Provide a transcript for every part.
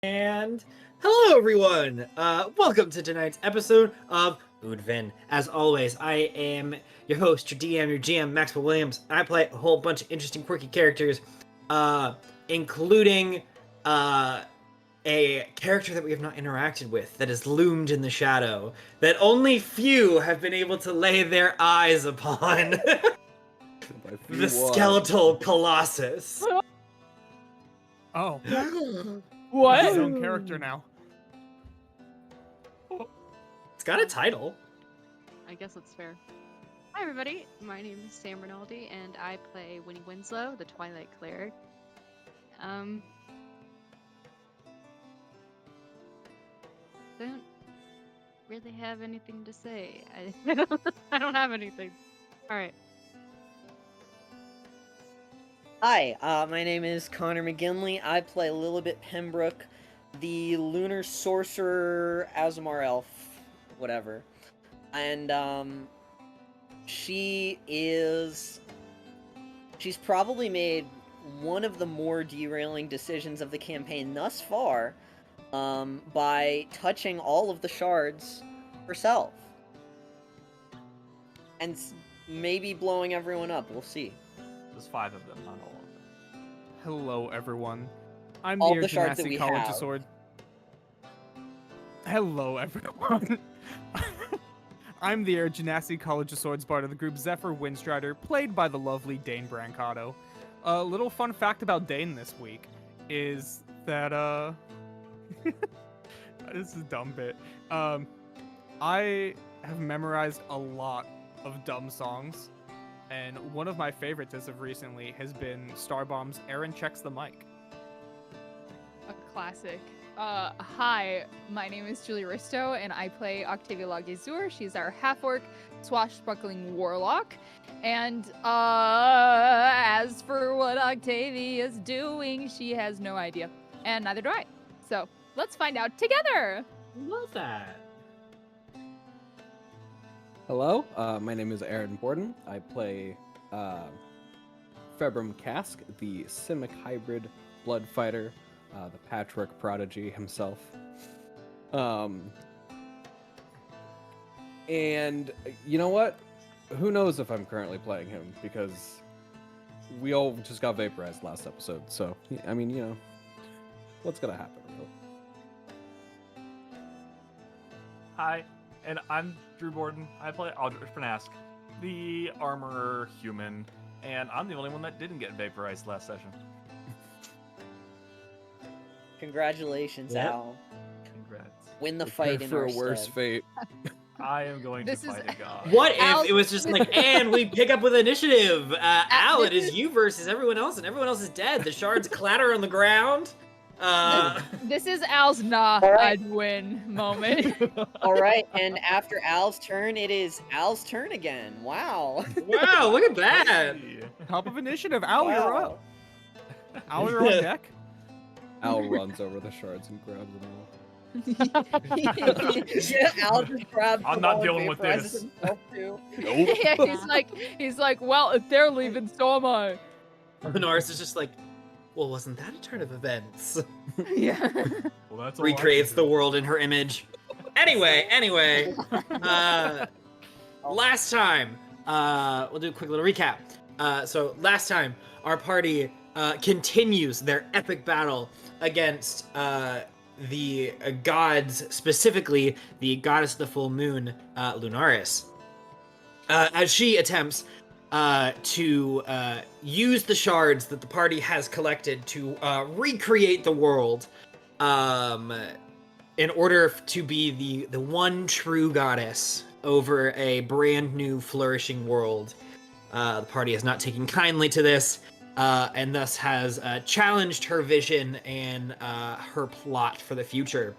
And hello, everyone! Welcome to tonight's episode of Oodvin. As always, I am your host, your DM, your GM, Maxwell Williams. I play a whole bunch of interesting, quirky characters, including a character that we have not interacted with that has loomed in the shadow that only few have been able to lay their eyes upon. The skeletal colossus. Oh. What? His own character now. It's got a title. I guess that's fair. Hi everybody, my name is Sam Rinaldi and I play Winnie Winslow, the Twilight Cleric. Don't really have anything to say. I don't have anything. Alright. Hi, my name is Connor McGinley. I play Lilibet Pembroke, the lunar sorcerer Azamar elf, whatever. And, she's probably made one of the more derailing decisions of the campaign thus far, by touching all of the shards herself. And maybe blowing everyone up, we'll see. There's 5 of them, not all of them. Hello, everyone. I'm All the the shards that we College have. of Sword. Hello, everyone. I'm the Air Genasi College of Swords part of the group Zephyr Windstrider, played by the lovely Dane Brancato. A little fun fact about Dane this week is that, this is a dumb bit. I have memorized a lot of dumb songs, and one of my favorites as of recently has been Starbomb's Aaron Checks the Mic. A classic. Hi, my name is Julie Risto, and I play Octavia Lagezur. She's our half-orc, swashbuckling warlock. And, as for what Octavia's doing, she has no idea. And neither do I. So, let's find out together! Love that. Hello, my name is Aaron Borden. I play Februm Cask, the Simic hybrid blood fighter, the patchwork prodigy himself. And you know what? Who knows if I'm currently playing him, because we all just got vaporized last episode, so, I mean, you know, what's gonna happen, really? Hi, and I'm Drew Borden. I play Aldrich Panask, the armorer human, and I'm the only one that didn't get vaporized last session. Congratulations, Yep. Al. Congrats. Win the Prepare fight in for our a worse stead. fate. I am going This to is- fight a god. What if Al- it was just like, and we pick up with initiative? Al, it this is you versus everyone else, and everyone else is dead. The shards clatter on the ground. This is Al's nah, All right. I'd win moment. Alright, and after Al's turn, it is Al's turn again. Wow. Wow, look at that. Hey. Top of initiative, Al, you're Wow. up. Al, you're on deck. Al runs over the shards and grabs them all. Yeah, Al just grabs I'm the not ball and dealing with vaporizes this. himself, too. Nope. Yeah, he's like, well, if they're leaving, so am I. Lunaris is just like, well, wasn't that a turn of events? Yeah. Well, that's all I can Recreates the do. world in her image. Anyway, last time, we'll do a quick little recap. So last time, our party continues their epic battle against the gods, specifically the goddess of the full moon, Lunaris, as she attempts to use the shards that the party has collected to recreate the world in order to be the one true goddess over a brand new flourishing world. The party has not taken kindly to this, and thus has challenged her vision and her plot for the future.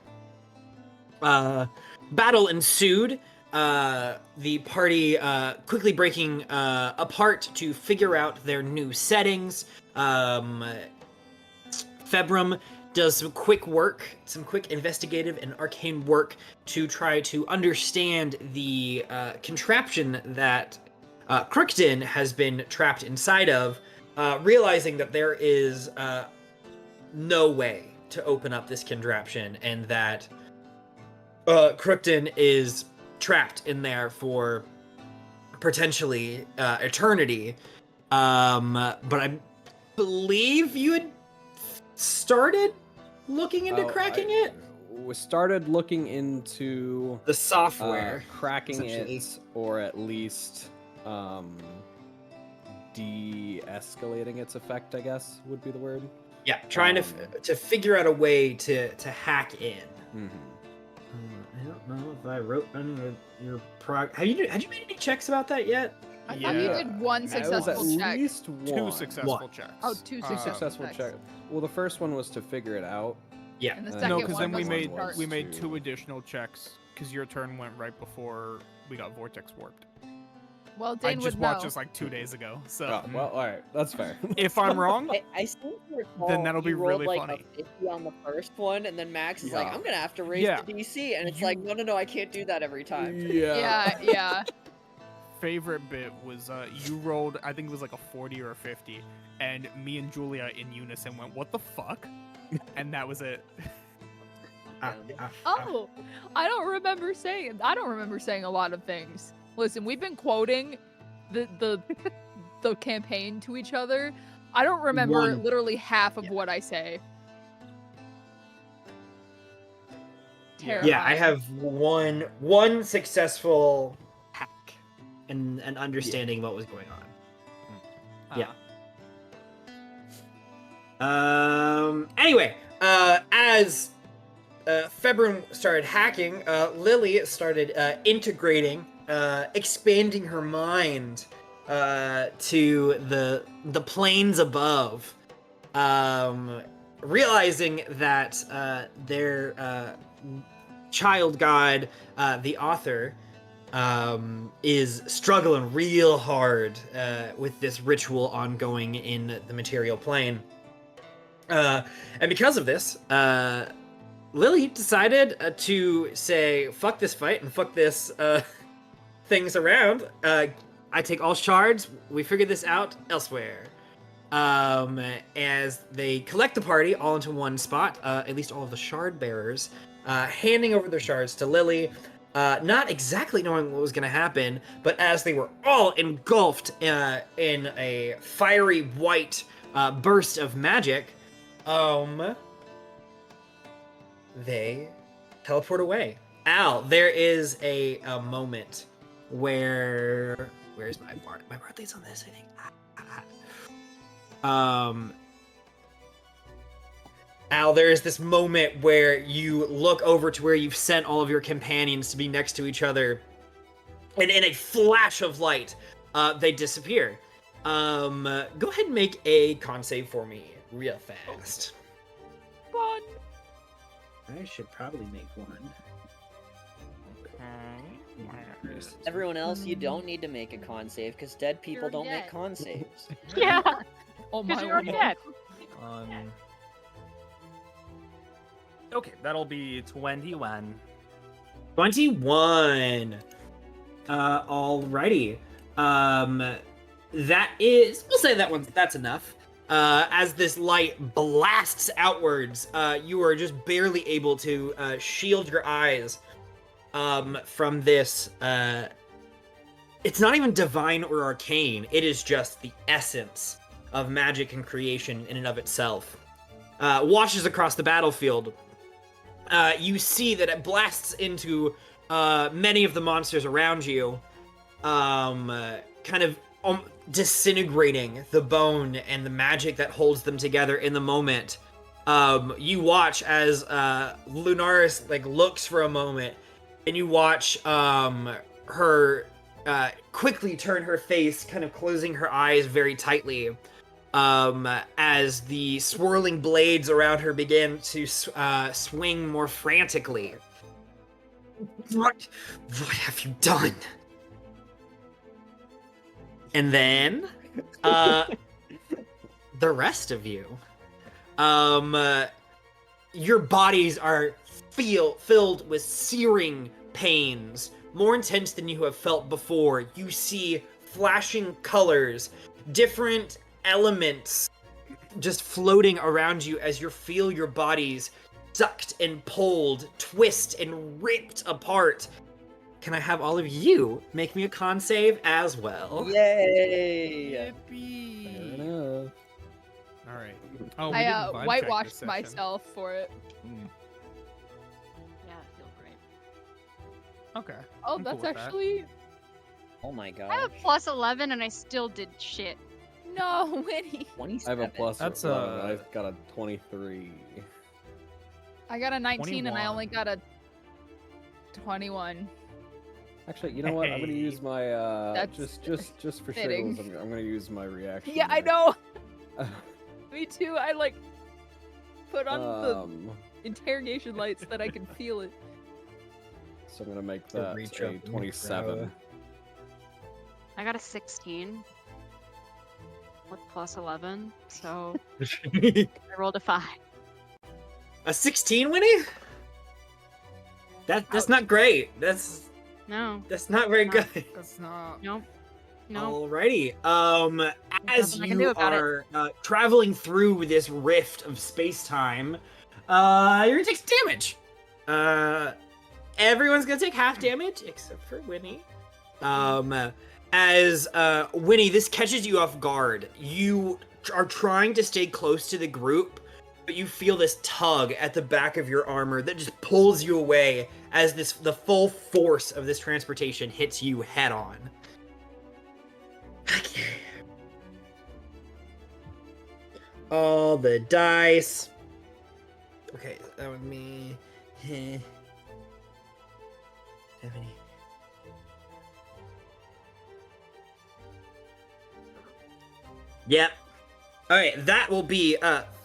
Battle ensued, the party quickly breaking apart to figure out their new settings. Februm does some quick work, some quick investigative and arcane work to try to understand the contraption that Crookton has been trapped inside of, realizing that there is no way to open up this contraption, and that Krypton is trapped in there for potentially eternity. But I believe you had started looking into cracking it. We started looking into The software, cracking essentially. it, or at least de-escalating its effect, I guess would be the word. Yeah, trying to figure out a way to hack in. Mm-hmm. I don't know if I wrote down your prog. Have you made any checks about that yet? I thought you did one It was successful at check. least one. 2 successful One. checks. Oh, two Successful checks. check. Well, the first one was to figure it out. Yeah. And the No, second No, one because then we was made to start. we made to- 2 additional checks because your turn went right before we got vortex warped. Well, I Dane just would watched know. this like 2 days ago. So Oh, well, all right, that's fair. if I'm wrong, I seem to recall Then that'll be you rolled, really like, funny. a 50 on the first one, and then Max is like, Yeah. I'm gonna have to raise Yeah. the DC, and it's You- like, no, I can't do that every time. Yeah. favorite bit was you rolled, I think it was like a 40 or a 50, and me and Julia in unison went, "What the fuck?" And that was it. Oh, I don't remember saying a lot of things. Listen, we've been quoting the campaign to each other. I don't remember One. literally half of what I say. Terrifying. Yeah, I have one successful hack and an understanding what was going on. Yeah. Anyway, as Febrin started hacking, Lily started integrating, expanding her mind to the planes above, realizing that their child god, the author, is struggling real hard with this ritual ongoing in the material plane. And because of this, Lily decided to say, fuck this fight and fuck this things around. I take all shards. We figure this out elsewhere. As they collect the party all into one spot, at least all of the shard bearers, handing over their shards to Lily, not exactly knowing what was going to happen, but as they were all engulfed in a fiery white burst of magic, they teleport away. Al, there is a moment where where's my bard? My birthday's on this, I think. Al, there is this moment where you look over to where you've sent all of your companions to be next to each other, and in a flash of light, they disappear. Go ahead and make a con save for me, real fast. Fun. I should probably make one. Everyone else, you don't need to make a con save, because dead people You're don't dead. make con saves. Yeah, Oh because my you're word. dead. Okay, that'll be 21. 21. Alrighty. That is, we'll say that's enough. As this light blasts outwards, you are just barely able to shield your eyes from this. It's not even divine or arcane. It is just the essence of magic and creation in and of itself. Washes across the battlefield. You see that it blasts into many of the monsters around you, kind of disintegrating the bone and the magic that holds them together in the moment. You watch as Lunaris looks for a moment, and you watch her quickly turn her face, kind of closing her eyes very tightly, as the swirling blades around her begin to swing more frantically. What have you done? And then, the rest of you, your bodies are filled with searing pains, more intense than you have felt before. You see flashing colors, different elements just floating around you as you feel your bodies sucked and pulled, twist and ripped apart. Can I have all of you make me a con save as well? Yay! Yippee! Fair enough. All right. Oh, we I didn't vibe check this whitewashed session. myself for it. Yeah, I feel great. Okay. Oh, I'm cool that's with that. actually Oh my I god. have a plus 11 and I still did shit. no, Winnie. 27. I have a plus. That's, 11, I've got a 23. I got a 19 and I 21. only got a 21. Actually, you know what? I'm gonna use my That's just for fitting. shiggles. I'm gonna use my reaction. Yeah, I there. know. Me too. I like put on the Um, interrogation lights that I can feel it. so I'm gonna make The that reach a up and 27. I got a 16 with plus 11, so I rolled a 5. A 16, Winnie? That's not great. That's No, not very No. good. That's not. nope, no. Alrighty. As nothing I can do you about it. are traveling through this rift of space-time, you're gonna take some damage. Everyone's gonna take half damage except for Winnie. As Winnie, this catches you off guard. You are trying to stay close to the group, but you feel this tug at the back of your armor that just pulls you away as the full force of this transportation hits you head on. Okay. All the dice. Okay, that would be 70. Yep. Alright, that will be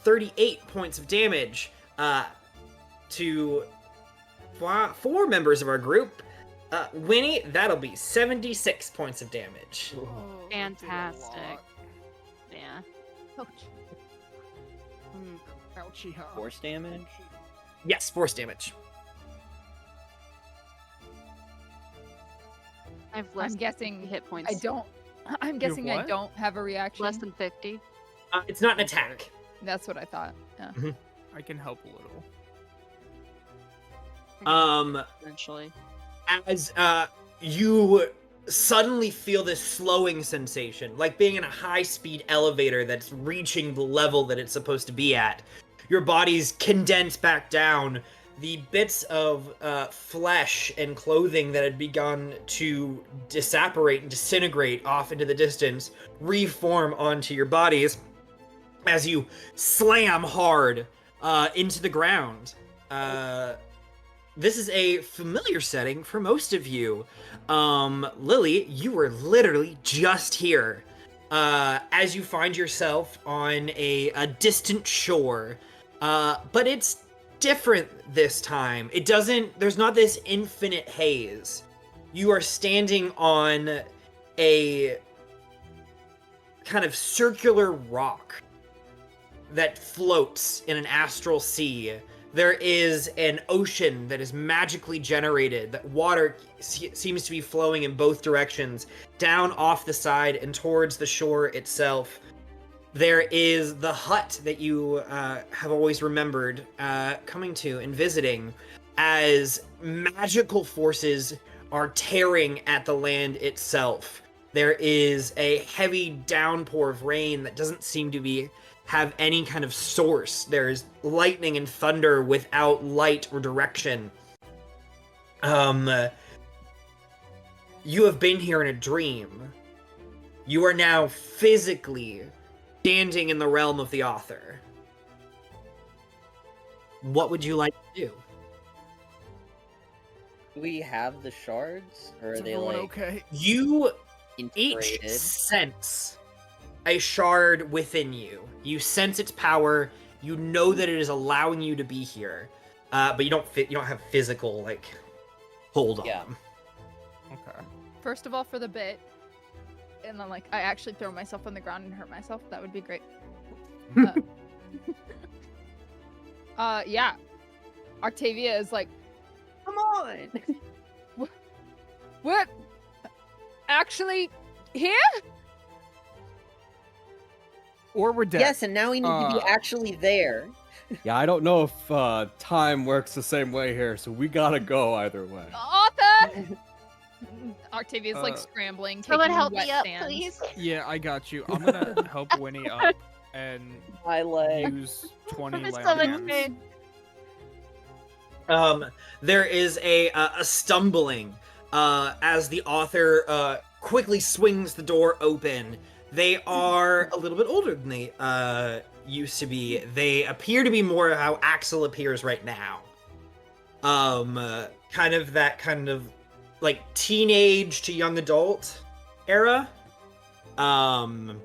38 points of damage to 4 members of our group. Winnie, that'll be 76 points of damage. Oh, Fantastic. Yeah. Ouch. Ouchie, huh? Force damage? Yes, force damage. I have less I'm guessing than hit points. I don't. I'm guessing I what? don't have a reaction. Less than 50. It's not an attack. That's what I thought. Yeah. I can help a little. Eventually. As you suddenly feel this slowing sensation, like being in a high-speed elevator that's reaching the level that it's supposed to be at. Your body's condensed back down. The bits of flesh and clothing that had begun to disapparate and disintegrate off into the distance reform onto your bodies as you slam hard into the ground. This is a familiar setting for most of you. Lily, you were literally just here as you find yourself on a distant shore. But it's different this time. There's not this infinite haze. You are standing on a kind of circular rock that floats in an astral sea. There is an ocean that is magically generated, that water seems to be flowing in both directions, down off the side and towards the shore itself. There is the hut that you have always remembered coming to and visiting, as magical forces are tearing at the land itself. There is a heavy downpour of rain that doesn't seem to have any kind of source. There's lightning and thunder without light or direction. You have been here in a dream. You are now physically standing in the realm of the author. What would you like to do? Do we have the shards? Or are Is they everyone like okay? You each integrated? sense a shard within you. You sense its power. You know that it is allowing you to be here, but you don't have physical hold on Yeah. them. Okay. First of all, for the bit, and then I actually throw myself on the ground and hurt myself. That would be great. Yeah. Octavia is like, Come on! what? Actually, here? Or we're dead. Yes, and now we need to be actually there. Yeah, I don't know if time works the same way here, so we gotta go either way. Arthur! Octavia's like Uh, scrambling, Someone taking help wet me up, sands. please. Yeah, I got you. I'm gonna help Winnie up and My leg. use 20 My land stomach's hands. pain. There is a stumbling as the author quickly swings the door open. They are a little bit older than they used to be. They appear to be more how Axel appears right now. Kind of like teenage to young adult era. But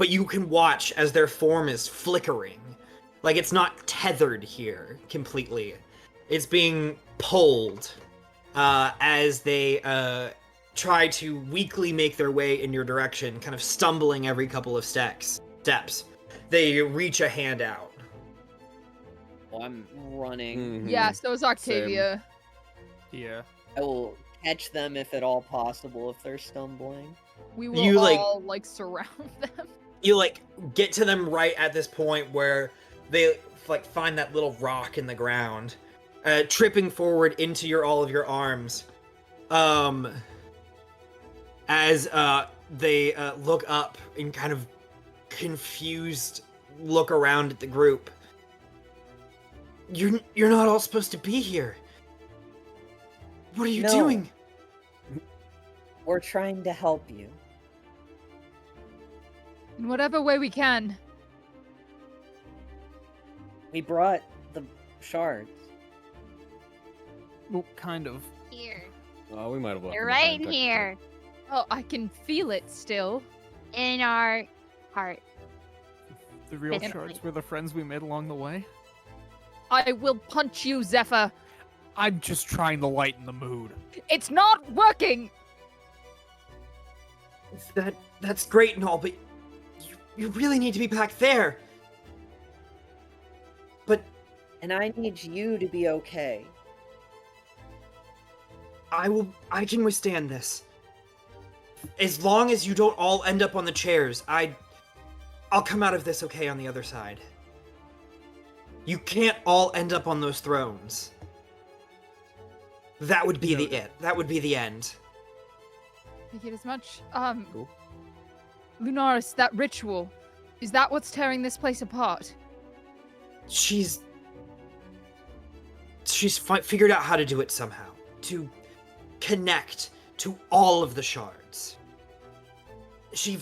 you can watch as their form is flickering. Like, it's not tethered here completely. It's being pulled as they try to weakly make their way in your direction, kind of stumbling every couple of steps. They reach a hand out. Oh, I'm running. Mhm. Yeah, so is Octavia. Yeah. I will catch them if at all possible if they're stumbling. We will You, like- all like surround them. You, like, get to them right at this point where they, like, find that little rock in the ground, tripping forward into all of your arms. As they look up and kind of confused look around at the group. You're not all supposed to be here. What are you No. doing? We're trying to help you. In whatever way we can. We brought the shards. Well, kind of. Here. Well, we might have left They're them right behind, technically. here. Oh, I can feel it still. In our heart. The real Physically. shards were the friends we made along the way. I will punch you, Zephyr. I'm just trying to lighten the mood. It's not working. That's great and all, but you really need to be back there. But And I need you to be okay. I can withstand this. As long as you don't all end up on the chairs, I'll come out of this okay on the other side. You can't all end up on those thrones. That would be that would be the end. Take it as much. Cool. Lunaris, that ritual, is that what's tearing this place apart? She's figured out how to do it somehow. To connect to all of the shards. She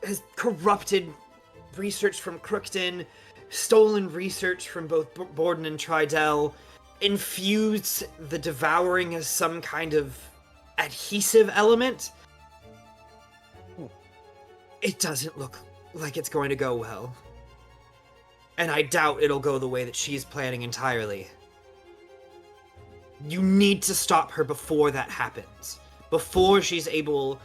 has corrupted research from Crookton, stolen research from both Borden and Tridell, infused the devouring as some kind of adhesive element. It doesn't look like it's going to go well. And I doubt it'll go the way that she's planning entirely. You need to stop her before that happens. Before she's able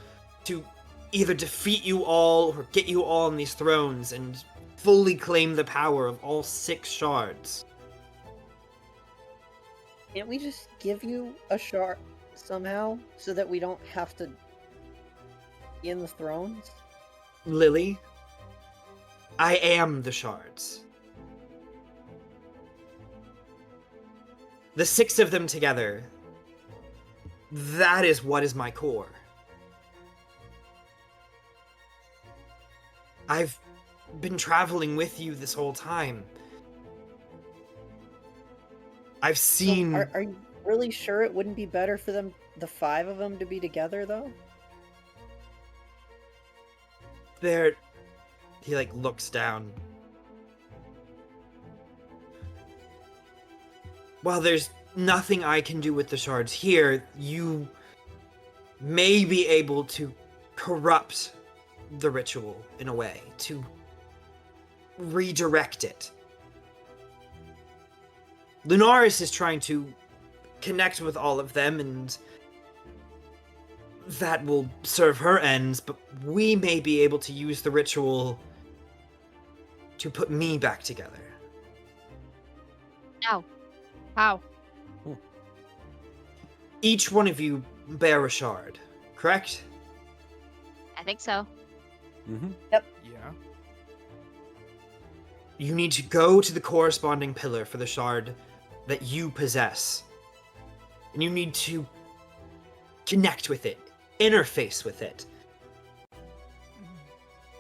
to either defeat you all or get you all on these thrones and fully claim the power of all 6 shards. Can't we just give you a shard somehow so that we don't have to be in the thrones? Lily, I am the shards. The 6 of them together, that is what is my core. I've been traveling with you this whole time. I've So seen... are you really sure it wouldn't be better for them, the 5 of them, to be together, though? There, he like looks down. While there's nothing I can do with the shards here, you may be able to corrupt the ritual in a way, to redirect it. Lunaris is trying to connect with all of them, and that will serve her ends, but we may be able to use the ritual to put me back together. How? Each one of you bear a shard, correct? I think so. Mm-hmm. Yeah. you need to go to the corresponding pillar for the shard that you possess. And you need to connect with it, interface with it.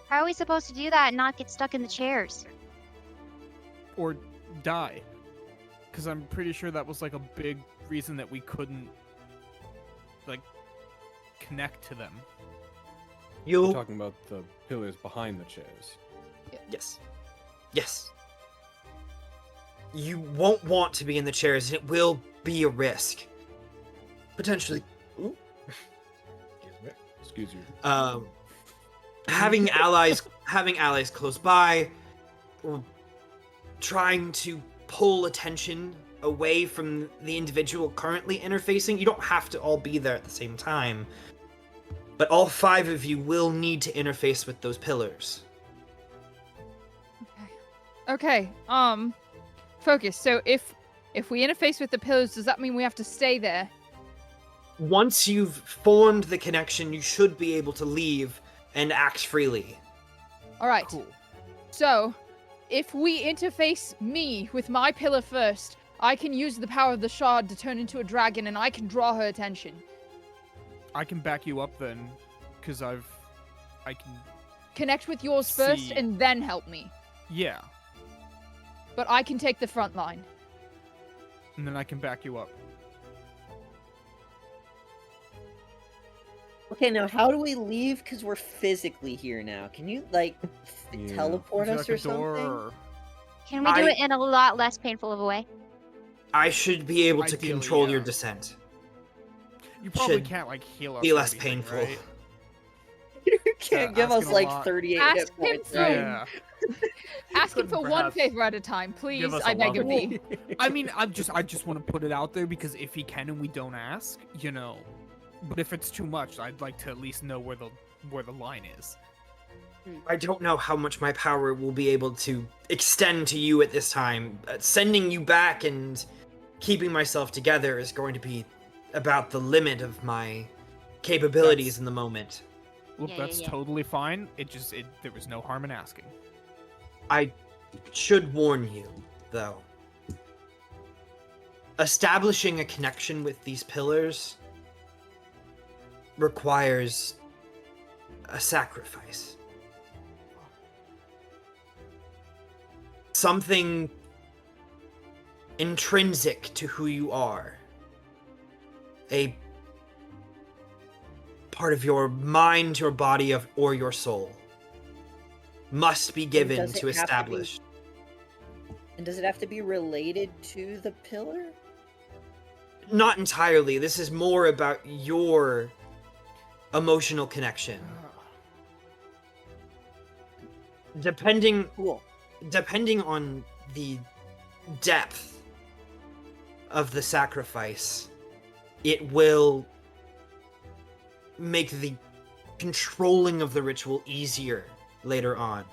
How are we supposed to do that and not get stuck in the chairs? Or die. Because I'm pretty sure that was like a big reason that we couldn't, like, connect to them. You're You'll... talking about the pillars behind the chairs. Yes. Yes. You won't want to be in the chairs, and it will be a risk. Potentially. Ooh. Excuse you. Having allies close by, or trying to pull attention away from the individual currently interfacing. You don't have to all be there at the same time, but all 5 of you will need to interface with those pillars. Okay. Focus. So if we interface with the pillars, does that mean we have to stay there? Once you've formed the connection, you should be able to leave and act freely. All right. Cool. So, if we interface me with my pillar first, I can use the power of the shard to turn into a dragon, and I can draw her attention. I can back you up then, because I can... Connect with yours first, See. and then help me. Yeah. But I can take the front line. And then I can back you up. Okay, now how do we leave? Because we're physically here now. Can you, like, Yeah. teleport Is there, us like, or a door, something? or- Can we do I- it in a lot less painful of a way? I should be able to Ideally, control your yeah. descent. You probably Should can't, like, heal us Be or less anything, painful. right? You can't give us, asking a like, lot. 38 Ask hit him points. for- right? Yeah. Asking Couldn't for one perhaps favor at a time, please. give us I a beg of level? thee. I mean, I just want to put it out there because if he can and we don't ask, you know. But if it's too much, I'd like to at least know where the line is. I don't know how much my power will be able to extend to you at this time. Sending you back and keeping myself together is going to be about the limit of my capabilities in the moment. Look, Yeah, that's yeah. totally fine. There was no harm in asking. I should warn you, though. Establishing a connection with these pillars requires a sacrifice. Something intrinsic to who you are. A part of your mind, your body, or your soul must be given does it to have to be- establish. And does it have to be related to the pillar? Not entirely. This is more about your emotional connection. Depending Cool. on the depth of the sacrifice, it will make the controlling of the ritual easier later on.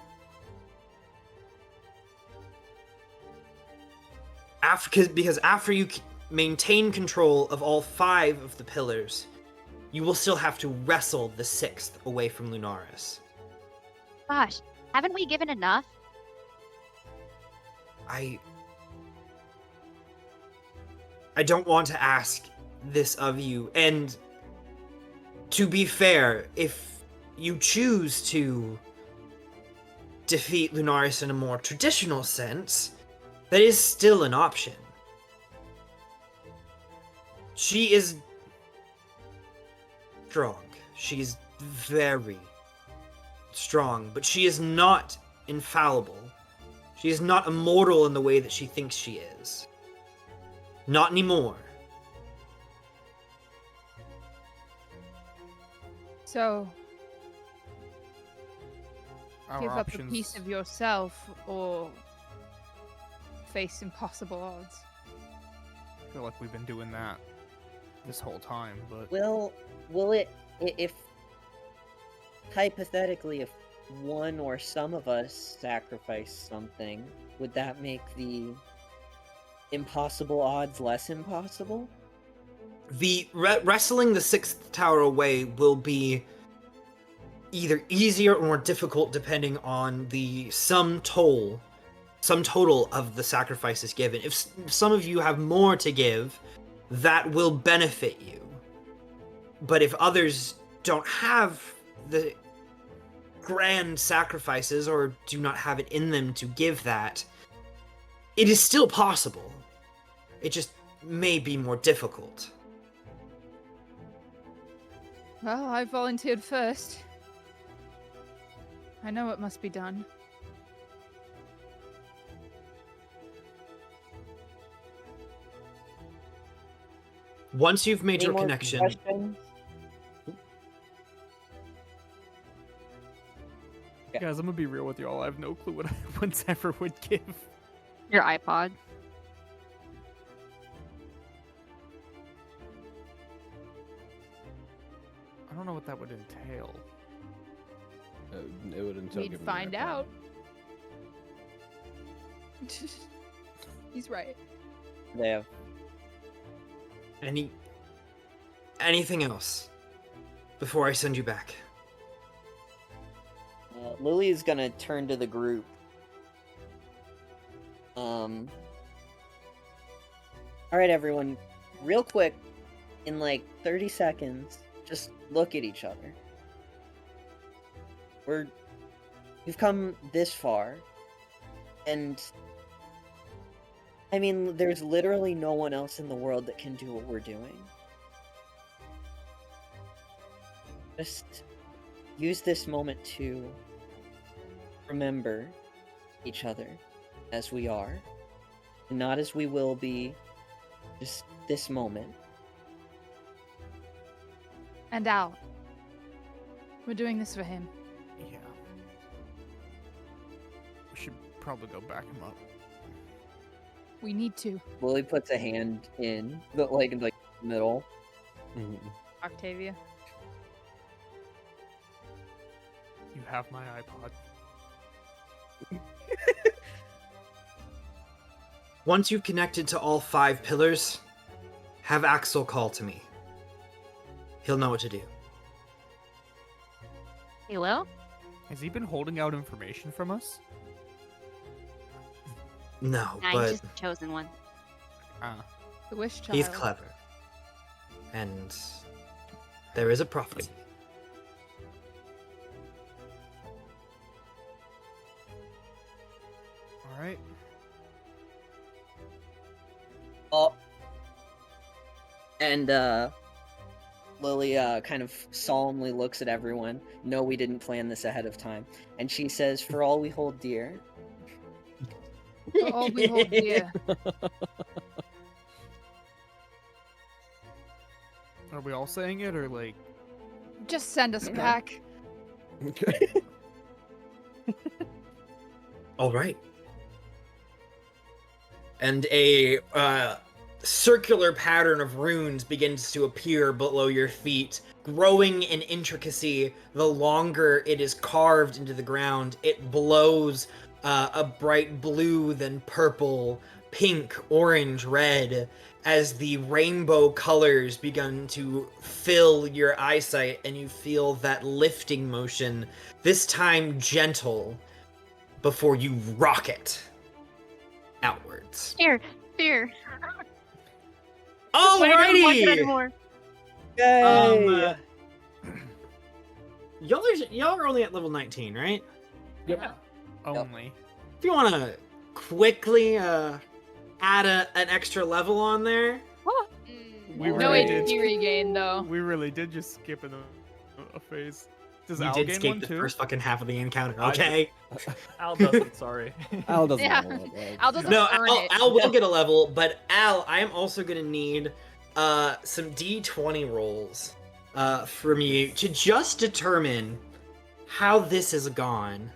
Because after you maintain control of all 5 of the pillars, you will still have to wrestle the 6th away from Lunaris. Gosh, haven't we given enough? I don't want to ask this of you, and to be fair, if you choose to defeat Lunaris in a more traditional sense, that is still an option. She is strong. She's very strong, but she is not infallible. She is not immortal in the way that she thinks she is. Not anymore. So, Our give options. up a piece of yourself or face impossible odds. I feel like we've been doing that this whole time, but Will it, if hypothetically, if one or some of us sacrifice something, would that make the impossible odds less impossible? The wrestling the 6th tower away will be either easier or more difficult depending on the sum toll sum total of the sacrifices given. If some of you have more to give, that will benefit you. But if others don't have the grand sacrifices or do not have it in them to give that, it is still possible. It just may be more difficult. Well, I volunteered first. I know it must be done. Once you've made Any your more connection, questions? Guys, I'm gonna be real with y'all. I have no clue what Zephyr would give. Your iPod. I don't know what that would entail. It would entail We'd giving me find my out. He's right. They have. anything else before I send you back? Lily is gonna turn to the group. Alright, everyone. Real quick, in like 30 seconds, just look at each other. We've come this far, and I mean, there's literally no one else in the world that can do what we're doing. Just use this moment to remember each other as we are, and not as we will be, just this moment. And Al. We're doing this for him. Yeah. We should probably go back him up. We need to. Lily puts a hand in the middle. Mhm. Octavia. You have my iPod. Once you've connected to all 5 pillars, have Axel call to me. He'll know what to do. He will? Has he been holding out information from us? No, Nah, but he's just the chosen one. Ah. The wish child. he's clever. And there is a prophecy. Alright. Oh. And Lily kind of solemnly looks at everyone. No, we didn't plan this ahead of time. And she says, "For all we hold dear." For all we hold dear. Are we all saying it, or like... Just send us back. Okay. All right. And a circular pattern of runes begins to appear below your feet, growing in intricacy. The longer it is carved into the ground, it blows a bright blue, then purple, pink, orange, red, as the rainbow colors begin to fill your eyesight, and you feel that lifting motion, this time gentle, before you rocket outwards. Fear. Fear. Alrighty! Yay! Y'all are only at level 19, right? Yep. Only. If you want to quickly add an extra level on there, We No really HP did. regain, though. We really did just skip a phase. Does you Al did gain skip one the too? first fucking half of the encounter, I okay? Al doesn't, sorry. Al doesn't Yeah. level up, right? Al doesn't No, earn it. Al will get a level, but Al, I am also going to need some D20 rolls from you to just determine how this has gone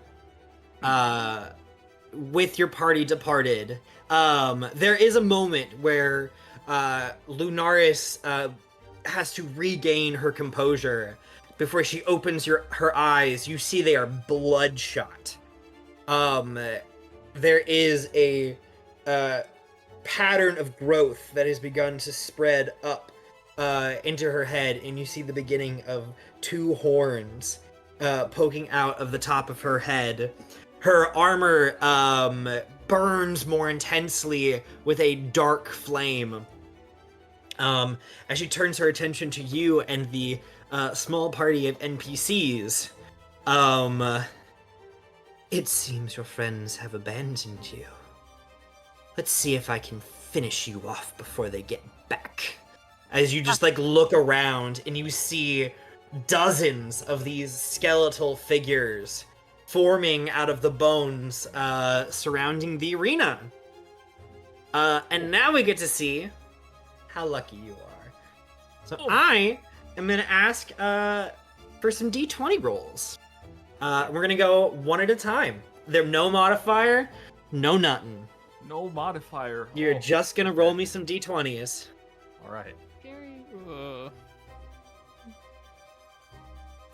with your party departed. There is a moment where Lunaris has to regain her composure. Before she opens her eyes, you see they are bloodshot. There is a pattern of growth that has begun to spread up into her head, and you see the beginning of 2 horns poking out of the top of her head. Her armor burns more intensely with a dark flame. As she turns her attention to you and the small party of NPCs, it seems your friends have abandoned you. Let's see if I can finish you off before they get back. As you just look around and you see dozens of these skeletal figures forming out of the bones surrounding the arena. And now we get to see how lucky you are. So I am going to ask for some D20 rolls. We're going to go one at a time. There's no modifier, no nothing. No modifier. You're just going to roll me some D20s. All right. Scary.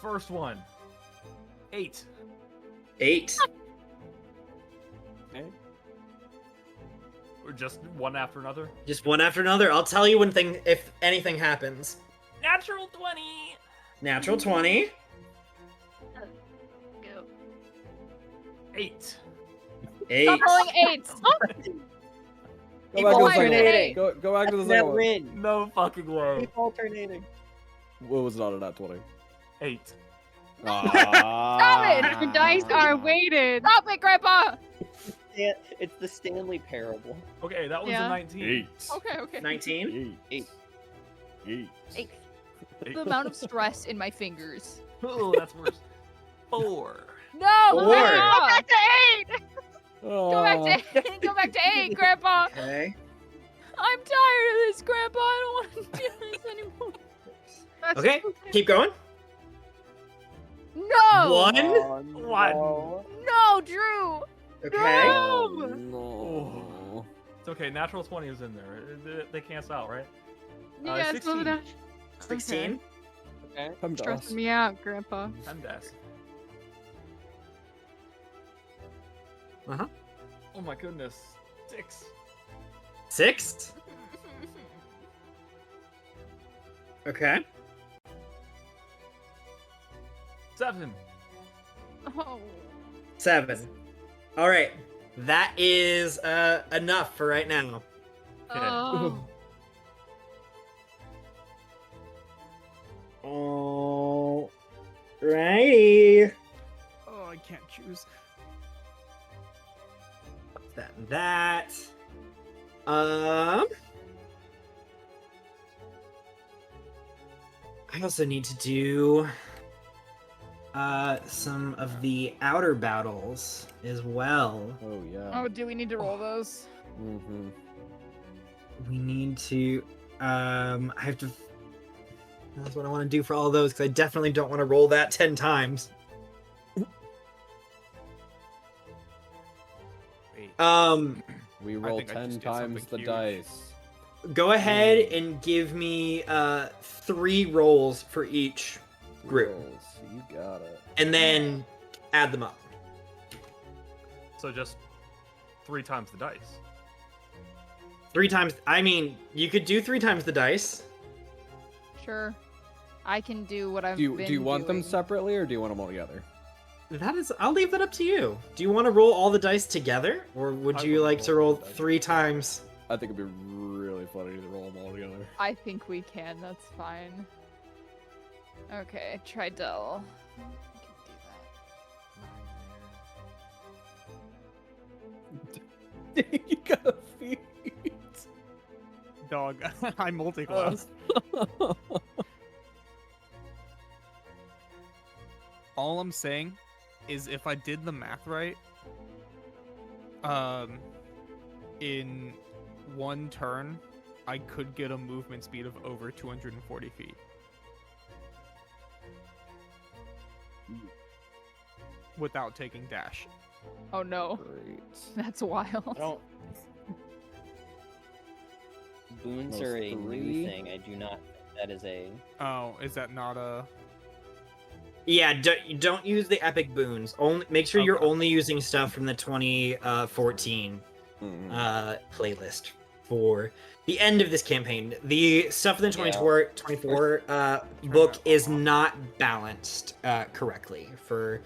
First one. 8. 8. Okay. Or just one after another. Just one after another. I'll tell you if anything happens. Natural 20. Natural 20. Go. 8. 8. Stop rolling 8s. Go Keep back to the second one. alternating. Go back to the That second one. win. No fucking way. Keep alternating. What was not a nat 20? 8. Stop it! Your dice are weighted. Stop it, Grandpa! It's the Stanley parable. Okay, that was Yeah. a 19. Okay. 19. 8. 8. The amount of stress in my fingers. Oh, that's worse. 4. No! Four. Grandpa! Go back to 8! Oh. Go back to 8! Go back to 8, Grandpa! Okay. I'm tired of this, Grandpa. I don't want to do this anymore. Okay, keep going. No! 1. no. No, Drew! Okay. No. It's okay. Natural 20 is in there. They cancel out, right? Yeah, 16. slow down. 16. Okay. Come to us. Stressing me out, Grandpa. I'm desk. Uh-huh. Oh my goodness. 6. 6. Okay. 7. Oh. 7. All right. That is enough for right now. Oh. All righty. Oh, I can't choose. That and that. I also need to do some of the outer battles as well. Oh, yeah. Oh, do we need to roll those? Mm-hmm. We need to I have to that's what I want to do for all those because I definitely don't want to roll that 10 times. Wait. We I roll think I 10 just did times something the huge. dice. Go ahead and give me 3 rolls for each group. Rolls. You got it. And then add them up. So just 3 times the dice. 3 times. I mean, you could do 3 times the dice. Sure. I can do what I've Do you, been do you want them doing. separately or do you want them all together? That is. I'll leave that up to you. Do you want to roll all the dice together, or would I you would like roll to all roll the dice. 3 times? I think it'd be really funny to roll them all together. I think we can. That's fine. Okay, Tridell. We can do that. You got a feet. Dog, I multi-class. All I'm saying is if I did the math right, in one turn, I could get a movement speed of over 240 feet. Without taking dash. Oh no, Great. that's wild. I don't. Boons Those are a 3. new thing. I do not. That is a. Oh, is that not a... Yeah, don't use the epic boons. Only make sure you're Okay. only using stuff from the 2014 Mm. playlist for the end of this campaign. The stuff in the 2024 book is not balanced correctly for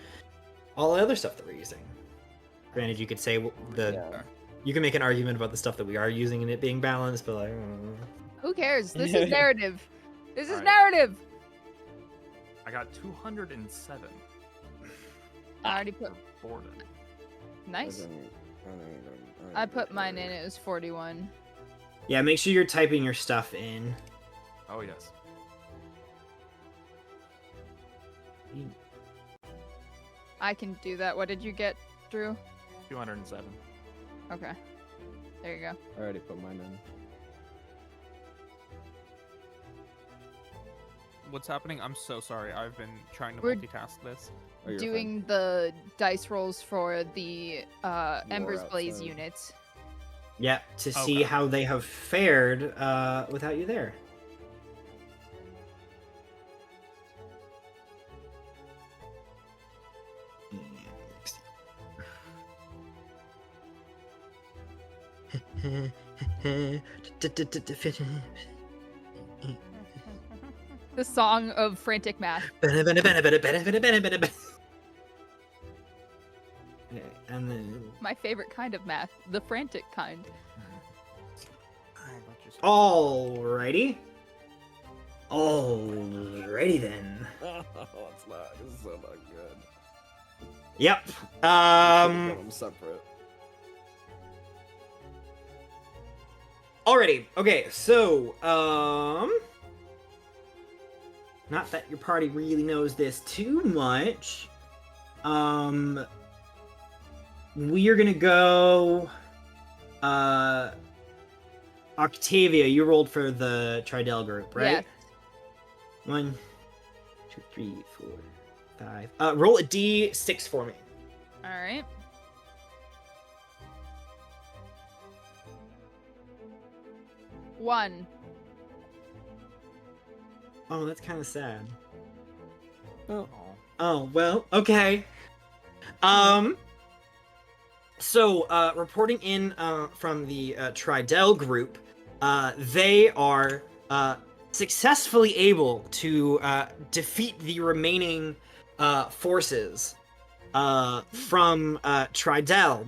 all the other stuff that we're using. Granted, you could say the Yeah. You can make an argument about the stuff that we are using and it being balanced, but like, Who cares? This is narrative. This is Alright. narrative. I got 207. I already put. Borden. Nice. I put mine in. It was 41. yeah, make sure you're typing your stuff in. Oh yes. I can do that. What did you get, Drew? 207. Okay. There you go. I already put mine in. What's happening? I'm so sorry. I've been trying to We're multitask this. Oh, you're fine. Doing the dice rolls for the Ember's Blaze outside. units. Yeah, to see Okay. how they have fared without you there. The song of frantic math. And then My favorite kind of math. The frantic kind. alrighty. Alrighty then. It's not. This is so not good. Yep. We should've done them separate. Alrighty. Okay, so not that your party really knows this too much. We are gonna go Octavia, you rolled for the Tridel group, right? Yes. 1, 2, 3, 4, 5. Roll a D6 for me. Alright. One. Oh, that's kind of sad. Oh. Oh, well, okay. So, reporting in from the Tridel group, they are successfully able to defeat the remaining forces from Tridel.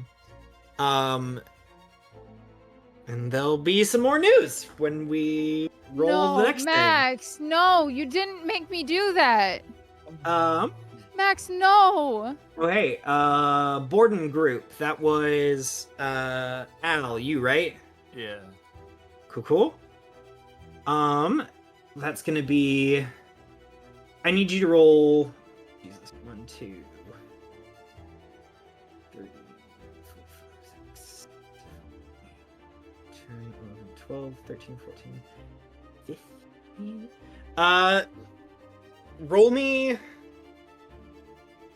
And there'll be some more news when we roll the next Max, no, you didn't make me do that. thing. Max, no. Oh, hey, Borden group. That was, Al, you, right? Yeah. Cool. That's gonna be... I need you to roll... Jesus, 1, 2... 3, 4, 5, 6, 7, 8, 10, 11, 12, 13, 14, 15... roll me...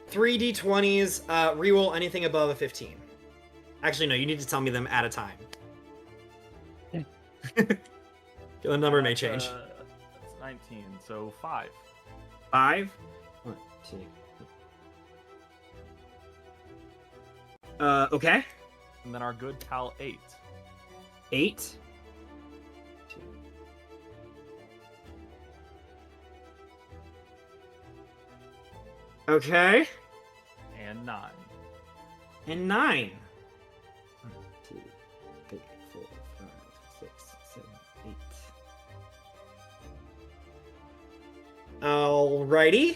3 d20s, reroll anything above a 15. Actually, no, you need to tell me them at a time. The number may change. That's 19, so 5. 5? 1, 2. Okay. And then our good pal 8. 8. 2. Okay. And 9. And 9. 1, 2, 3, 4, 5, 6, 7, 8. Alrighty.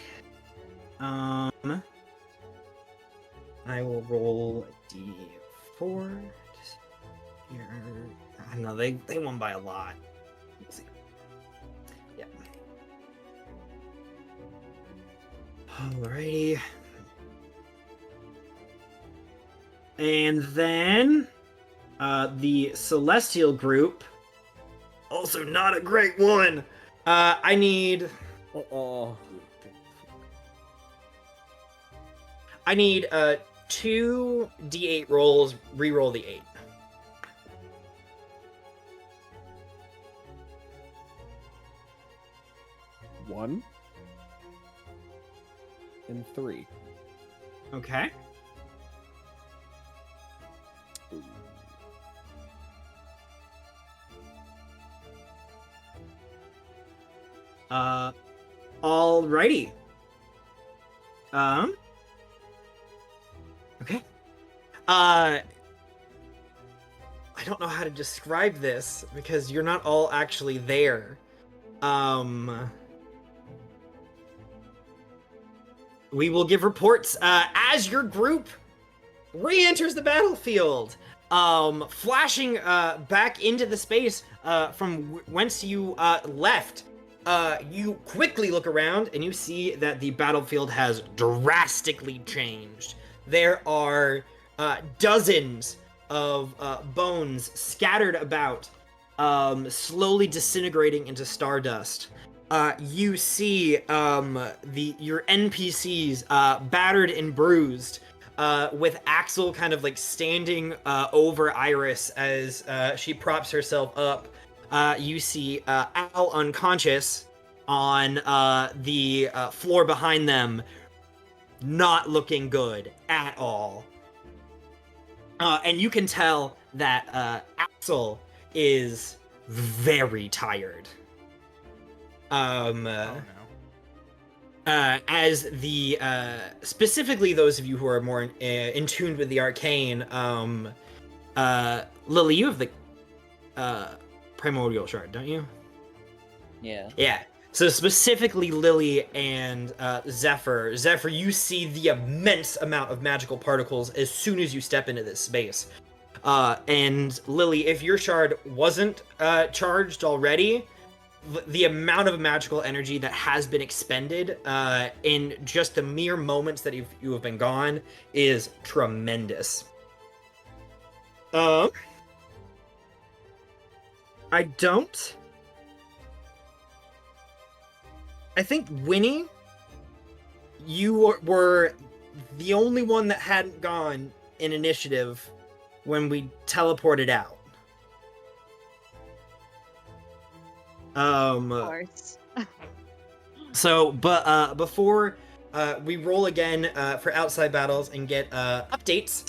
I will roll a d4. Just here. I know they won by a lot. We'll see. Yeah. Alrighty. And then the Celestial group. Also not a great one. I need Oh. I need 2 d8 rolls, re-roll the 8. One. And 3. Okay. Ooh. Alrighty. Okay. I don't know how to describe this because you're not all actually there. We will give reports as your group re-enters the battlefield, flashing back into the space from whence you left. You quickly look around and you see that the battlefield has drastically changed. There are dozens of bones scattered about, slowly disintegrating into stardust. You see your NPCs battered and bruised, with Axel kind of like standing over Iris as she props herself up. You see Al unconscious on the floor behind them, not looking good at all. And you can tell that Axel is very tired. Oh no. As the specifically those of you who are more in tune with the arcane, Lily, you have the primordial shard, don't you? Yeah. Yeah. So specifically Lily and Zephyr. Zephyr, you see the immense amount of magical particles as soon as you step into this space. And Lily, if your shard wasn't charged already, the amount of magical energy that has been expended in just the mere moments that you have been gone is tremendous. I think Winnie, you were the only one that hadn't gone in initiative when we teleported out. Of course. So, but before we roll again for outside battles and get updates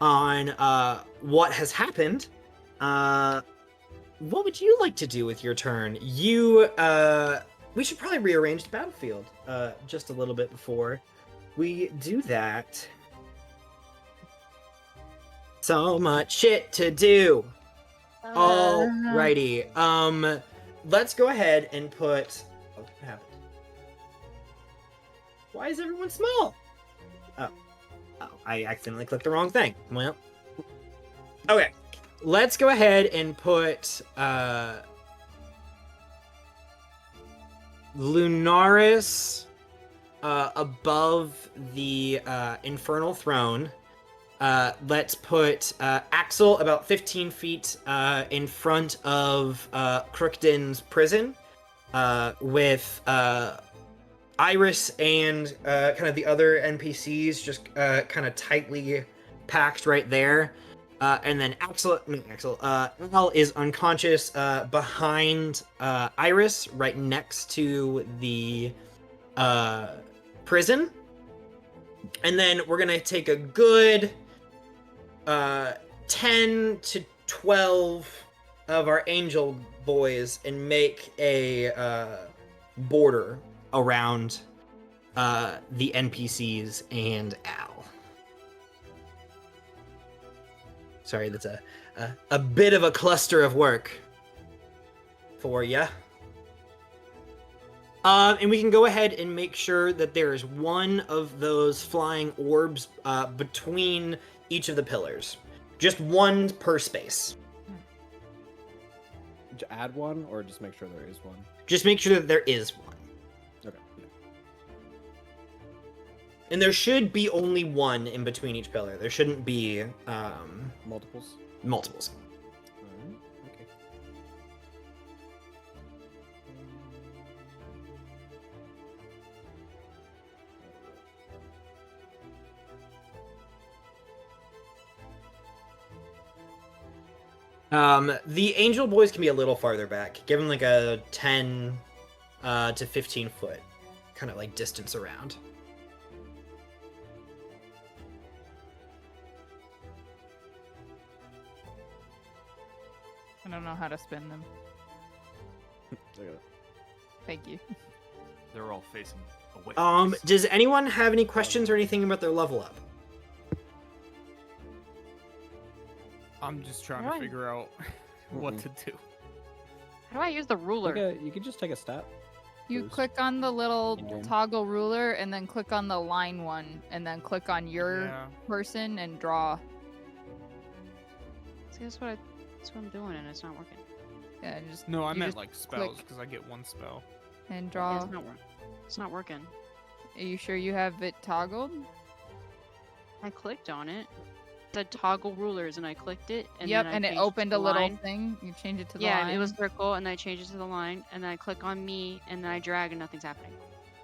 on what has happened, what would you like to do with your turn? We should probably rearrange the battlefield just a little bit before we do that. So much shit to do. Alrighty. Let's go ahead and put. Oh, what happened? Why is everyone small? Oh, I accidentally clicked the wrong thing. Well, okay. Let's go ahead and put Lunaris above the Infernal Throne. Let's put Axel about 15 feet in front of Crookden's prison, with Iris and kind of the other NPCs just kind of tightly packed right there. And then Al is unconscious behind Iris, right next to the prison. And then we're gonna take a good 10 to 12 of our angel boys and make a border around the NPCs and Al. Sorry, that's a bit of a cluster of work for ya. And we can go ahead and make sure that there is one of those flying orbs between each of the pillars. Just one per space. Add one, or just make sure there is one? Just make sure that there is one. Okay. Yeah. And there should be only one in between each pillar. There shouldn't be Multiples? multiples. Alright, okay. The angel boys can be a little farther back. Give them like a 10 to 15 foot kind of like distance around. I don't know how to spin them. Look at it. Thank you. They're all facing away. from us. Does anyone have any questions or anything about their level up? I'm just trying How to do I- figure out what to do. How do I use the ruler? You could just take a stat. You Boost. click on the little Yeah. toggle ruler and then click on the line one and then click on your Yeah. person and draw. See, that's what I'm doing, and it's not working. Yeah, and just No, I you meant just like spells click because I get one spell. and Yeah, draw. it's not working. Are you sure you have it toggled? I clicked on it. It said toggle rulers, and I clicked it. And Yep, then I and it changed opened to a the little line. thing. You change it to the Yeah, line. it was circle, and then I changed it to the line, and then I click on me, and then I drag, and nothing's happening.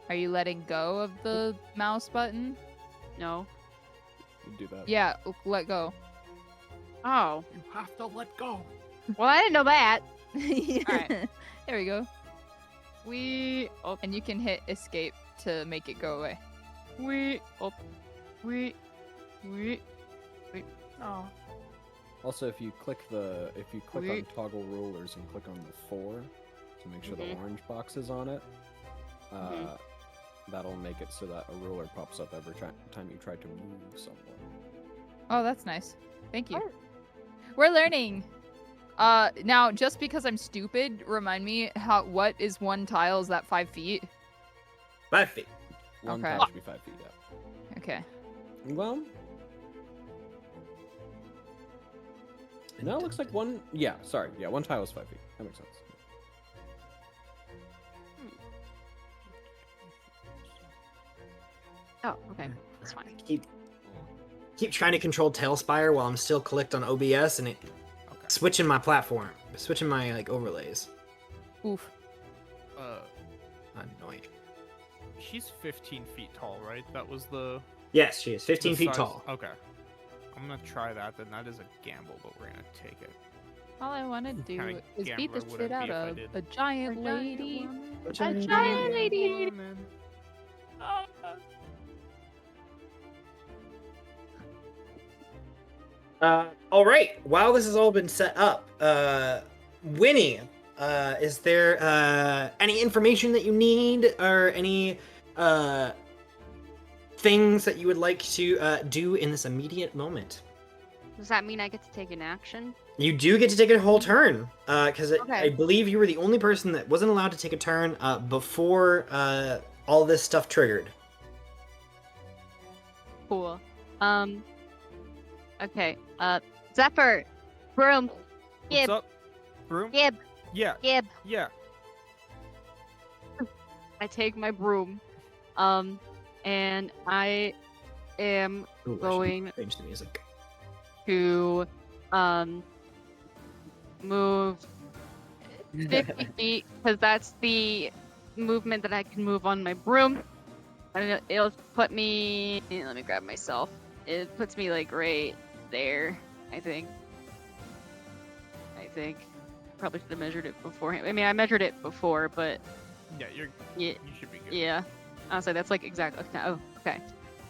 Are you letting go of the mouse button? No. You do that. Yeah, let go. Oh. You have to let go. Well, I didn't know that. Alright. There we go. Oh, And you can hit escape to make it go away. oh, Oh. Also, if you click on Wait. toggle rulers and click on the 4 to make sure the Mhm. orange box is on it, Mhm. that'll make it so that a ruler pops up every time you try to move someone. Oh, that's nice. Thank you. Oh. We're learning. Now, just because I'm stupid, remind me what is one tile? Is that 5 feet? 5 feet. One Okay. tile should be 5 feet, yeah. Okay. Well, no, it looks like one. Yeah, sorry. Yeah, one tile is 5 feet. That makes sense. Oh, okay. That's fine. Keep trying to control Tailspire while I'm still clicked on OBS and it Okay. switching my platform, switching my like overlays. Oof. Annoying. She's 15 feet tall, right? That was the. Yes, she is 15 the feet size- tall. Okay. I'm gonna try that. Then that is a gamble, but we're gonna take it. All I want to do kinda is beat the gambler would shit I out be if I of did? a giant lady. A giant giant lady. All right. While this has all been set up, Winnie, is there any information that you need or any things that you would like to do in this immediate moment? Does that mean I get to take an action? You do get to take a whole turn, because I Okay. believe you were the only person that wasn't allowed to take a turn before all this stuff triggered. Cool. Okay. Zephyr, broom, What's Gib, up? Broom? Gib, Yeah. Gib. Yeah. I take my broom, and I am Ooh, I should Going- change the music. to move 50 feet because that's the movement that I can move on my broom. And it'll put me. Let me grab myself. It puts me like right there. I think. Probably should have measured it beforehand. I mean, I measured it before, but Yeah. yeah, You should be good. yeah. Honestly, that's like exactly. Oh, okay.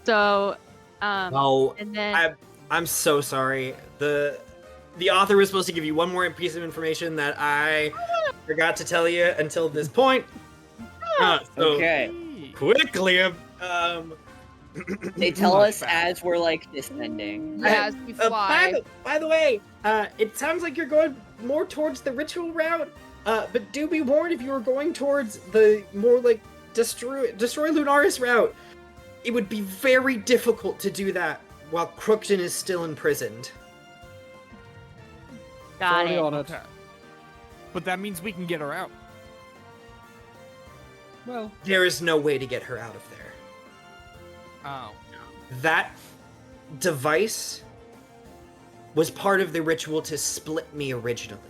So, Oh, and then I'm so sorry. The author was supposed to give you one more piece of information that I forgot to tell you until this point. So Okay. quickly, They tell Much us faster. as we're like descending. Yeah, as we fly. by the way, it sounds like you're going more towards the ritual route. But do be warned if you were going towards the more like destroy Lunaris route. It would be very difficult to do that while Crookton is still imprisoned. got Already it. on it. Okay. But that means we can get her out. Well, There is no way to get her out of there. Oh. That device was part of the ritual to split me originally.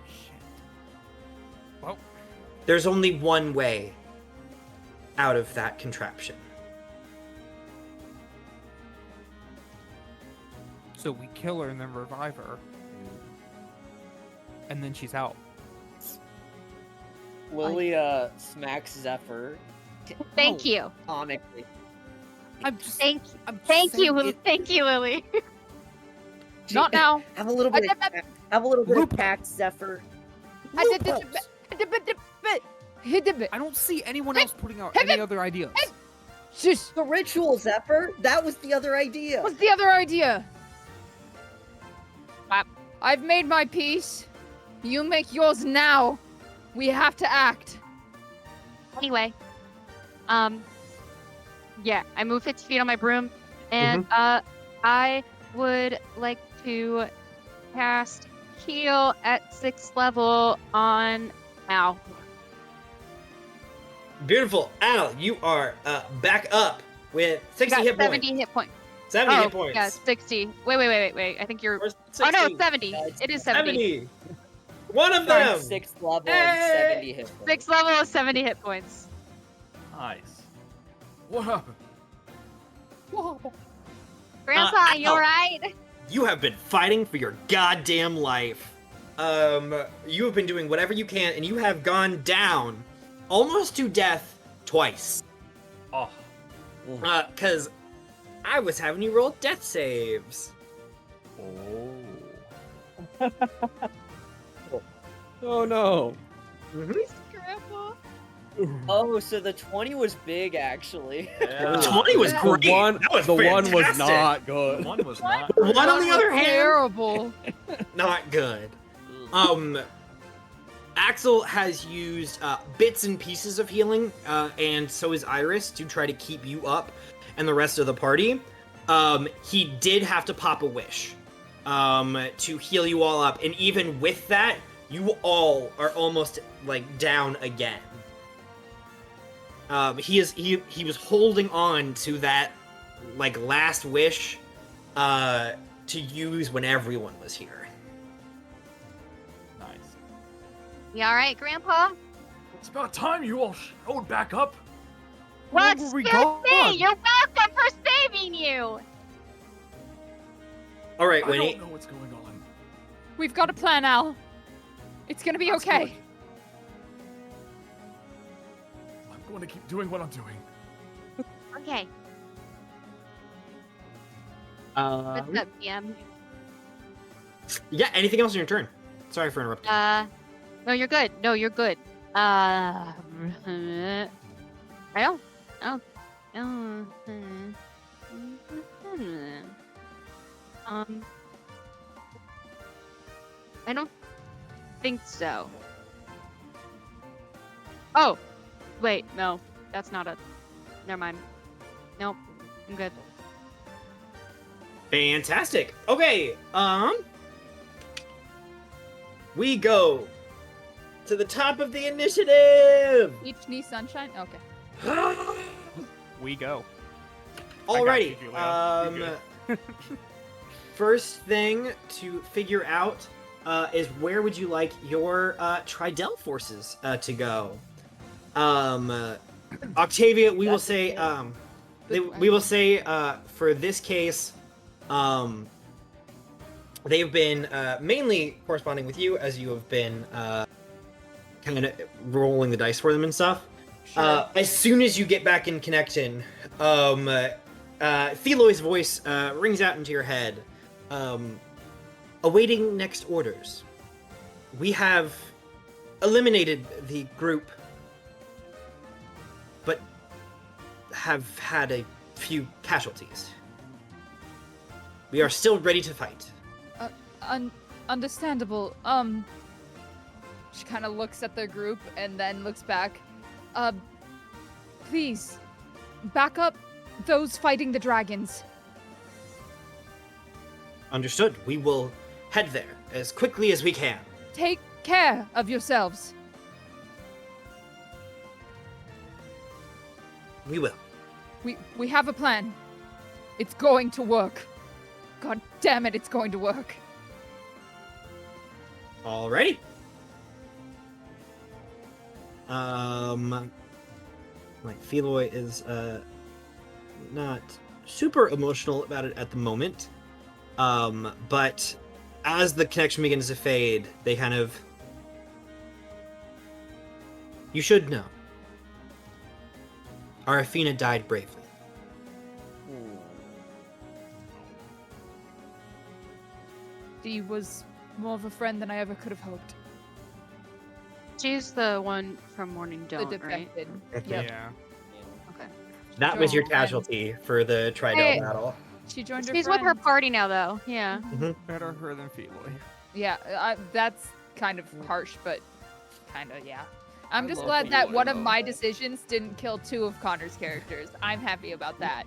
Shit. Well, There's only one way out of that contraption. so we kill her and then revive her. And then she's out. Lily smacks Zephyr Thank you. comically. I'm just. Thank I'm just Thank saying you. it- Thank you, Lily. Not now. Have a little bit. Have a little bit of tact, Zephyr. Loopholes. I don't see anyone else putting out any other ideas. Shush! The ritual, Zephyr. That was the other idea. What's the other idea? What? I've made my peace. You make yours now. We have to act. Anyway, yeah, I move 50 feet on my broom, and I would like to cast heal at 6th level on Al. Beautiful. Al, you are back up with 60 Got hit 70 points. hit points. 70 Oh, hit points. yeah, 60. Wait. I think you're. Or Oh no, 60. 70. Yeah, it's It is 70. 70. One of them. 6th level Hey! and 70 hit points. 6th level is 70 hit points. Nice. What happened? Grandpa, you Al. alright? You have been fighting for your goddamn life. You have been doing whatever you can, and you have gone down almost to death twice. Oh, Cause I was having you roll death saves. Oh no. Grandpa. Oh, so the 20 was big, actually. yeah. 20 was The great. one, That was the one was fantastic. not good. One was not. One on the was other hand, terrible. not good. Axel has used bits and pieces of healing, and so is Iris to try to keep you up and the rest of the party. He did have to pop a wish to heal you all up, and even with that, you all are almost like down again. He was holding on to that like last wish to use when everyone was here. Nice. You alright, Grandpa? It's about time you all showed back up. Where Well, were we excuse me! gone? You're welcome for saving you! All right, I Winnie. don't know what's going on. We've got a plan, Al. It's gonna be That's okay. good. I'm going to keep doing what I'm doing. Okay. What's up, DM? Yeah, anything else on your turn? Sorry for interrupting. No, you're good. No, you're good. I don't. I don't think so. Oh, wait, no, that's not a. Never mind. Nope, I'm good. Fantastic. Okay, we go to the top of the initiative. Each knee sunshine? Okay. We go. Alrighty. you, Julian. You're First thing to figure out is where would you like your Tridel forces to go? Octavia, we will say we will say for this case, they have been mainly corresponding with you as you have been kind of rolling the dice for them and stuff. Sure. As soon as you get back in connection, Theloi's voice rings out into your head. Awaiting next orders. We have eliminated the group, but have had a few casualties. We are still ready to fight. Understandable. She kind of looks at the group and then looks back. Please, back up those fighting the dragons. Understood. We will head there as quickly as we can. Take care of yourselves. We will. We have a plan. It's going to work. God damn it, it's going to work. Alrighty. Like Feloi is not super emotional about it at the moment. But as the connection begins to fade, they kind of. You should know. Arafina died bravely. She was more of a friend than I ever could have hoped. She's the one from Morning The Dawn, right? defected. Okay. Yep. Yeah. Okay. That was your joined her friend. casualty for the Tridel Hey. battle. She joined her She's with her friend. party now, though. Yeah. Better her than Feloy. Yeah, that's kind of harsh, but kind of, yeah. I'm I just love glad that Feloy, one of though. my decisions didn't kill 2 of Connor's characters. I'm happy about that.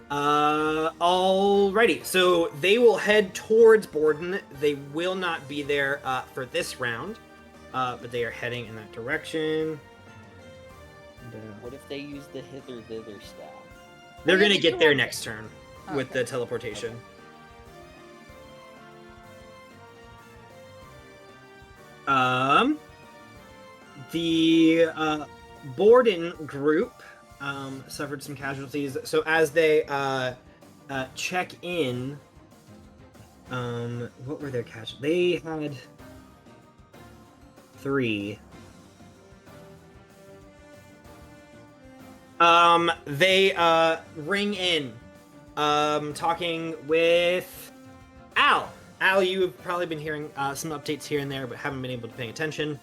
Alrighty, so they will head towards Borden. They will not be there for this round, but they are heading in that direction. What if they use the hither-thither staff? They're yeah, gonna they get do there have- next turn Oh, with okay. the teleportation. The Borden group suffered some casualties. So as they check in, what were their casualties? They had 3. They ring in, talking with Al. Al, you've probably been hearing some updates here and there, but haven't been able to pay attention.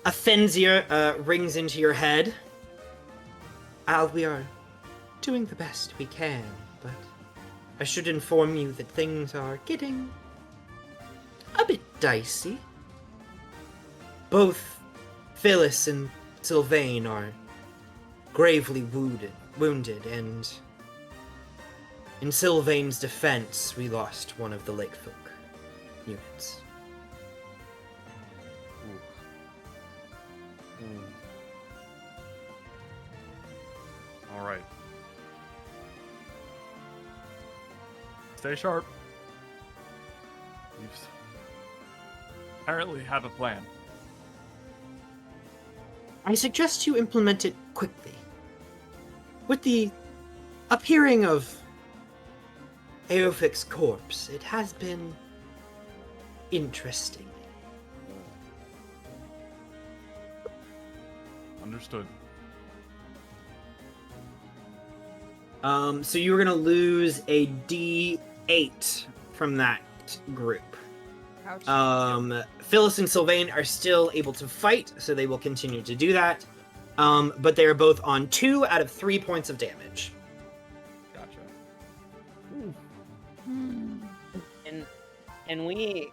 Athenzia rings into your head. Al, we are doing the best we can, but I should inform you that things are getting a bit dicey. Both Phyllis and Sylvain are gravely wounded, and in Sylvain's defense, we lost one of the Lakefolk units. All right. Stay sharp. You apparently have a plan. I suggest you implement it quickly. With the appearing of Aofik's corpse, it has been interesting. Understood. So you were gonna lose a D8 from that group. Ouch. Phyllis and Sylvain are still able to fight, so they will continue to do that. But they are both on 2 out of 3 points of damage. Gotcha. And we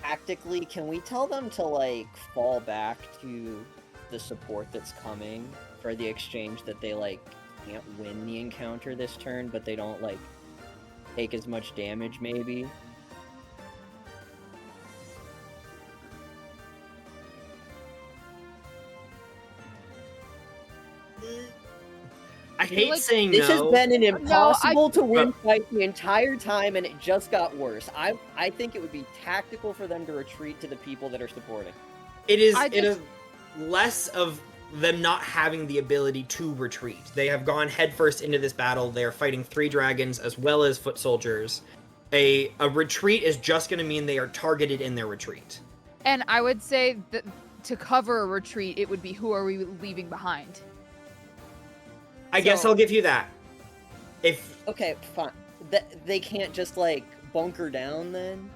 tactically, can we tell them to like fall back to the support that's coming for the exchange that they like can't win the encounter this turn, but they don't like take as much damage maybe? I hate like saying This no. has been an No, impossible to win fight the entire time, and it just got worse. I think it would be tactical for them to retreat to the people that are supporting. It is I it is just- less of them not having the ability to retreat. They have gone headfirst into this battle. They are fighting 3 dragons as well as foot soldiers. A retreat is just going to mean they are targeted in their retreat. And I would say that to cover a retreat, it would be who are we leaving behind? I guess So- I'll give you that. If Okay, fine. They can't just like bunker down then?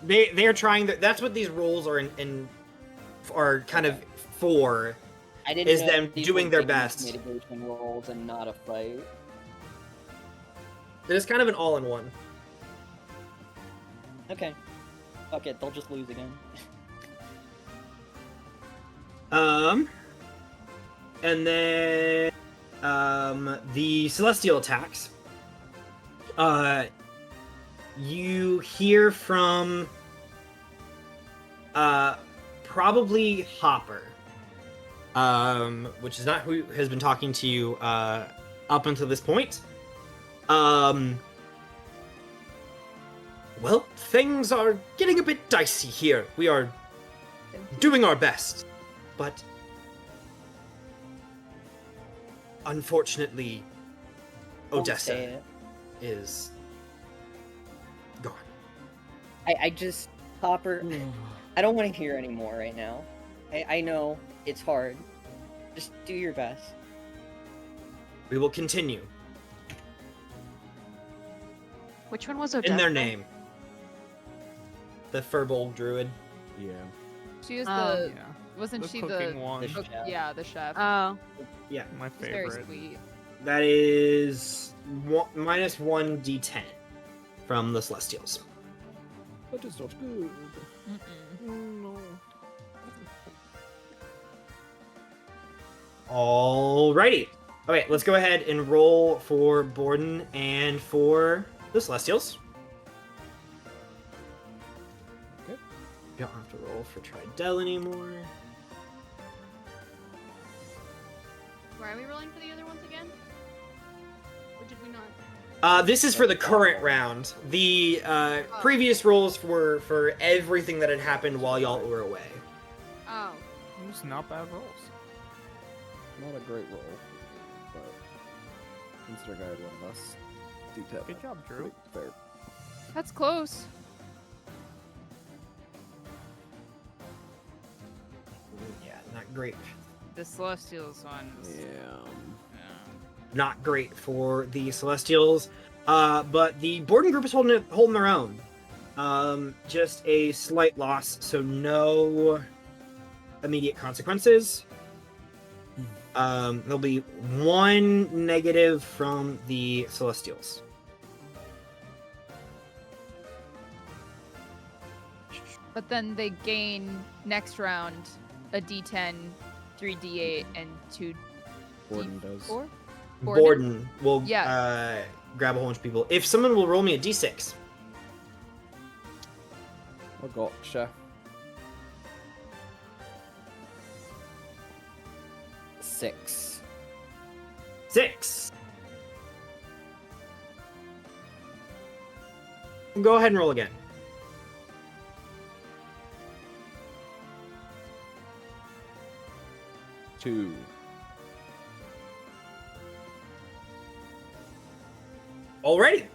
they are trying that's what these roles are are kind of for. I didn't Is know them these doing were their damage best. mitigation rolls and not a fight. It is kind of an all-in-one. Okay. Fuck it, they'll just lose again. And then the celestial attacks. You hear from probably Hopper, which is not who has been talking to you up until this point. Well, things are getting a bit dicey here. We are doing our best, but unfortunately, Don't say Odessa it. is gone. I just, Hopper, I don't want to hear anymore right now. I know it's hard. Just do your best. We will continue Which one was Odessa? in their name. The Furbolg Druid. Yeah. She was Oh, the. Yeah. Wasn't The she cooking the? one. The cook- chef. yeah, the chef. Oh, Yeah, My She's very favorite. sweet. that is minus 1d10 from the Celestials. That is not good. Mm-mm. No. Alrighty. Okay, let's go ahead and roll for Borden and for the Celestials. Okay. You don't have to roll for Tridel anymore. why are we rolling for the other ones again? Or did we not? This is for the current round. The previous rolls were for everything that had happened while y'all were away. Oh, It was not bad rolls. Not a great roll, but considering I had one less detail. Good job, Drew. Pretty fair. That's close. Yeah, not great. The Celestials ones. Yeah. Not great for the Celestials. But the Borden group is holding their own. Just a slight loss, so no immediate consequences. There'll be one negative from the Celestials. But then they gain next round a D10, 3D8, and 2 Borden does. D4. Borden will Yeah. grab a whole bunch of people. If someone will roll me a d6. Oh, gotcha. 6. 6. Go ahead and roll again. Two. Alrighty.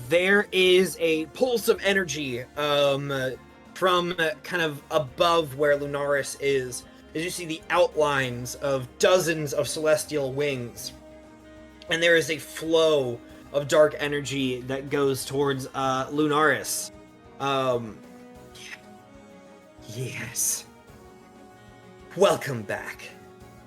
There is a pulse of energy from kind of above where Lunaris is. As you see the outlines of dozens of celestial wings, and there is a flow of dark energy that goes towards Lunaris. Yes. Welcome back.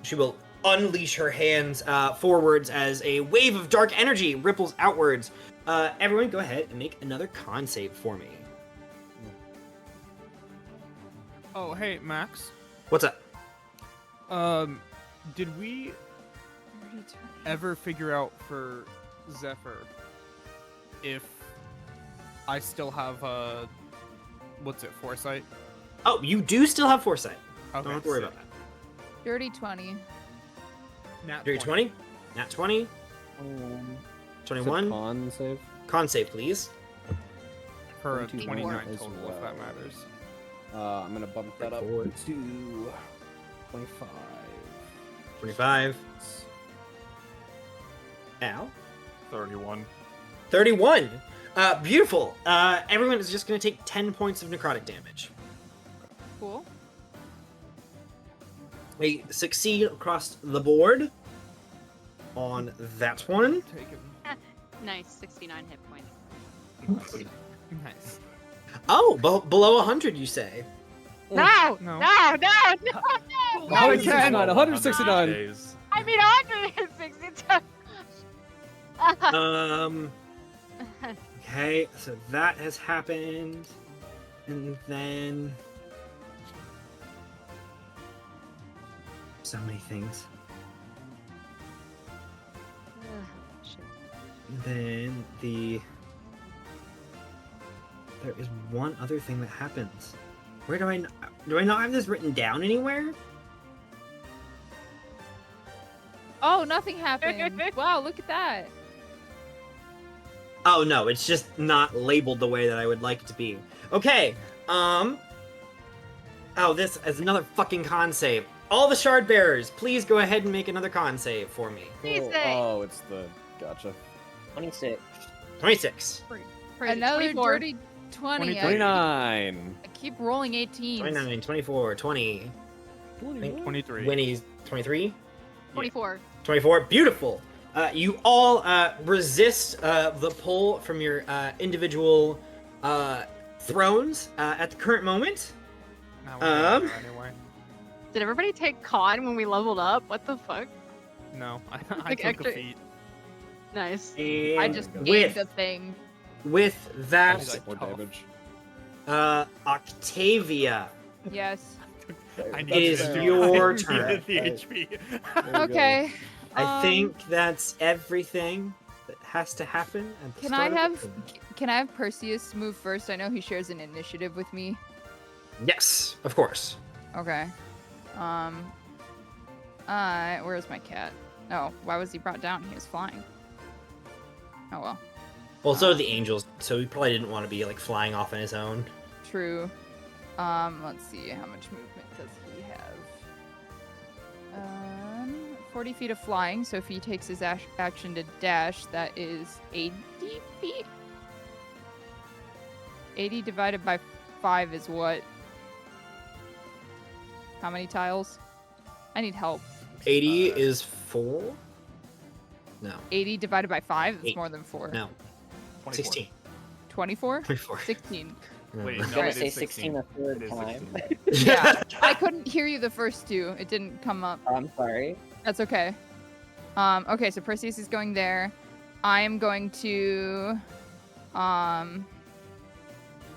She will unleash her hands forwards as a wave of dark energy ripples outwards. Everyone, go ahead and make another con save for me. Oh, hey, Max. What's up? Did we ever figure out for Zephyr if I still have foresight? Oh, you do still have foresight. Okay, Don't have to worry sick. about that. Dirty 20. Nat Dirty 20? Nat 20? Um, 21? Con save. Con save, please. For a 22 29 as total, if that well. matters. I'm gonna bump that up Forward. to 25. 25. Al? 31. 31. Beautiful. Everyone is just going to take 10 points of necrotic damage. Cool. They succeed across the board on that one. Take him. nice. 69 hit points. Nice. Oh, below 100, you say? No! No. No! No! No! No! 169, 169. 169. Days. I mean 162. Okay, so that has happened. And then... So many things. Shit. Then the... There is one other thing that happens. Where do I not have this written down anywhere? Oh, nothing happened. Wow, look at that. Oh no, it's just not labeled the way that I would like it to be. Okay, oh, this is another fucking con save. All the shard bearers, please go ahead and make another con save for me. Please Cool. say. Oh, it's the gotcha. 26. 26. Crazy. Another 24. dirty 20. 29. I keep rolling 18s. 29, 24, 20. 23. Winnie's 23? 24. 24. Beautiful. You all resist the pull from your individual thrones at the current moment. Nah, we're going there anyway. Did everybody take con when we leveled up? What the fuck? No, I Like took extra- a feat. Nice. And I just gained with a thing. with I that, just take more damage. Octavia, Yes. I It is to do your I turn. needed the Right. HP. There you go. Okay. I think that's everything that has to happen. At the Can start I of the have turn. can I have Perseus move first? I know he shares an initiative with me. Yes, of course. Okay. Where's my cat? Oh, why was he brought down? He was flying. Oh well. Well, so are the angels, so he probably didn't want to be like flying off on his own. True. Let's see, how much movement does he have? 40 feet of flying, so if he takes his action to dash, that is 80 feet? 80 divided by 5 is what? How many tiles? I need help. 80 is 4? No. 80 divided by 5? It's 8. more than 4. No. 24. 16. 24? 24. 16. Wait, No. no, Gonna it say is 16 a third It is time. 16. Yeah, I couldn't hear you the first two. It didn't come up. I'm sorry. That's okay. Okay, so Perseus is going there. I am going to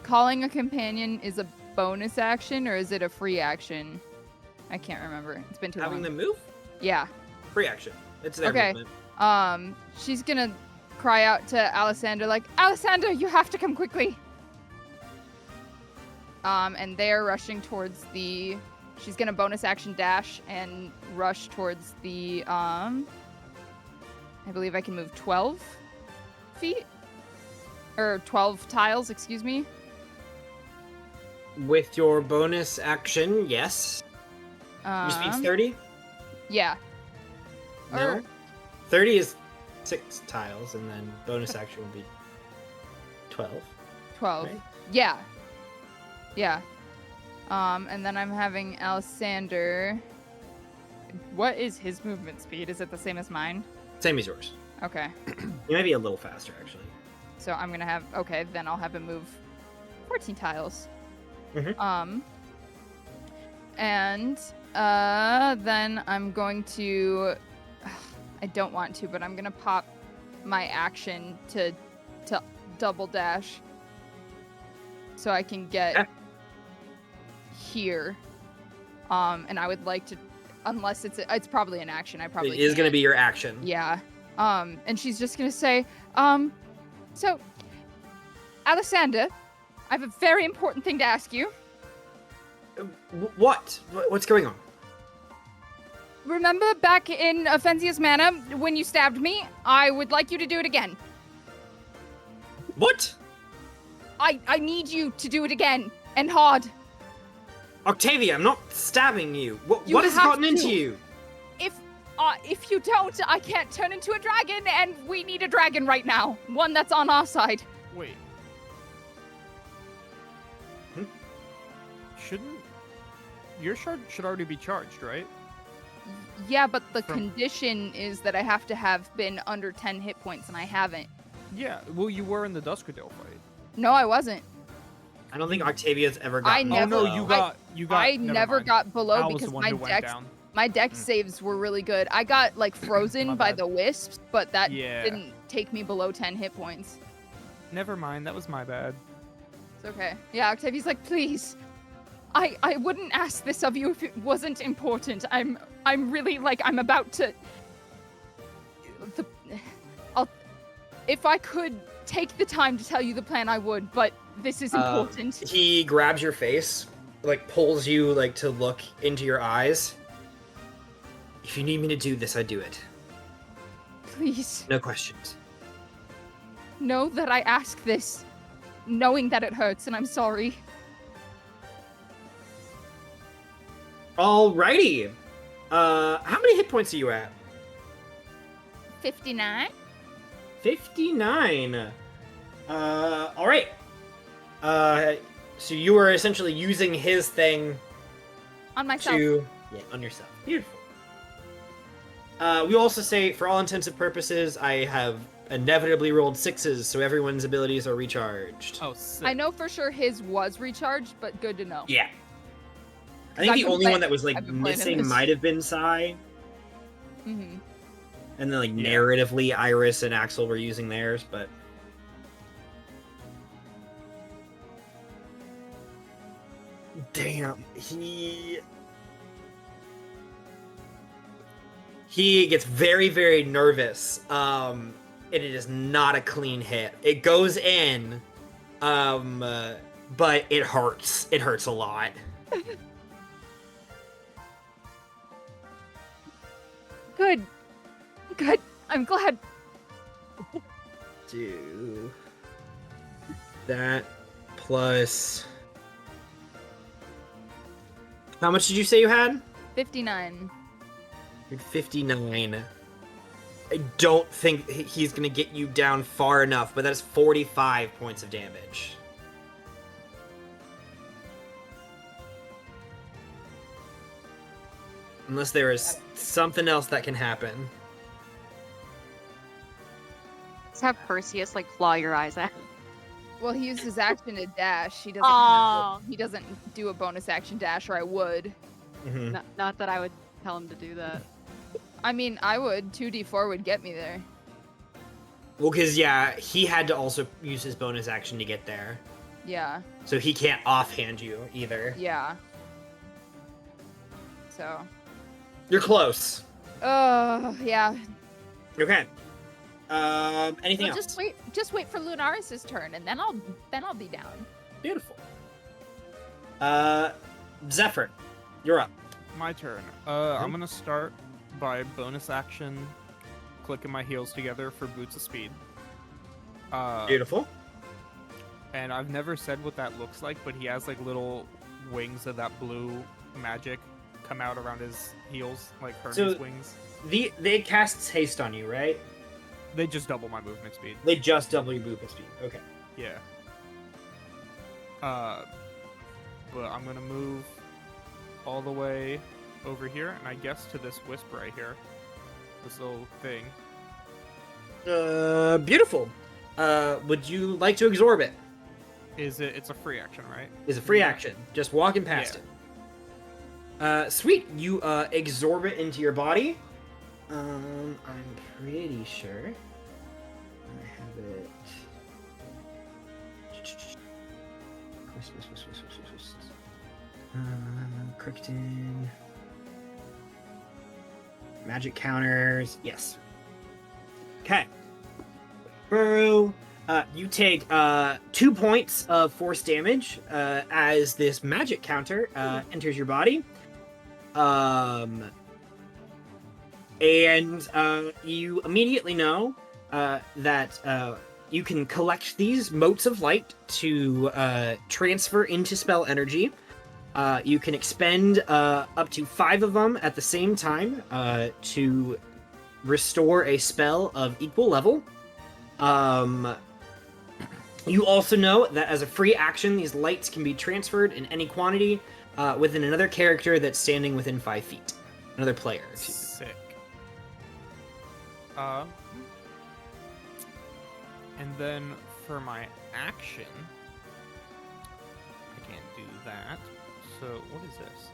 calling a companion is a bonus action or is it a free action? I can't remember. It's been too Having long. them move? Yeah. Free action. It's their Okay. movement. She's gonna cry out to Alessander like, Alessander, you have to come quickly. And they're rushing towards the. She's gonna bonus action dash and rush towards the. I believe I can move 12 feet, or 12 tiles. Excuse me. With your bonus action, yes. You speak 30? Yeah. No. Or 30 is 6 tiles, and then bonus action would be 12. 12. Right? Yeah. Yeah. And then I'm having Alessander. What is his movement speed? Is it the same as mine? Same as yours. Okay. You might be a little faster, actually. So I'm gonna have. Okay, then I'll have him move 14 tiles. Mhm. And then I'm going to. I don't want to, but I'm gonna pop my action to double dash, so I can get Okay. here. And I would like to, unless it's probably an action. I probably It is going to can't. be your action. Yeah. And she's just gonna say, so, Alessander, I have a very important thing to ask you. What? What's going on? Remember back in Offensius Manor when you stabbed me? I would like you to do it again. What? I need you to do it again, and hard. Octavia, I'm not stabbing you. You What has have gotten into to. you? If you don't, I can't turn into a dragon, and we need a dragon right now. One that's on our side. Wait. Hmm? Shouldn't your shard should already be charged, right? Yeah, but the From- condition is that I have to have been under 10 hit points, and I haven't. Yeah. Well, you were in the Duskerdale fight. No, I wasn't. I don't think Octavia's ever I gotten never- Oh below. no, you got. I never never mind. got below Al was because the one my who went dex down. my dex saves were really good. I got like frozen My by bad. the wisps, but that Yeah. didn't take me below 10 hit points. Never mind. That was my bad. It's okay. Yeah, Octavia's like, please. I wouldn't ask this of you if it wasn't important. I'm really like I'm about to. If I could take the time to tell you the plan, I would. But this is important. He grabs your face, like pulls you like to look into your eyes. If you need me to do this, I do it. Please No questions. know that I ask this, knowing that it hurts, and I'm sorry. Alrighty. How many hit points are you at? 59. 59. Alright. So you were essentially using his thing On myself. on yourself. Beautiful. We also say, for all intents and purposes, I have inevitably rolled 6s, so everyone's abilities are recharged. Oh, sick. I know for sure his was recharged, but good to know. Yeah. I think I've the been only play- one that was like I've been playing missing this. might have been Sai, Mm-hmm. and then like Yeah. narratively Iris and Axel were using theirs, but damn, he gets very, very nervous. And it is not a clean hit. It goes in, but it hurts. It hurts a lot. Good. Good. I'm glad. Do that plus. How much did you say you had? 59. 59. I don't think he's gonna get you down far enough, but that's 45 points of damage. Unless there is something else that can happen. Let's have Perseus like claw your eyes out. Well, he used his action to dash. He doesn't. Aw. He doesn't do a bonus action dash, or I would. Mhm. Not that I would tell him to do that. I mean, I would. 2d4 would get me there. Well, because, yeah, he had to also use his bonus action to get there. Yeah. So he can't offhand you either. Yeah. So. You're close. Yeah. Okay. Anything Well, else? just wait for Lunaris' turn, and then I'll be down. Beautiful. Zephyr, you're up. My turn. I'm gonna start by bonus action, clicking my heels together for Boots of Speed. Beautiful. And I've never said what that looks like, but he has like little wings of that blue magic come out around his heels, like Hermes So- wings. They cast haste on you, right? They just double my movement speed. They just double your movement speed. Okay. Yeah. But I'm gonna move all the way over here, and I guess to this wisp right here. This little thing. Beautiful. Would you like to absorb it? It's a free action, right? Is a free action. Just walking past it. Sweet. You absorb it into your body. I'm pretty sure I have it. Crichton. Magic counters. Yes. Okay. Burrow. You take 2 points of force damage as this magic counter enters your body. And you immediately know that you can collect these motes of light to transfer into spell energy. You can expend up to 5 of them at the same time to restore a spell of equal level. You also know that as a free action, these lights can be transferred in any quantity within another character that's standing within 5 feet. Another player. Sick. And then for my action, I can't do that. So what is this?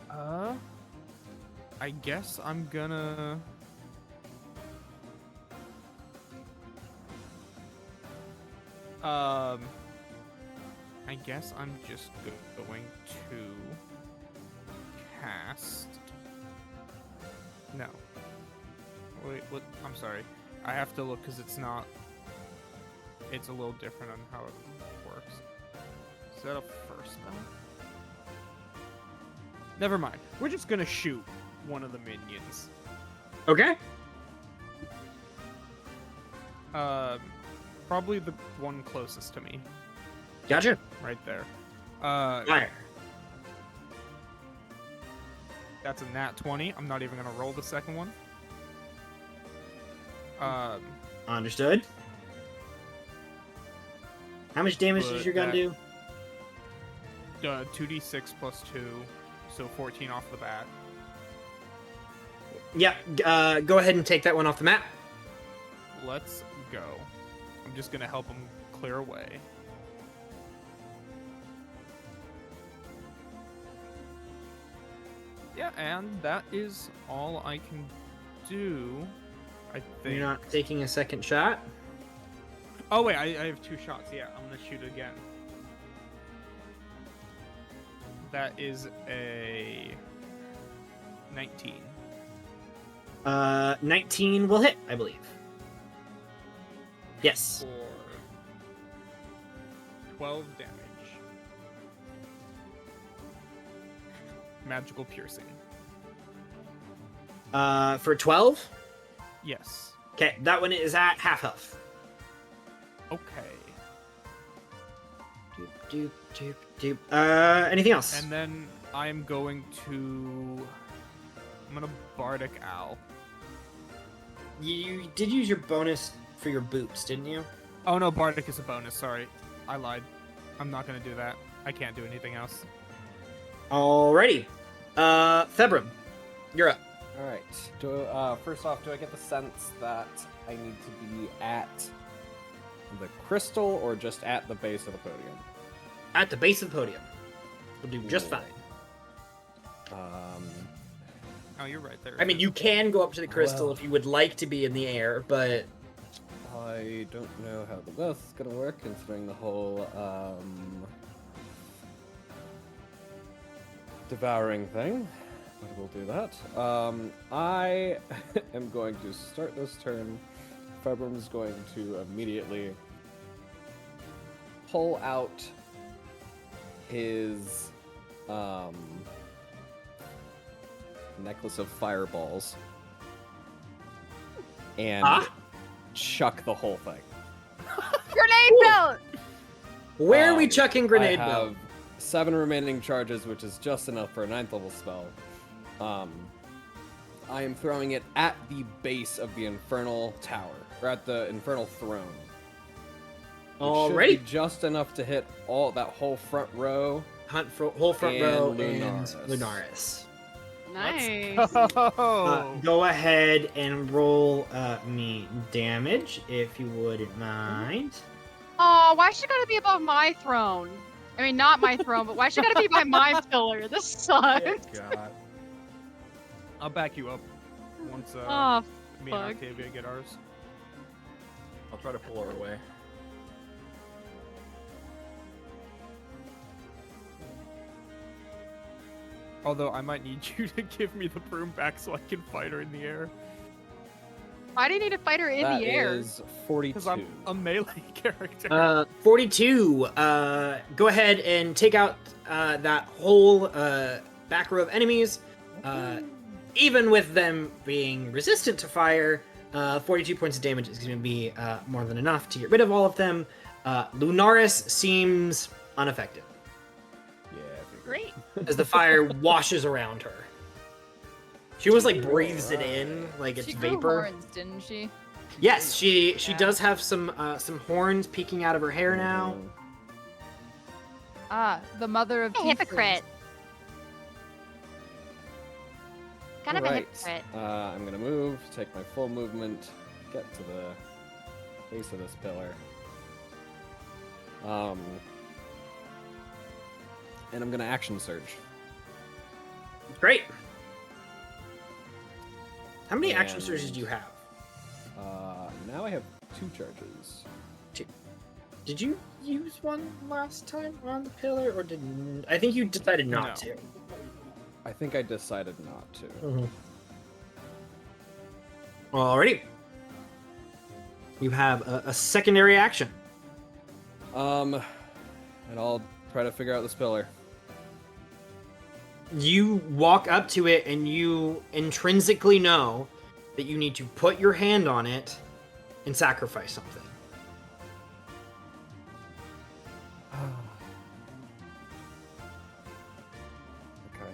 Oh. I guess I'm gonna. I guess I'm just going to cast. No. Wait, what? I'm sorry. I have to look because it's not. It's a little different on how it works. Is that a first spell? Never mind. We're just gonna shoot one of the minions. Okay. Probably the one closest to me, Gotcha. right there. Fire. That's a nat 20. I'm not even gonna roll the second one. Understood. How much damage But is your gun that- do? 2d6 plus 2, so 14 off the bat. Yeah, go ahead and take that one off the map. Let's go. I'm just gonna help him clear away. Yeah, and that is all I can do. I think. You're not taking a second shot? Oh wait, I have 2 shots. Yeah, I'm gonna shoot again. That is a 19. 19 will hit, I believe. Yes. For 12 damage. Magical piercing. For 12? Yes. Okay, that one is at half health. Okay. Doop, doop, doop, doop. Anything else? And then I'm going to. I'm gonna Bardic Owl. You did use your bonus for your boots, didn't you? Oh no, Bardic is a bonus. Sorry, I lied. I'm not gonna do that. I can't do anything else. Alrighty. Thebrim, you're up. All right. First off, do I get the sense that I need to be at the crystal or just at the base of the podium? At the base of the podium. We'll do just Cool. fine. Oh, you're right there. I mean, you can go up to the crystal Well. if you would like to be in the air, but I don't know how the math is gonna work, considering the whole devouring thing. But we'll do that. I am going to start this turn. Febrim's going to immediately pull out his necklace of fireballs and chuck the whole thing. Grenade belt! where are we chucking grenade I have belt? 7 remaining charges, which is just enough for a 9th level spell. I am throwing it at the base of the infernal tower, or at the infernal throne. Which should be Alrighty. just enough to hit all that whole front row. Whole front And row Lunaris. and Lunaris. Nice. Oh. Go ahead and roll me damage, if you wouldn't mind. Oh, why she gotta be above my throne? I mean, not my throne, but why she gotta be by my pillar? This sucks. God. I'll back you up once Oh, me and fuck. Octavia get ours. I'll try to pull her away. Although I might need you to give me the broom back so I can fight her in the air. Why do you need to fight her in That the air? is 42. Because I'm a melee character. 42. Go ahead and take out that whole back row of enemies. Even with them being resistant to fire, 42 points of damage is going to be more than enough to get rid of all of them. Lunaris seems unaffected Yeah, I figured. Great. as the fire washes around her. She almost like breathes it in, like it's She grew vapor. horns, didn't she? Yes, she Yeah. does have some horns peeking out of her hair now. Mhm. Ah, the mother of A hypocrite. tieflings. Kind of a Alright, hypocrite. I'm gonna move, take my full movement, get to the base of this pillar. And I'm gonna action surge. Great. How many action And- surges do you have? Now I have 2 charges. Did you use one last time on the pillar, or didn't? I think you decided not No. to. I think I decided not to. Alrighty. You have a secondary action. And I'll try to figure out this pillar. You walk up to it, and you intrinsically know that you need to put your hand on it and sacrifice something. Okay.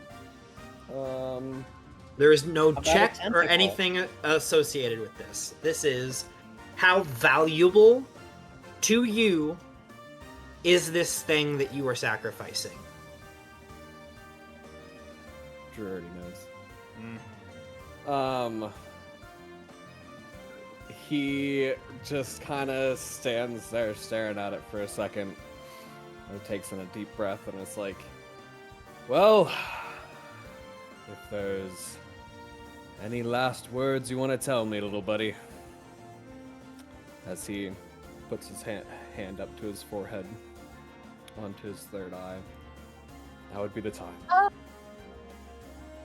There is no About a check or tentacle. anything associated with this. This is how valuable to you is this thing that you are sacrificing. Drew already knows. Mm. He just kind of stands there staring at it for a second. And takes in a deep breath and it's like, well, if there's any last words you want to tell me, little buddy. As he puts his hand up to his forehead, onto his third eye. That would be the time.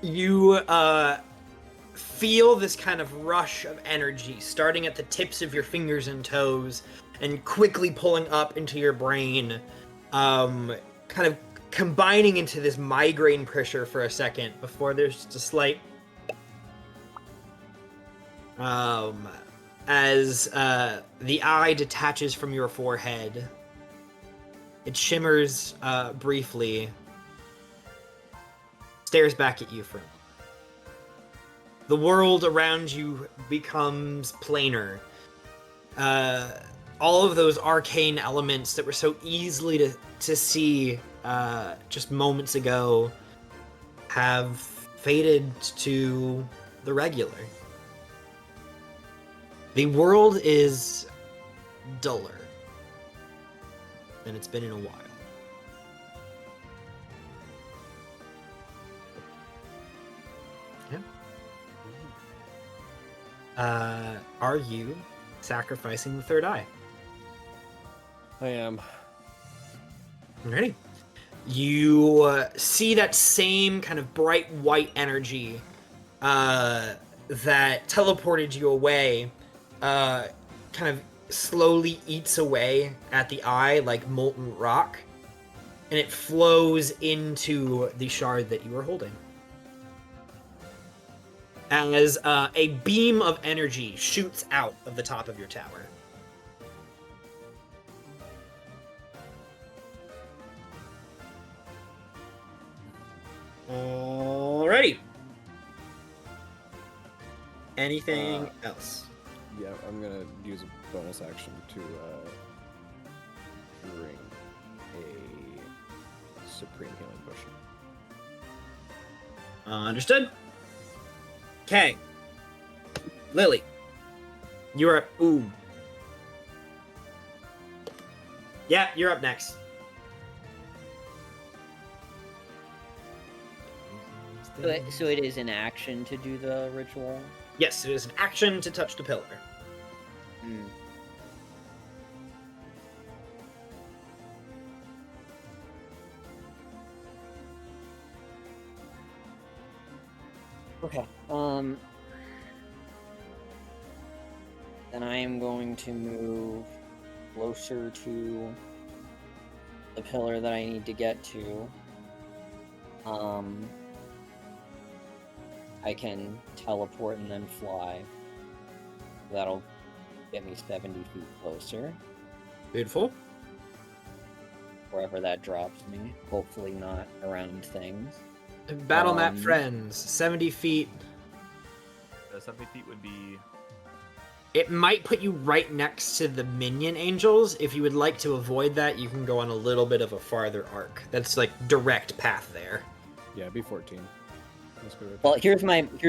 You feel this kind of rush of energy starting at the tips of your fingers and toes and quickly pulling up into your brain, kind of combining into this migraine pressure for a second before there's just a slight as the eye detaches from your forehead. It shimmers briefly, stares back at you for a moment. The world around you becomes plainer. All of those arcane elements that were so easily to see just moments ago have faded to the regular. The world is duller than it's been in a while. Are you sacrificing the third eye? I am. Alrighty. You see that same kind of bright white energy that teleported you away, kind of slowly eats away at the eye like molten rock, and it flows into the shard that you are holding. As a beam of energy shoots out of the top of your tower. Alrighty. Anything else? Yeah, I'm gonna use a bonus action to drink a supreme healing potion. Understood. Okay. Lily. You're up. Ooh. Yeah, you're up next. So it is an action to do the ritual? Yes, it is an action to touch the pillar. Hmm. Okay. Then I am going to move closer to the pillar that I need to get to. I can teleport and then fly. That'll get me 70 feet closer. Beautiful. Wherever that drops me. Hopefully not around things. Battle map friends. 70 feet. 70 feet would be... It might put you right next to the minion angels. If you would like to avoid that, you can go on a little bit of a farther arc. That's like direct path there. Yeah, it'd be 14. Let's go with Well, here's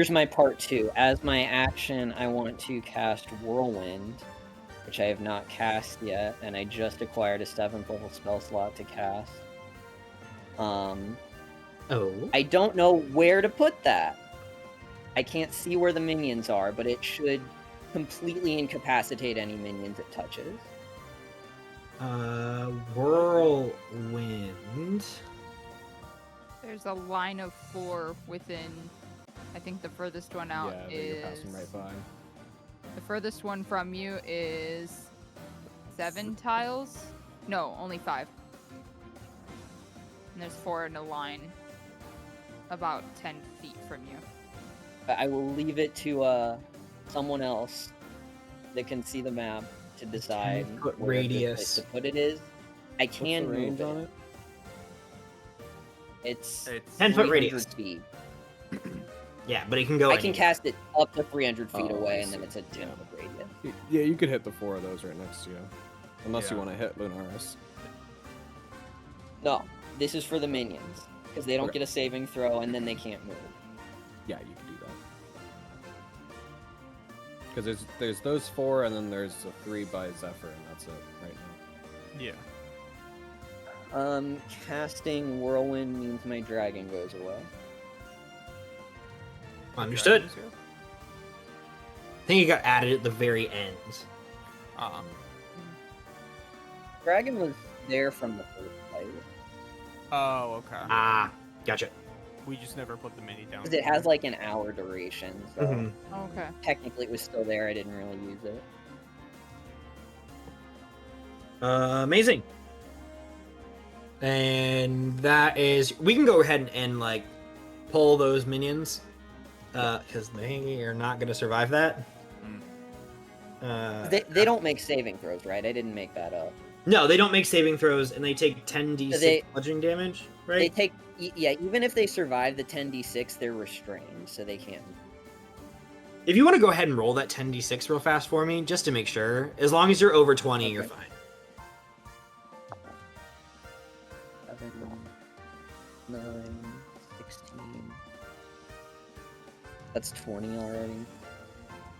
my part 2. As my action, I want to cast Whirlwind, which I have not cast yet, and I just acquired a 7th level spell slot to cast. Oh. I don't know where to put that. I can't see where the minions are, but it should completely incapacitate any minions it touches. Whirlwind. There's a line of 4 within. I think the furthest one out yeah, you're is. passing right by. The furthest one from you is 7 tiles. No, only 5. And there's 4 in a line, about 10 feet from you. I will leave it to someone else that can see the map to decide 10-foot where radius to put it is. I can What's the range move on it. it? It's 10-foot 300 radius. feet. Yeah, but it can go I can cast it up to 300 feet Oh, away, I and then see. it's a 10-foot radius. Yeah, you could hit the 4 of those right next to you. Unless you Yeah. want to hit Lunaris. No, this is for the minions. because they don't Okay. get a saving throw, and then they can't move. Yeah, you can do that. Because there's those 4, and then there's a 3 by Zephyr, and that's it right now. Yeah. Casting Whirlwind means my dragon goes away. Understood. Dragons here? I think it got added at the very end. Dragon was there from the first fight. Oh, okay. Ah, gotcha. We just never put the mini down. Because it has like an hour duration, so Mhm. Okay. technically it was still there. I didn't really use it. Amazing. And that is, we can go ahead and like pull those minions, because they are not gonna survive that. They don't make saving throws, right? I didn't make that up. No, they don't make saving throws, and they take 10d6 they- bludgeoning damage, They right? take yeah. Even if they survive the 10d6, they're restrained, so they can't. If you want to go ahead and roll that 10d6 real fast for me, just to make sure, as long as you're over 20, you're Okay. fine. 7, 9, 16. That's 20 already.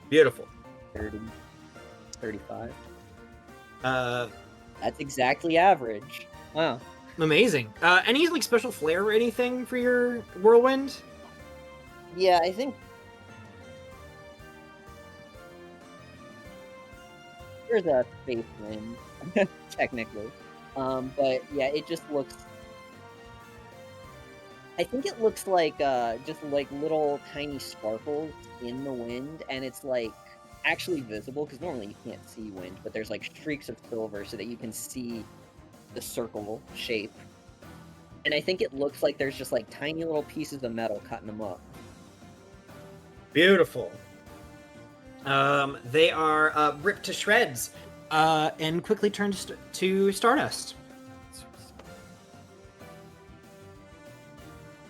Beautiful. 30, 35. Uh, That's exactly average. Wow. amazing. Any like special flair or anything for your whirlwind? Yeah, I think there's a space wind, technically. But yeah, it just looks. I think it looks like just like little tiny sparkles in the wind, and it's like actually visible because normally you can't see wind, but there's like streaks of silver so that you can see the circle shape. And I think it looks like there's just like tiny little pieces of metal cutting them up. Beautiful. They are ripped to shreds, and quickly turn to Stardust.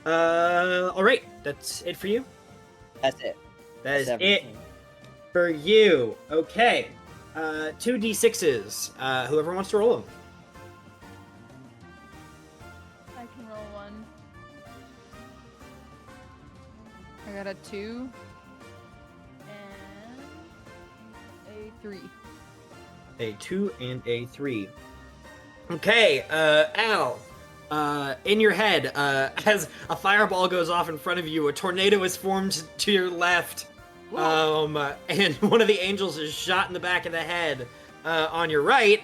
All right, that's it for you. That's it. That is That's it everything. for you. Okay. 2d6s. Whoever wants to roll them. I can roll one. I got a 2 and a 3. A 2 and a 3. Okay, Al. In your head, as a fireball goes off in front of you, a tornado is formed to your left. And one of the angels is shot in the back of the head. On your right,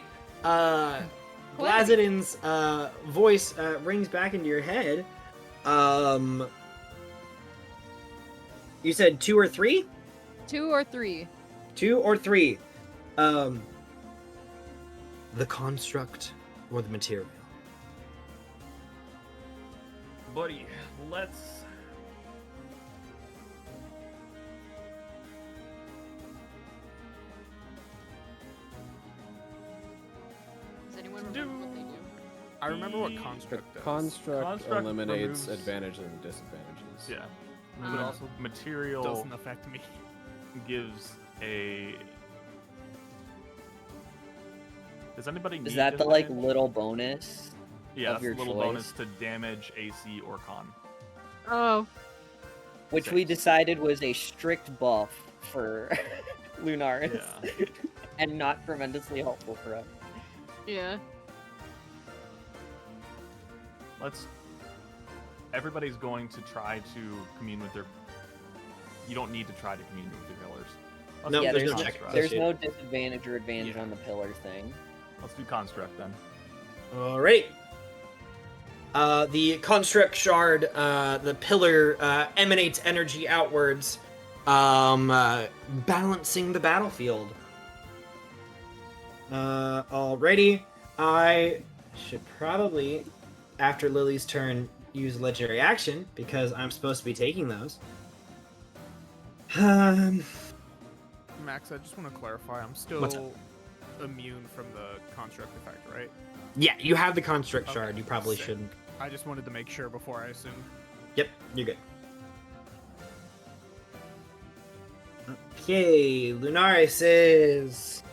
Blazidin's voice rings back into your head. You said 2 or 3? 2 or 3. 2 or 3. The construct or the material? Buddy, let's... Does anyone remember what they do? I remember what The construct does. Construct eliminates removes- advantages and disadvantages. Yeah. But But also material doesn't affect me. gives a... Does anybody need Is that the like disadvantage? little bonus? Yeah, of that's your a little choice? bonus to damage, AC, or con. Oh, Which we decided was a strict buff for Lunaris, Yeah. and not tremendously helpful for us. yeah. Let's... Everybody's going to try to commune with their... You don't need to try to commune with your pillars. Let's No, do yeah, there's there's, no no, check. construct. there's Yeah. no disadvantage or advantage Yeah. on the pillar thing. Let's do construct then. Alright. The construct shard, the pillar, emanates energy outwards, balancing the battlefield. Alrighty. I should probably, after Lily's turn, use legendary action, because I'm supposed to be taking those. Max, I just want to clarify. I'm What's still immune from the construct effect, right? Yeah, you have the construct Okay, shard. You probably sick. shouldn't. I just wanted to make sure before I assumed. Yep, you're good. Okay, Lunaris is...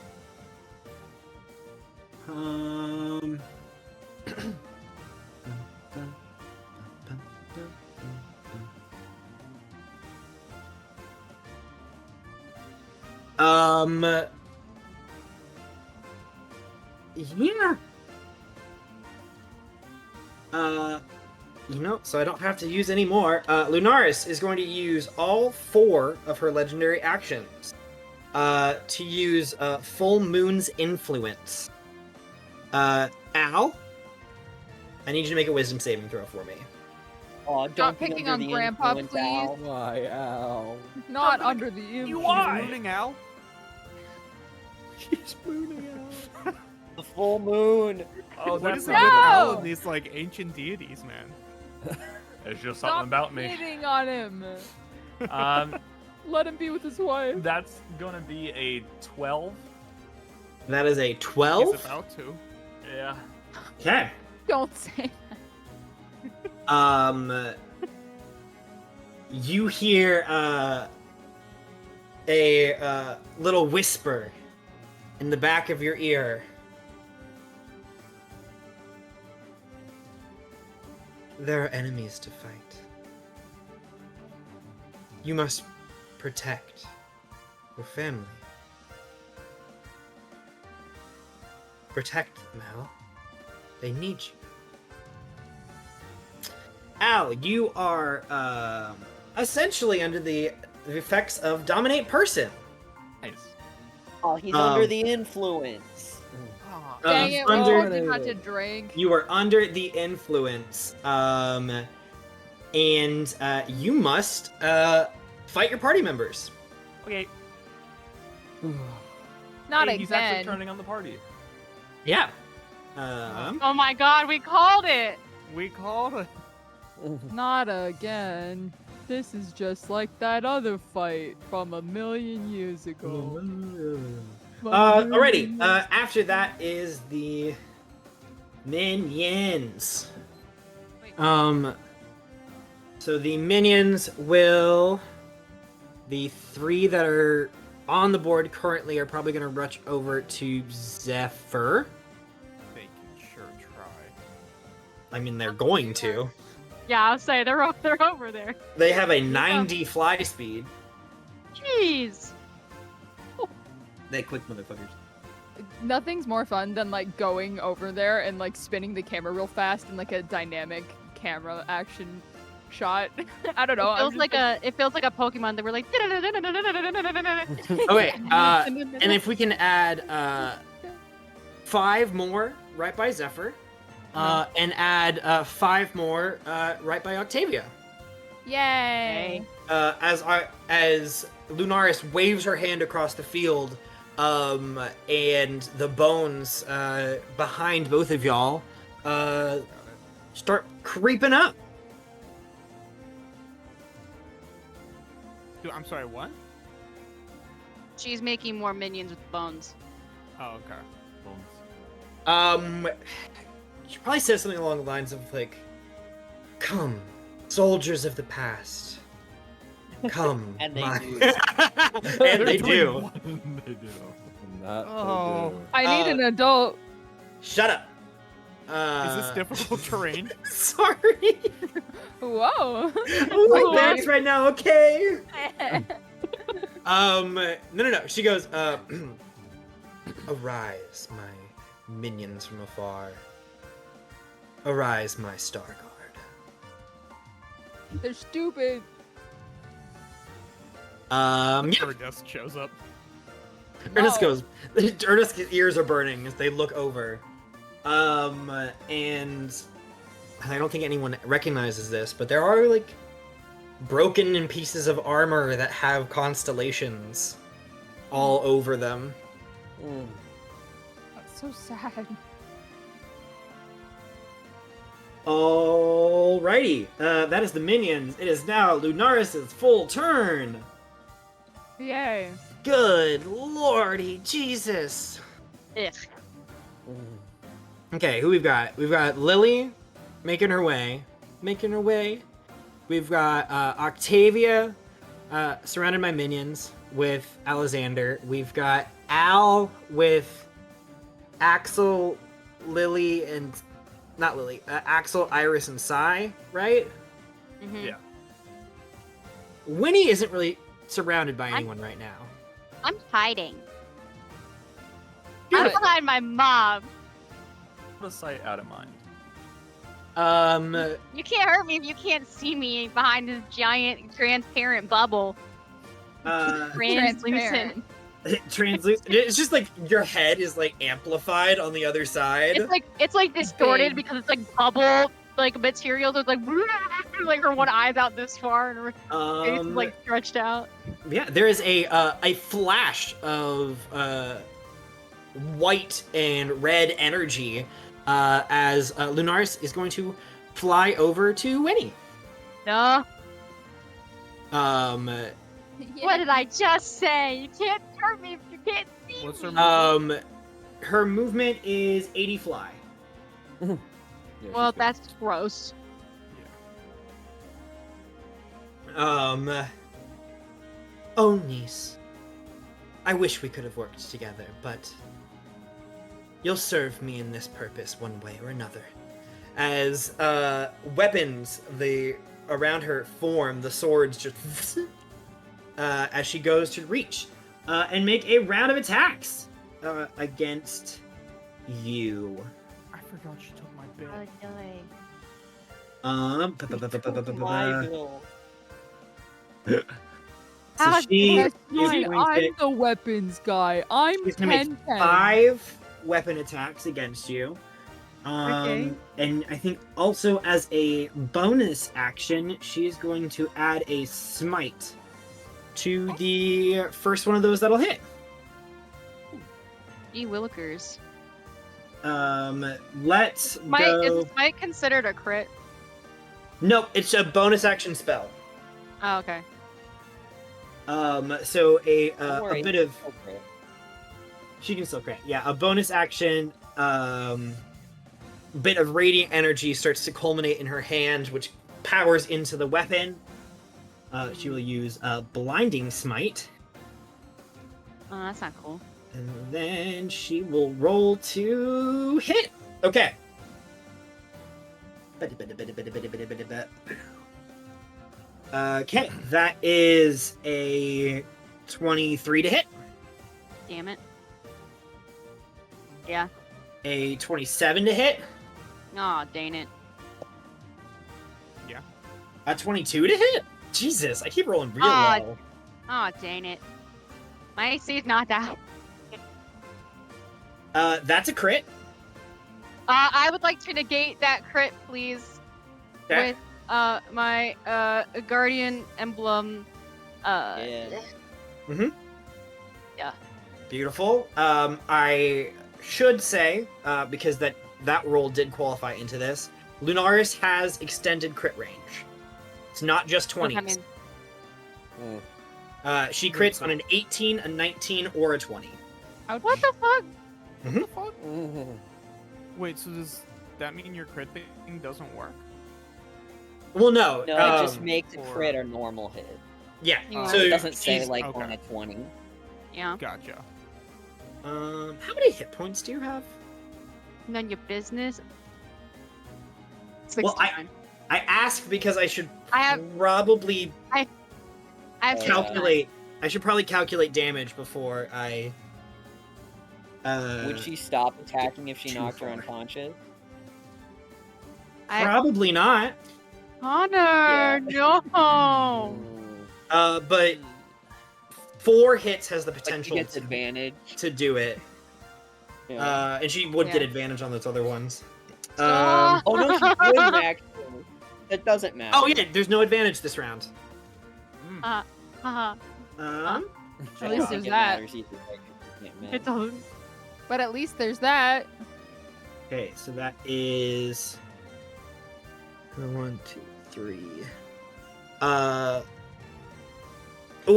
Yeah. So I don't have to use any more. Lunaris is going to use all 4 of her legendary actions to use Full Moon's Influence. Al, I need you to make a Wisdom saving throw for me. Oh, don't be picking under on the Grandpa, influence, please. Al. Why, Al? Not under the influence. You are. Mooning Al. He's mooning Al. The full moon. Oh, What is that's it with Al No! and these like ancient deities, man? It's just Stop something about me. hitting on him. Um, Let him be with his wife. that's gonna be a 12. That is a He's 12. about to. Yeah. Okay. Don't say You hear a little whisper in the back of your ear. There are enemies to fight. You must protect your family. Protect them, Al. They need you. Al, you are essentially under the effects of Dominate Person. Nice. Oh, he's under Um, the influence. Ah, Dang it, under- we told you not to drink. You are under the influence, and you must fight your party members. Okay. Not hey, he's actually again. turning on the party. Yeah. Oh my god, we called it! we called it. Not again. This is just like that other fight from a million years ago. Alrighty. After that is the minions. Wait. So the minions will. The 3 that are on the board currently are probably going to rush over to Zephyr. They can sure try. I mean, they're going to. Yeah, I'll say they're over there. They have a 90 fly speed. Jeez. They quick motherfuckers. Nothing's more fun than like going over there and like spinning the camera real fast in like a dynamic camera action shot. I don't know. It feels like a Pokemon that we're like. Okay, and if we can add 5 more right by Zephyr, and add 5 more right by Octavia. Yay! As Lunaris waves her hand across the field, and the bones behind both of y'all start creeping up. Dude, I'm sorry, what? She's making more minions with bones. Oh, okay. She probably says something along the lines of like, "Come, soldiers of the past, come." And they my-" do. And they do. They do. That Oh. they do. I need an adult. Shut up. Is this difficult terrain? Sorry. Whoa! I'm like that right now, okay? No. She goes, arise, my minions from afar. Arise, my Star Guard. They're stupid. Yeah. Ernest shows up. Ernest No. goes. Ernest's ears are burning as they look over. And I don't think anyone recognizes this, but there are like broken and pieces of armor that have constellations all over them. Mm. That's so sad. Alrighty, that is the minions. It is now Lunaris' full turn. Yay! Good lordy Jesus. Ugh. Okay, who we've got? We've got Lily making her way. We've got Octavia surrounded by minions with Alexander. We've got Al with Axel, Lily, and not Lily. Axel, Iris, and Sai, right? Mhm. Yeah. Winnie isn't really surrounded by anyone right now. I'm hiding. Good. I'm behind my mom. Out of sight, out of mind. You can't hurt me if you can't see me behind this giant transparent bubble. Translucent. Translucent. It's just like your head is like amplified on the other side. It's like distorted Big. because it's like bubble like material. So it's like her one eye's out this far and her face is like stretched out. Yeah, there is a flash of white and red energy as Lunaris is going to fly over to Winnie. No. Yeah. What did I just say? You can't hurt me if you can't see What's me. her movement? Her movement is 80 fly. Yeah, Well, she's good. that's gross. Oh, niece. I wish we could have worked together, but you'll serve me in this purpose one way or another. As weapons around her form, the swords just as she goes to reach and make a round of attacks against you. I forgot she took my bit. Why, Bill? So Ah, she That's is fine. going to, I'm the weapons guy. I'm she's gonna make 10-10. 5 weapon attacks against you. Okay. And I think also as a bonus action, she is going to add a smite to the first one of those that'll hit. Gee willikers. Let's Is go. Smite considered a crit? Nope, it's a bonus action spell. Oh, okay. So Don't a worry, bit of okay. she can still crit. Yeah, a bonus action. Bit of radiant energy starts to culminate in her hand, which powers into the weapon. She will use blinding smite, Oh, that's not cool. and then she will roll to hit. Okay. Okay, that is a 23 to hit, Damn it. Yeah. a 27 to hit, Aw, dang it. a 22 to hit. Jesus, I keep rolling real Ah, well. Aw, dang it. My AC's not that. That's a crit. I would like to negate that crit, please. Okay. With my guardian emblem. Yeah. Beautiful. I should say, because that roll did qualify into this, Lunaris has extended crit range. It's not just 20s. I mean, Mm. She crits on an 18, a 19, or a 20. Ouch. what the fuck? What the fuck? Mhm. Wait, so does that mean your crit thing doesn't work? Well, no. No, it just makes a or- crit a normal hit. Yeah. Oh. So It doesn't say she's- like okay. on a 20. Yeah. Gotcha. How many hit points do you have? None of your business. Well, 69. I asked because I should I have probably I have Yeah. calculate. I should probably calculate damage before I. Would she stop attacking if she too knocked her far. unconscious? Probably not. Connor, no. Mm. But 4 hits has the Like she potential gets advantage. to do it. Yeah. And she would get Yeah. advantage on those other ones. Stop. Oh no, she wouldn't actually. That doesn't matter. Oh yeah, there's no advantage this round. Mm. Haha. Um, At least I don't there's think it that. matters either way, 'cause you can't It miss. doesn't. But at least there's that. okay, so that is 1, 2, 3. Oh,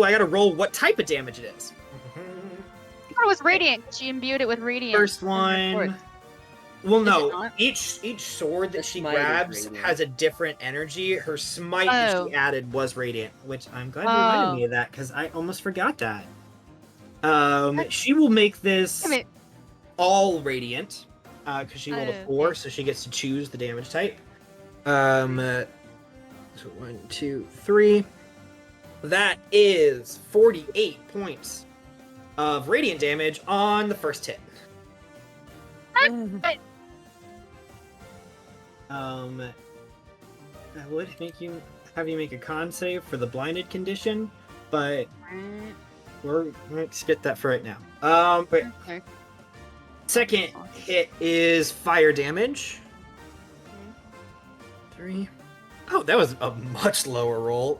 I gotta roll what type of damage it is. I thought it was radiant. She imbued it with radiant. First as her sword. one. Well, Is no. it not? Each sword that The she smite is grabs radiant. has a different energy. Her smite that Oh. she added was radiant, which I'm glad you reminded Oh. me of that because I almost forgot that. She will make this I mean, all radiant because she rolled a Oh, 4, okay. so she gets to choose the damage type. So 1, 2, 3. That is 48 points of radiant damage on the first hit. I would have you make a con save for the blinded condition, but we're gonna skip that for right now. But Okay. second hit is fire damage. 3. Oh, that was a much lower roll.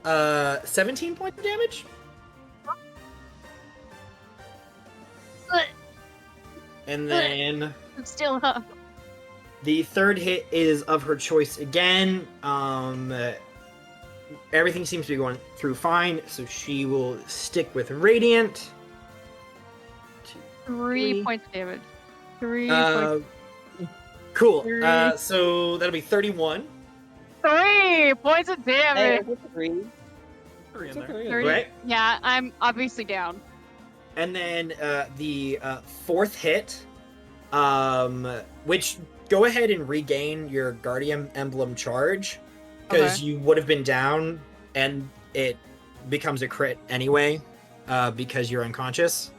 17 points of damage. And then I'm still up. the third hit is of her choice again. Everything seems to be going through fine, so she will stick with radiant. 3 points of damage. 3 Uh, points. cool. Three. So that'll be 31, 3 points of Hey, damage. with the 3. 3 It's in there. okay. 30. right? Yeah, I'm obviously down. And then the fourth hit, which go ahead and regain your Guardian Emblem charge, because Okay. you would have been down, and it becomes a crit anyway, because you're unconscious.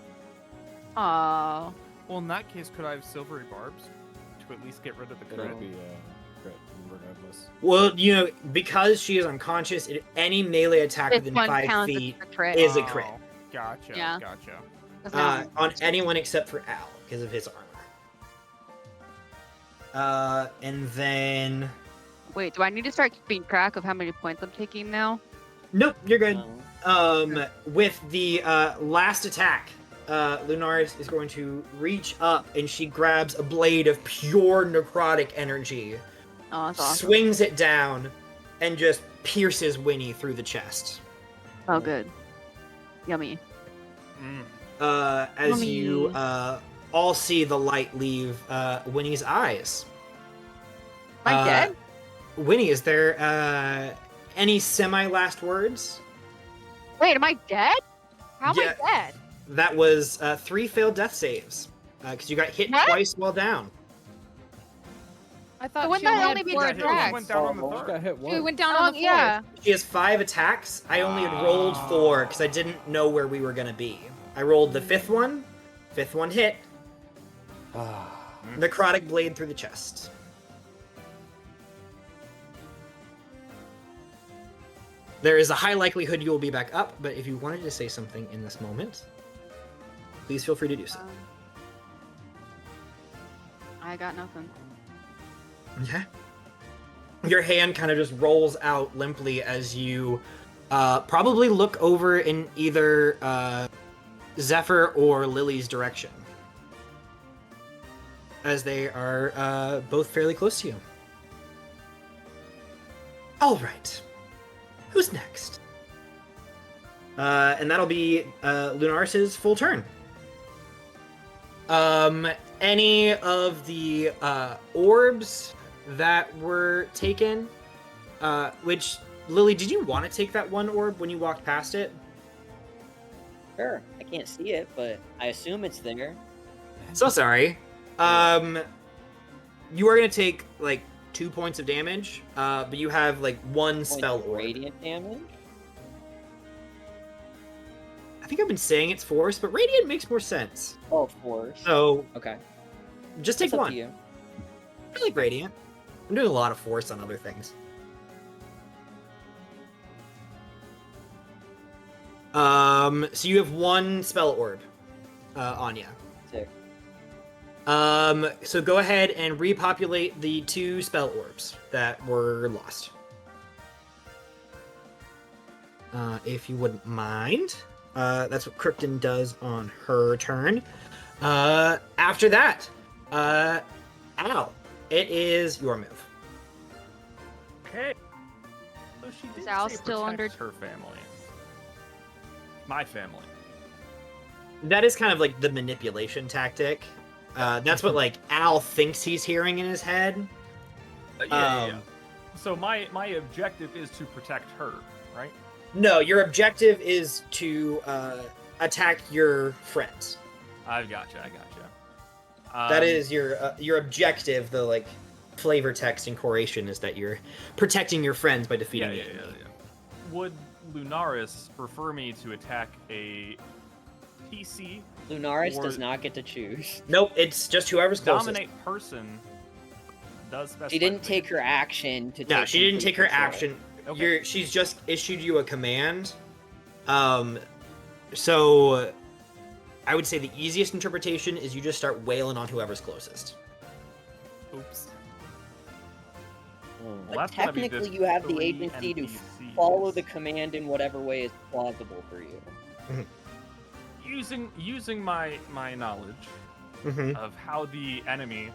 Oh. Well, in that case, could I have silvery barbs to at least get rid of the crit? It'll be crit regardless. Well, because she is unconscious, any melee attack This within one 5 counts as feet a crit. is a crit. Oh, Gotcha. Yeah. Gotcha. That's not- On anyone except for Al, because of his armor. And then... Wait, do I need to start keeping track of how many points I'm taking now? Nope, you're good. No. With the last attack, Lunaris is going to reach up and she grabs a blade of pure necrotic energy, Oh, that's awesome. swings it down, and just pierces Winnie through the chest. Oh, good. Yummy. As you Yummy. all see the light leave Winnie's eyes. Am I dead? Winnie, is there any semi-last words? Wait, am I dead? How am Yeah. I dead? That was 3 failed death saves. Because you got hit What? twice while down. I thought wouldn't she that only only had be four the Yeah, she attacks? went down on the Oh, She third. got hit She once. went down Oh, on the fourth. yeah. She has 5 attacks. I only had rolled 4 because I didn't know where we were going to be. I rolled the 5th one. 5th one hit. Necrotic blade through the chest. There is a high likelihood you will be back up, but if you wanted to say something in this moment, please feel free to do so. I got nothing. Okay. Your hand kind of just rolls out limply as you probably look over in either Zephyr or Lily's direction, as they are both fairly close to you. All right. Who's next? And that'll be Lunaris' full turn. Any of the orbs that were taken, which, Lily, did you want to take that one orb when you walked past it? Sure. I can't see it, but I assume it's there. So sorry. You are going to take, like, 2 points of damage, but you have, like, one Points spell of orb. radiant damage. I think I've been saying it's force, but radiant makes more sense. Oh, of course. So, Okay. just take It's up one. to you. I like radiant. I'm doing a lot of force on other things. So you have one spell orb on you. Sick. So go ahead and repopulate the 2 spell orbs that were lost. If you wouldn't mind. That's what Krypton does on her turn. After that, Al, it is your move. Okay. So she did Is Al say still protects under- her family. My family. That is kind of like the manipulation tactic. That's what like Al thinks he's hearing in his head. Yeah. So my objective is to protect her, right? No, your objective is to attack your friends. I gotcha. That is your objective. The like flavor text and choration is that you're protecting your friends by defeating the enemy. Would Lunaris prefer me to attack a PC Lunaris Or- does not get to choose. Nope, it's just whoever's closest. dominate person does specify. She didn't the take her action to No, take she didn't complete take her control. action. Okay. She's just issued you a command. So I would say the easiest interpretation is you just start wailing on whoever's closest. Oops. Well, But that's gonna be technically, you have the 3 agency to NPCs. follow the command in whatever way is plausible for you. Using my knowledge Mm-hmm. of how the enemy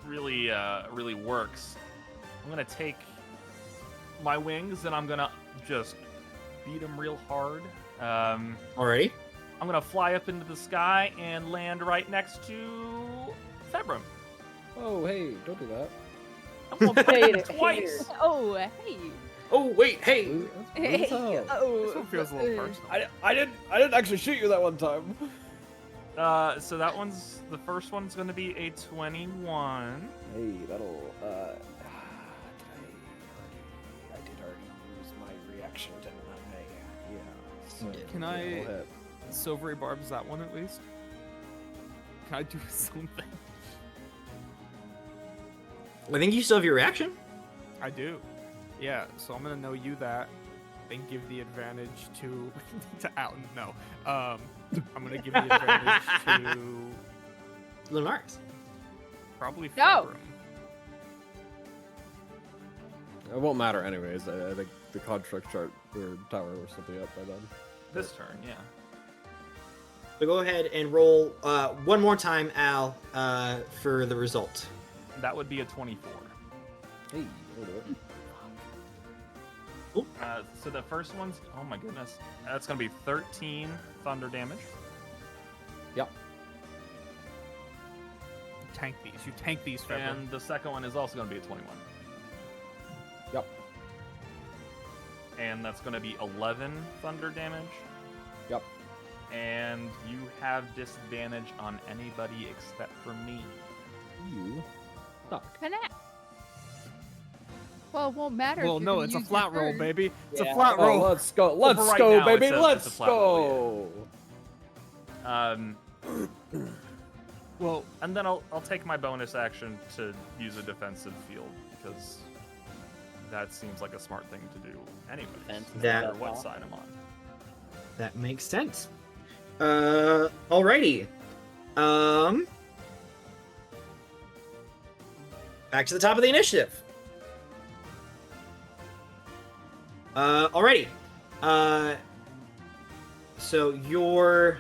really works, I'm gonna take my wings and I'm gonna just beat them real hard. Alrighty. I'm gonna fly up into the sky and land right next to Februm. Oh, hey, don't do that. I'm gonna Hey, beat him twice. Oh, hey. Oh wait, hey. Blue- that's blue Hey. as hell. Oh, This one feels a little personal. I didn't actually shoot you that one time. So that one's the first one's gonna be a 21. Hey, that'll I did already use my reaction, didn't I? Yeah. So Can yeah, I- it'll hit. Silvery barbs that one at least. Can I do something? I think you still have your reaction. I do. Yeah, so I'm gonna know you that, then give the advantage to Alan. No, I'm gonna give the advantage to Lunaris. probably No. Februm. It won't matter anyways. I think the construct chart or tower or something up by then. This turn, yeah. So go ahead and roll one more time, Al, for the result. That would be a 24. Hey, that'll do it. So the first one's, oh my goodness, that's gonna be 13 thunder damage. Yep. Tank these. You tank these, Februm. And the second one is also gonna be a 21. Yep. And that's gonna be 11 thunder damage. Yep. And you have disadvantage on anybody except for me. You. Connect. Well, it won't matter. Well, if you're no, gonna it's a use flat your roll, turn. baby. It's Yeah. a flat Oh, roll. let's go. Let's for right go, now, baby. it's a Let's flat roll, go. Well, And then I'll take my bonus action to use a defensive field because that seems like a smart thing to do anyways. Defensive No That- matter what side I'm on. That makes sense. Alrighty. Back to the top of the initiative. Alrighty. So your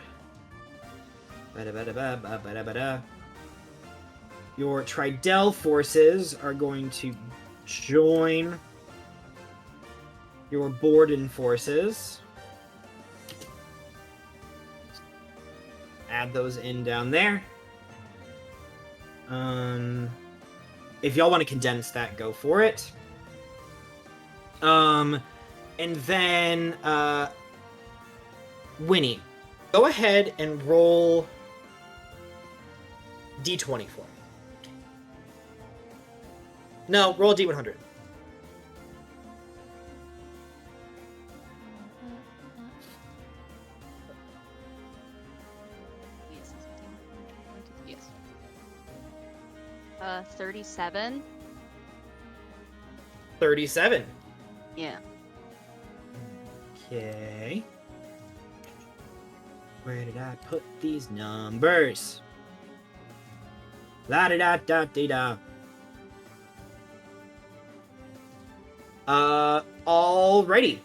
Tridel forces are going to join your Borden forces. Add those in down there. If y'all want to condense that, go for it. And then Winnie, go ahead and roll D20 for me. No, roll a D100. Yes. 37. 37. Yeah. Okay. Where did I put these numbers? La da da da da da. Alrighty.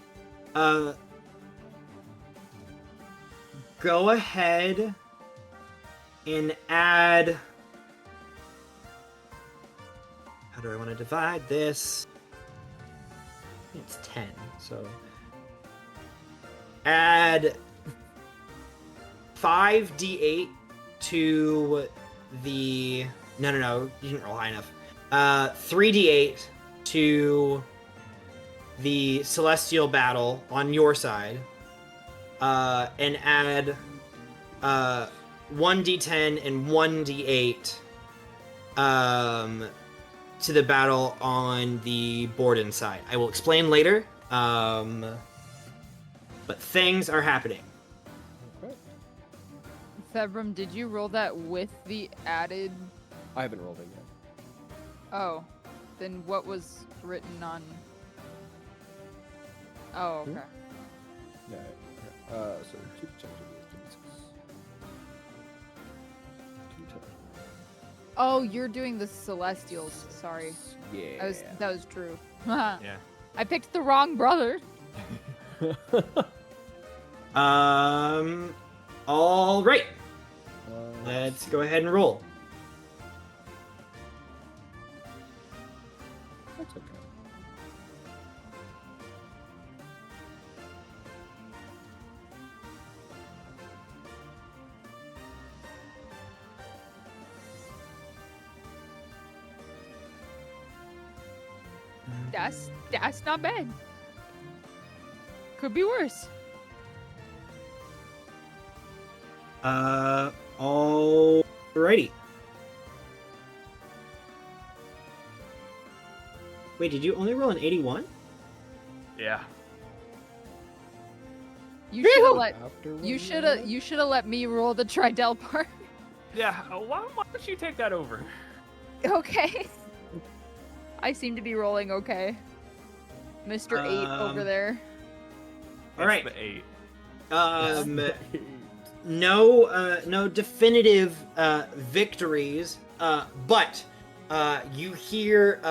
Go ahead and add. How do I want to divide this? I think it's 10, so. Add 5d8 to the. No, you didn't roll high enough. 3d8 to the celestial battle on your side, and add 1d10 and 1d8 to the battle on the Borden side. I will explain later. but things are happening. Okay. Thebrum, did you roll that with the added? I haven't rolled it yet. Oh, then what was written on? Oh, Hmm? okay. Yeah. So 2 Oh, you're doing the Celestials. Sorry, Yeah. that was Drew. Yeah. I picked the wrong brother. All right. Let's go ahead and roll. That's okay. That's not bad. Could be worse. Alrighty. Wait, did you only roll an 81? Yeah. You should have let After you should have let me roll the Tridel part. Yeah. Why don't you take that over? Okay. I seem to be rolling okay. Mr. 8 over there. All right. It's the 8. No definitive victories, but you hear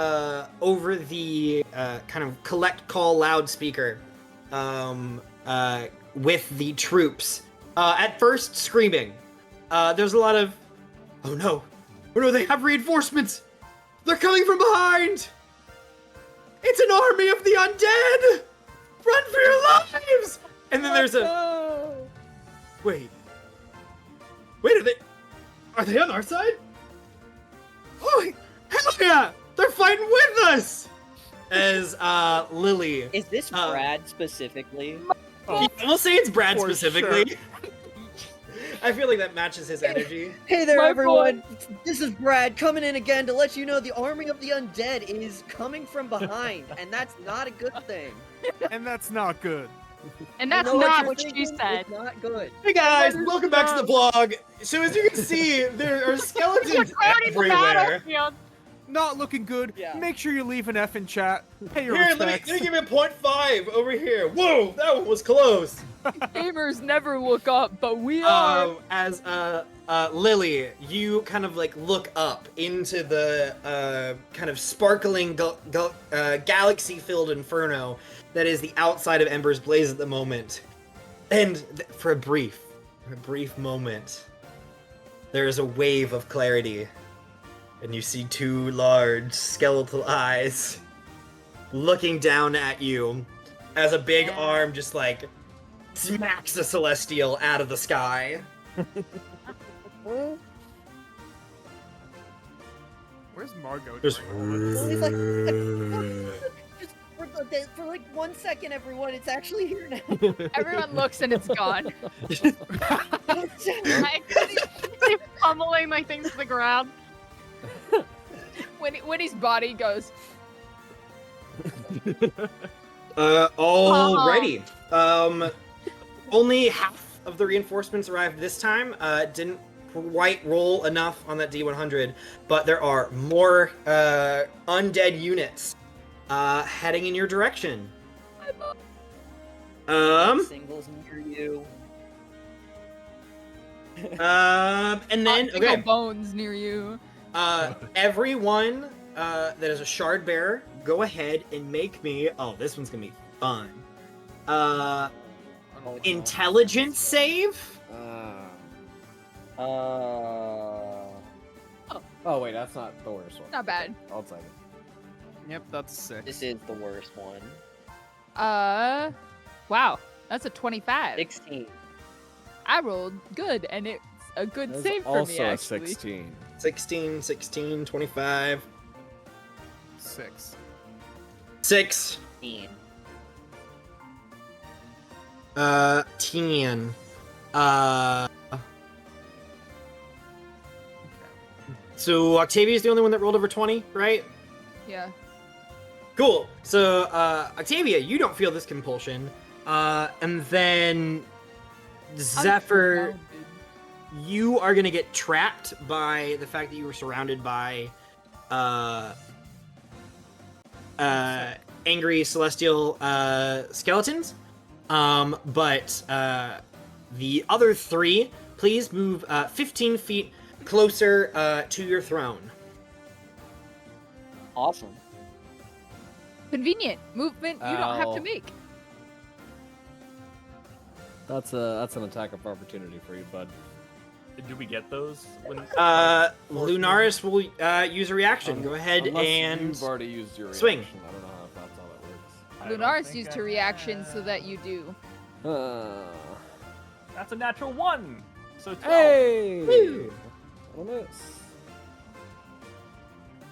over the kind of collect call loudspeaker with the troops. At first, screaming. There's a lot of, oh no, they have reinforcements. They're coming from behind. It's an army of the undead. Run for your lives! And then there's a. Wait, are they on our side? Oh, hell yeah! They're fighting with us! As, Lily. Is this Brad specifically? We'll say it's Brad For specifically. I feel like that matches his energy. Hey there, My everyone! This is Brad coming in again to let you know the army of the undead is coming from behind, and that's not a good thing. And that's not good. And I that's know what not you're what she thinking, said. It's not good. Hey guys, welcome back to the vlog. So as you can see, there are skeletons everywhere. Not looking good. Yeah. Make sure you leave an F in chat. Pay your Here, let respects. me give you a 0.5 over here. Whoa, that one was close. Gamers never look up, but we are. As Lily, you kind of like look up into the kind of sparkling galaxy-filled inferno that is the outside of Ember's Blaze at the moment. And for a brief moment, there is a wave of clarity, and you see 2 large skeletal eyes looking down at you as a big arm just like smacks a celestial out of the sky. Where's Margot? There's He's like, just for like 1 second, everyone, it's actually here now. Everyone looks and it's gone. I keep pummeling my things to the ground. Winnie's body goes. Alrighty. Only half of the reinforcements arrived this time. Didn't quite roll enough on that D100, but there are more undead units heading in your direction. Singles near you. And then Single okay, bones near you. everyone that is a shard bearer, go ahead and make me. Oh, this one's gonna be fun. Intelligence save. Oh wait, that's not the worst one. Not bad. I'll take it. Yep, that's 6. This is the worst one. Wow, that's a 25. 16. I rolled good, and it's a good That save is for also me, a actually. 16. 16, 25. 6. 6. 16. 10. So Octavia's the only one that rolled over 20, right? Yeah. Cool. So, Octavia, you don't feel this compulsion. And then Zephyr, you are gonna get trapped by the fact that you were surrounded by angry celestial skeletons. But the other three, please move 15 feet closer to your throne. Awesome. Convenient movement you don't have to Ow. make. That's an attack of opportunity for you, bud. Do we get those? When... Lunaris will use a reaction. Go ahead Unless and you've already used your swing. reaction. I don't know if that's how that works. I don't Lunaris think used I her reaction have. so that you do. That's a natural 1. So 12. Hey! Woo! What a miss.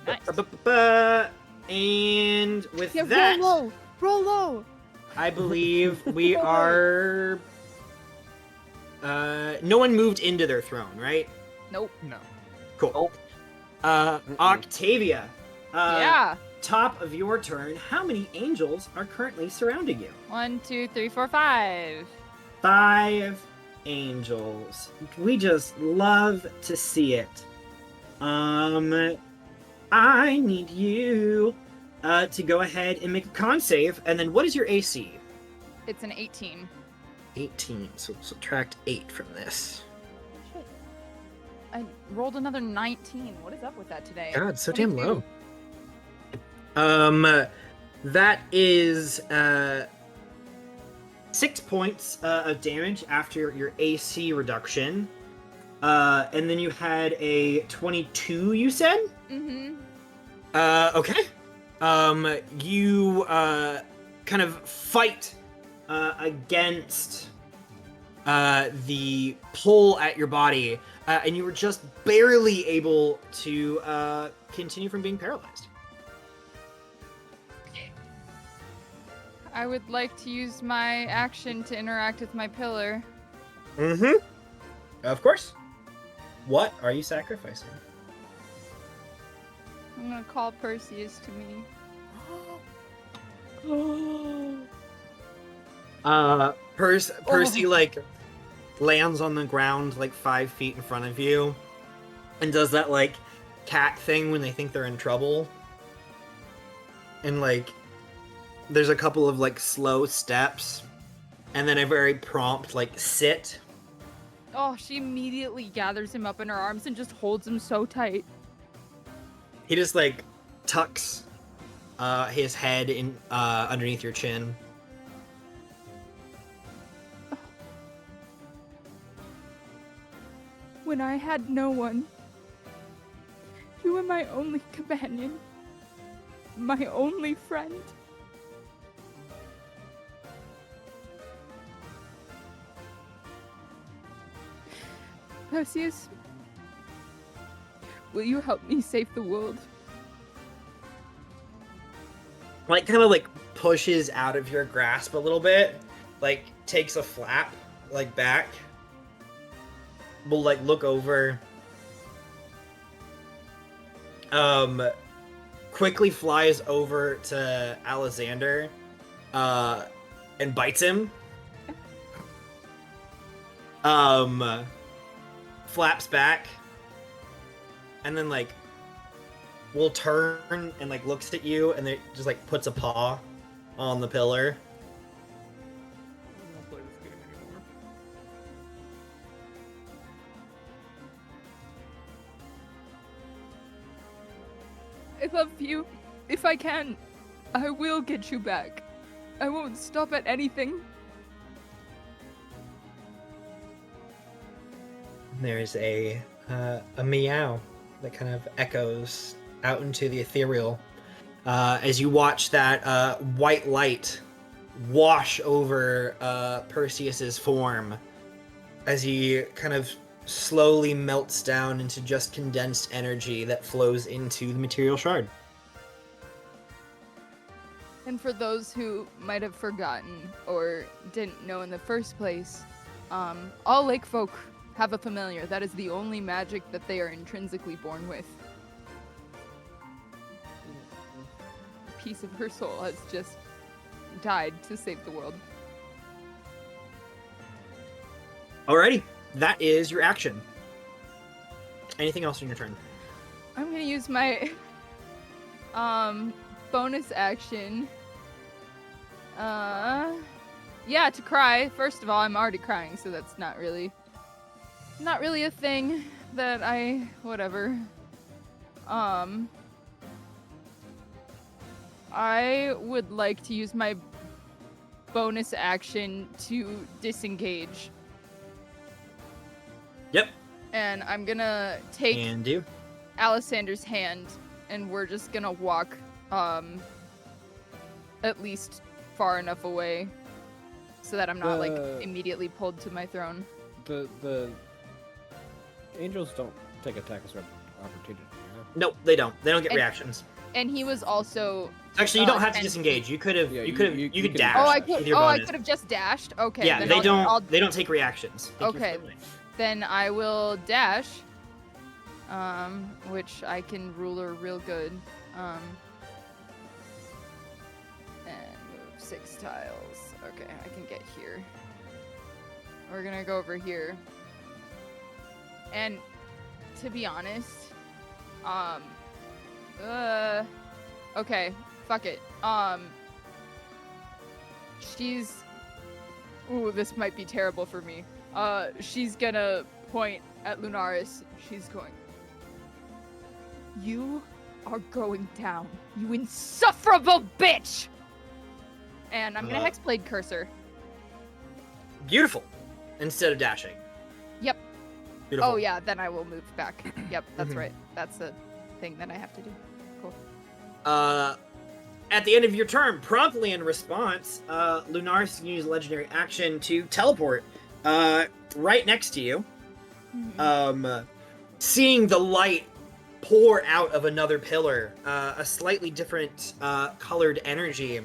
Nice. And with Yeah, that, roll low. Roll low. I believe we are. No one moved into their throne, right? Nope. No. Cool. Nope. Octavia. Yeah. Top of your turn. How many angels are currently surrounding you? 1, 2, 3, 4, 5. 5 angels. We just love to see it. I need you to go ahead and make a con save. And then what is your AC? It's an 18. 18. So subtract 8 from this. Shit. I rolled another 19. What is up with that today? God, so damn 22. low. That is 6 points of damage after your AC reduction. And then you had a 22, you said? Mm-hmm. Okay. You kind of fight against the pull at your body, and you were just barely able to continue from being paralyzed. I would like to use my action to interact with my pillar. Mm-hmm. Of course. What are you sacrificing? I'm gonna call Perseus to me. Percy like lands on the ground like 5 feet in front of you and does that like cat thing when they think they're in trouble. And like there's a couple of like slow steps and then a very prompt like sit. Oh, she immediately gathers him up in her arms and just holds him so tight. He just like tucks his head in underneath your chin. When I had no one, you were my only companion, my only friend. Perseus, will you help me save the world? Like kind of like pushes out of your grasp a little bit, like takes a flap like back. Will like look over. Quickly flies over to Alexander, and bites him. Flaps back, and then like will turn and like looks at you, and then just like puts a paw on the pillar. I don't play this game anymore. I love you. If I can, I will get you back. I won't stop at anything. There's a meow that kind of echoes out into the ethereal as you watch that white light wash over Perseus's form as he kind of slowly melts down into just condensed energy that flows into the material shard. And for those who might have forgotten or didn't know in the first place, all lake folk have a familiar. That is the only magic that they are intrinsically born with. piece of her soul has just died to save the world. Alrighty, that is your action. Anything else in your turn? I'm gonna use my bonus action. Yeah, to cry. First of all, I'm already crying, so that's not really a thing that whatever. I would like to use my bonus action to disengage. Yep. And I'm gonna take And do. Alisander's hand, and we're just gonna walk at least far enough away so that I'm not like immediately pulled to my throne. The angels don't take attacks of opportunity. Huh? No, they don't. They don't get And- reactions. And he was also Actually, you don't have to 10 disengage. You could have. Yeah, you you- could have. you You could can dash. dash. Oh, I with could. your Oh, I bonus. could have just dashed. Okay. Yeah, then they don't. I'll, They don't take reactions. Thank you for Okay. knowing. Then I will dash, which I can ruler real good. And move 6 tiles. Okay, I can get here. We're gonna go over here. And to be honest, okay, fuck it. She's. Ooh, this might be terrible for me. She's gonna point at Lunaris. She's going. You are going down, you insufferable bitch! And I'm gonna Hexblade curse her. Beautiful. Instead of dashing. Yep. Beautiful. Oh yeah, then I will move back. Yep, that's Mhm. right. That's the thing that I have to do. Cool. At the end of your turn, promptly in response, Lunaris can use legendary action to teleport right next to you. Seeing the light pour out of another pillar, a slightly different colored energy,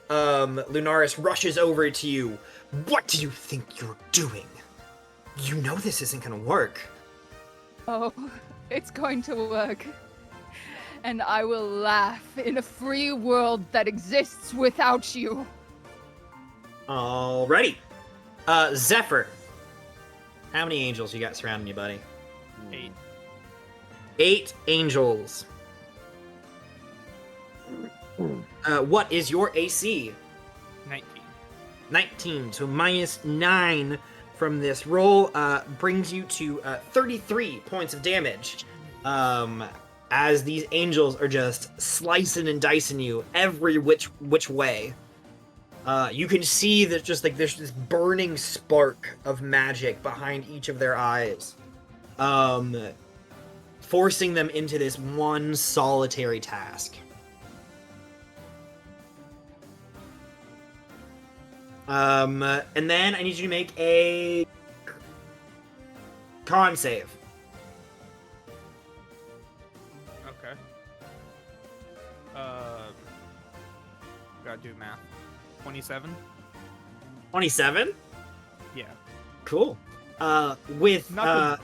Lunaris rushes over to you. What do you think you're doing? You know this isn't gonna work. Oh, it's going to work. And I will laugh in a free world that exists without you. Alrighty. Zephyr. How many angels you got surrounding you, buddy? 8. 8 angels. What is your AC? 19. 19. So -9 from this roll brings you to 33 points of damage. As these angels are just slicing and dicing you every which way. You can see that just like there's this burning spark of magic behind each of their eyes. Forcing them into this one solitary task. And then I need you to make a con save. Okay. Gotta do math. 27? 27? Yeah. Cool. With Not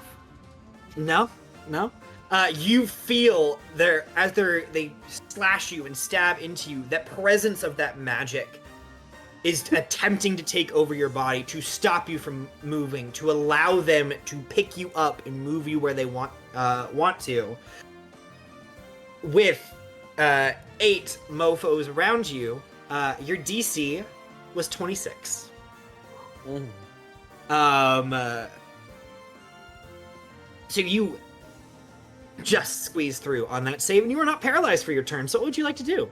no. You feel they slash you and stab into you, that presence of that magic is attempting to take over your body, to stop you from moving, to allow them to pick you up and move you where they want to. With 8 mofos around you, your DC was 26. So you just squeeze through on that save, and you are not paralyzed for your turn. So what would you like to do?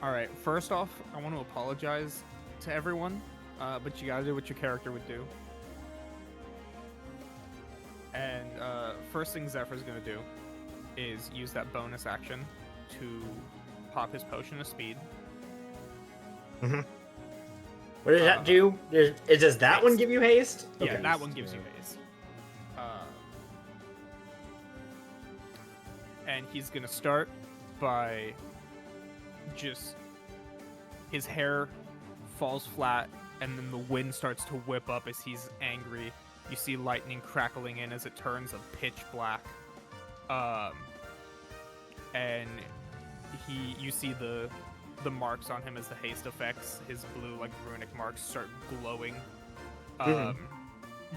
Alright, first off, I want to apologize to everyone, but you gotta do what your character would do. And, first thing Zephyr's gonna do is use that bonus action to pop his potion of speed. What does that do? Does that one give you haste? Yeah, Okay. that one gives you haste. And he's gonna start by just his hair falls flat, and then the wind starts to whip up as he's angry. You see lightning crackling in as it turns a pitch black. And you see the marks on him as the haste effects, his blue like runic marks start glowing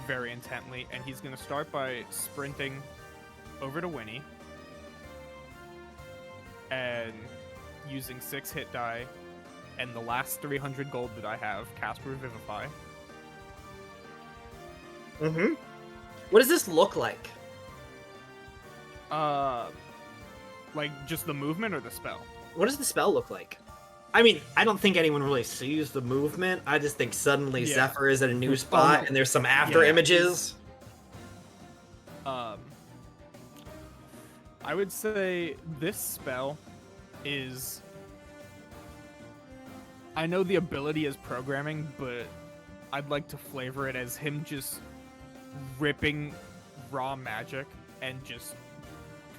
very intently, and he's gonna start by sprinting over to Winnie and using 6 hit die and the last 300 gold that I have, cast Revivify. Mm-hmm. What does this look like? Like just the movement or the spell? What does the spell look like? I mean, I don't think anyone really sees the movement. I just think suddenly Yeah. Zephyr is at a new spot, no. and there's some after Yeah. images. I would say this spell is... I know the ability is programming, but I'd like to flavor it as him just ripping raw magic and just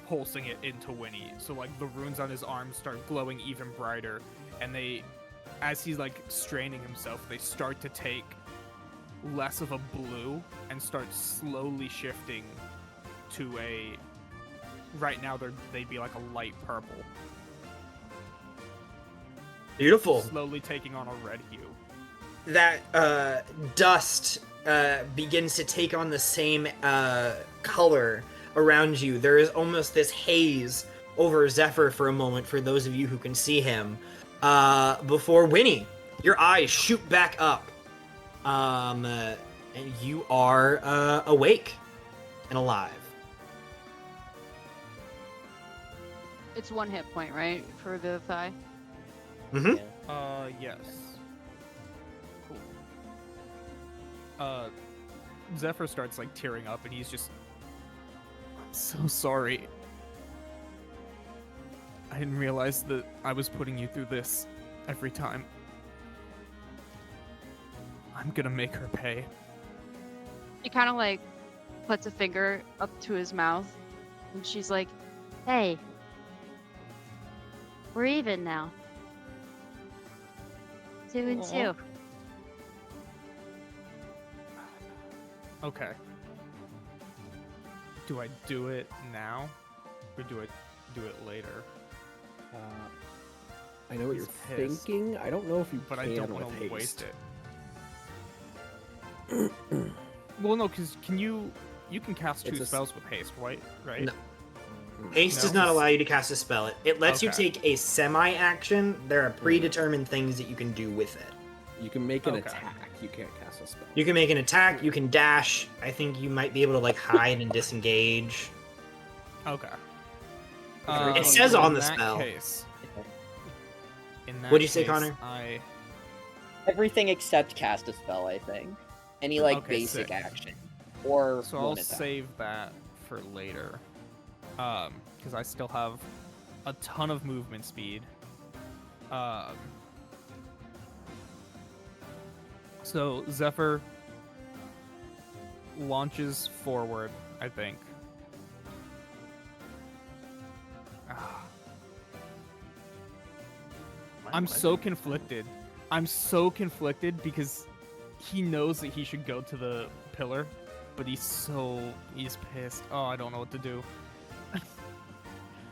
pulsing it into Winnie. So like the runes on his arms start glowing even brighter, and they, as he's like straining himself, they start to take less of a blue and start slowly shifting to a, right now they'd be like a light purple, Beautiful. slowly taking on a red hue. That dust begins to take on the same color around you. There is almost this haze over Zephyr for a moment, for those of you who can see him. Before Winnie, your eyes shoot back up. And you are awake and alive. It's 1 hit point, right? For Vivify? Mm-hmm. Yes. Cool. Zephyr starts like tearing up, and he's just, I'm so sorry. I didn't realize that I was putting you through this every time. I'm gonna make her pay. She kind of like puts a finger up to his mouth, and she's like, "Hey, we're even now. 2 and 2." Okay. Do I do it now, or do I do it later? I know what He's you're pissed. thinking. I don't know if you But can I don't with want to waste haste. it. Well, no, because you can cast 2 It's a s- spells with haste, right? Right? No. Haste does No? not allow you to cast a spell. It lets you Okay. take a semi-action. There are predetermined things that you can do with it. You can make an Okay. attack. You can't cast a spell. You can make an attack, you can dash. I think you might be able to like hide and disengage. Okay. It says on the in that spell. Case, in that What'd you say, case, Connor? Everything except cast a spell, I think. Any like Okay, basic sick. action or So one I'll attack. save that for later, because I still have a ton of movement speed. So Zephyr launches forward, I think. I'm so conflicted. I'm so conflicted because he knows that he should go to the pillar, but he's pissed. Oh, I don't know what to do.